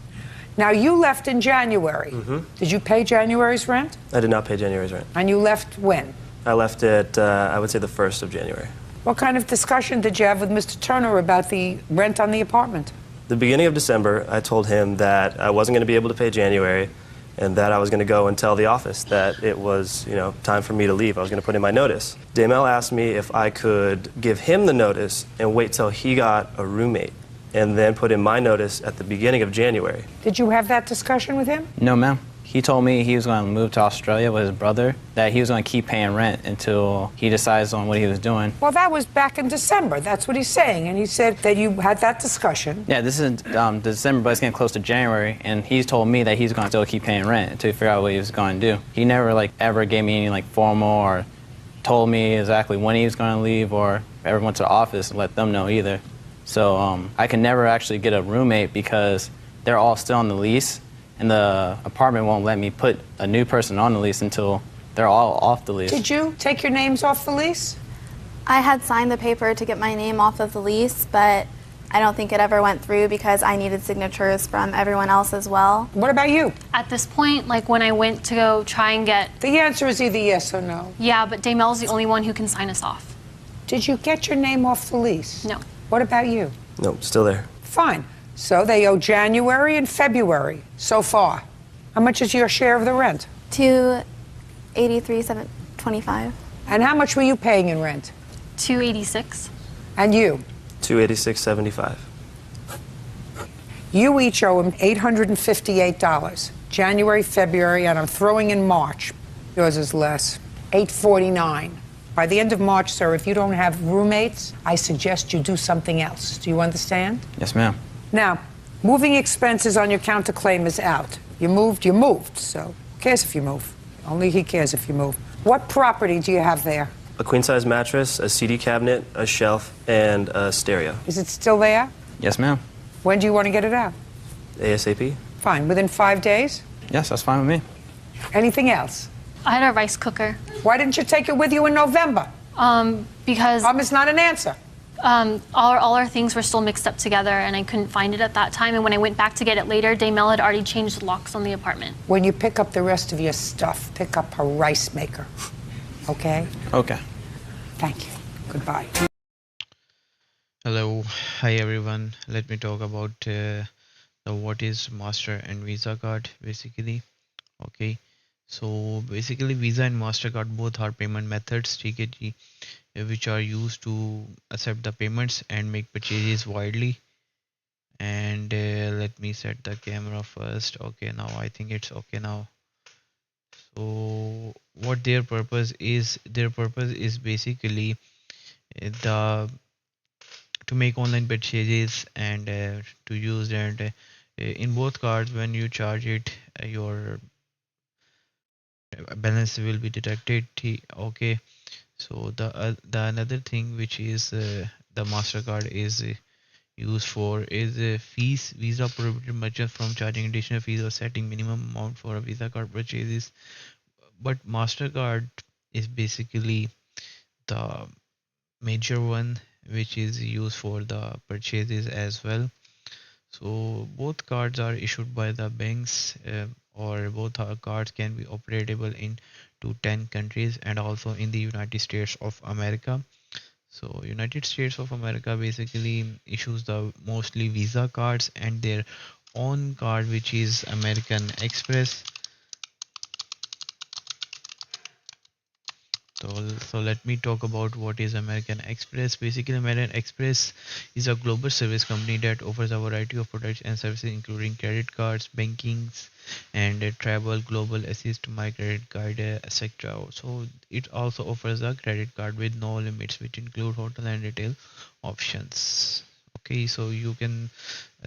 Now, you left in January. Mm-hmm. Did you pay January's rent? I did not pay January's rent. And you left when? I left it, I would say, the 1st of January. What kind of discussion did you have with Mr. Turner about the rent on the apartment? The beginning of December, I told him that I wasn't going to be able to pay January, and that I was going to go and tell the office that it was, time for me to leave. I was going to put in my notice. Daymel asked me if I could give him the notice and wait till he got a roommate, and then put in my notice at the beginning of January. Did you have that discussion with him? No, ma'am. He told me he was going to move to Australia with his brother, that he was going to keep paying rent until he decides on what he was doing. Well, that was back in December. That's what he's saying. And he said that you had that discussion. Yeah, this is December, but it's getting close to January, and he's told me that he's going to still keep paying rent until he figure out what he was going to do. He never, ever gave me any, formal or told me exactly when he was going to leave or ever went to the office and let them know either. So I can never actually get a roommate because they're all still on the lease, and the apartment won't let me put a new person on the lease until they're all off the lease. Did you take your names off the lease? I had signed the paper to get my name off of the lease, but I don't think it ever went through because I needed signatures from everyone else as well. What about you? At this point, when I went to go try and get... The answer is either yes or no. Yeah, but Daymel's the only one who can sign us off. Did you get your name off the lease? No. What about you? No, still there. Fine. So they owe January and February so far. How much is your share of the rent? $283,725. And how much were you paying in rent? $286. And you? $286.75. You each owe him $858. January, February, and I'm throwing in March. Yours is less. $849. By the end of March, sir, if you don't have roommates, I suggest you do something else. Do you understand? Yes, ma'am. Now, moving expenses on your counterclaim is out. You moved, so who cares if you move? Only he cares if you move. What property do you have there? A queen-size mattress, a CD cabinet, a shelf, and a stereo. Is it still there? Yes, ma'am. When do you want to get it out? ASAP. Fine, within 5 days? Yes, that's fine with me. Anything else? I had a rice cooker. Why didn't you take it with you in November? Because... It's not an answer. All our things were still mixed up together, and I couldn't find it at that time. And when I went back to get it later, Daymel had already changed the locks on the apartment. When you pick up the rest of your stuff, pick up her rice maker. Okay? Okay. Thank you. Goodbye. Hello. Hi, everyone. Let me talk about the what is Master and Visa card, basically. Okay. So basically Visa and MasterCard both are payment methods, TKG, which are used to accept the payments and make purchases widely. And let me set the camera first. Okay, now I think it's okay now. So what their purpose is basically the to make online purchases and to use, and in both cards when you charge it, your balance will be deducted. Okay, so the another thing which is the MasterCard is used for is fees. Visa prohibited merchants from charging additional fees or setting minimum amount for a Visa card purchases, but MasterCard is basically the major one which is used for the purchases as well. So both cards are issued by the banks, or both cards can be operatable in to 10 countries and also in the United States of America. So United States of America basically issues the mostly Visa cards and their own card which is American Express. So let me talk about what is American Express. Basically, American Express is a global service company that offers a variety of products and services including credit cards, bankings, and travel, global assist, my credit card, etc. So it also offers a credit card with no limits, which include hotel and retail options. Okay, so you can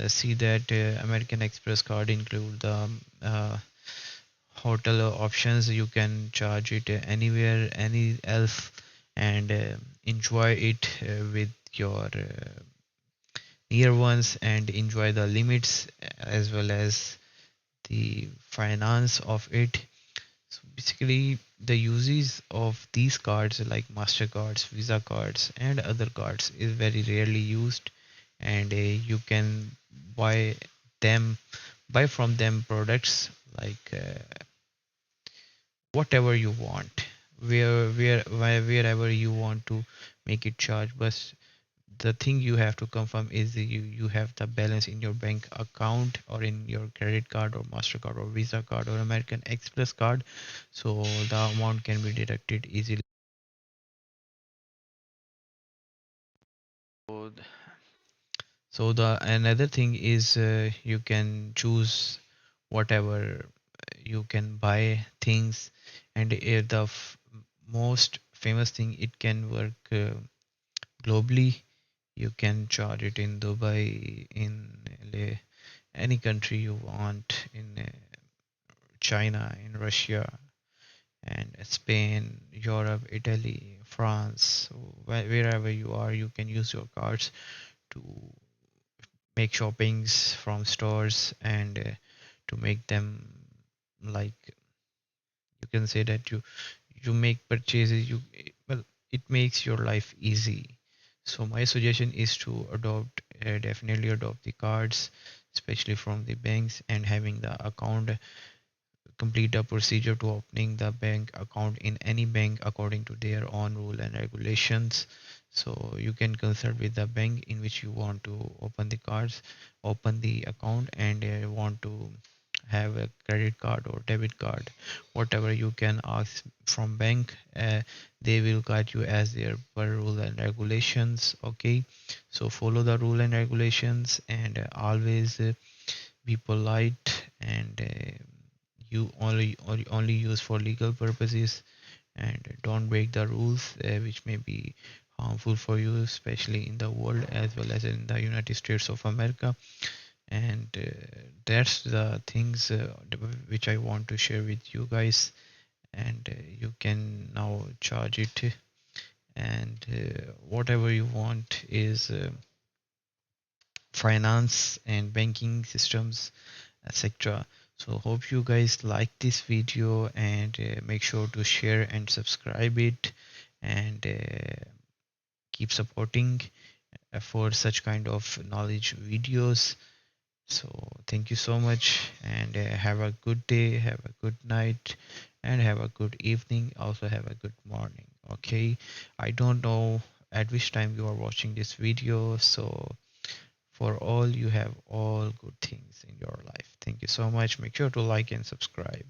see that American Express card include the hotel options. You can charge it anywhere any else and enjoy it with your near ones and enjoy the limits as well as the finance of it. So basically the uses of these cards like MasterCards, Visa cards and other cards is very rarely used, and you can buy them buy from them products like whatever you want, wherever you want to make it charge. But the thing you have to confirm is that you have the balance in your bank account or in your credit card or MasterCard or Visa card or American Express card, so the amount can be deducted easily. So the another thing is you can choose whatever, you can buy things, and the most famous thing, it can work globally. You can charge it in Dubai, in any country you want, in China, in Russia, and Spain, Europe, Italy, France. So wherever you are, you can use your cards to make shoppings from stores and to make them, like, you can say that you make purchases, you, well, it makes your life easy. So my suggestion is to adopt definitely adopt the cards, especially from the banks, and having the account, complete the procedure to opening the bank account in any bank according to their own rule and regulations. So you can consult with the bank in which you want to open the account, and want to have a credit card or debit card, whatever you can ask from bank. They will guide you as their per rule and regulations. Okay, so follow the rule and regulations, and always be polite, and you only use for legal purposes, and don't break the rules which may be harmful for you, especially in the world as well as in the United States of America. And that's the things which I want to share with you guys. And you can now charge it, and whatever you want is finance and banking systems, etc. So hope you guys like this video, and make sure to share and subscribe it, and keep supporting for such kind of knowledge videos. So thank you so much, and have a good day, have a good night, and have a good evening, also have a good morning. Okay, I don't know at which time you are watching this video, so for all, you have all good things in your life. Thank you so much. Make sure to like and subscribe.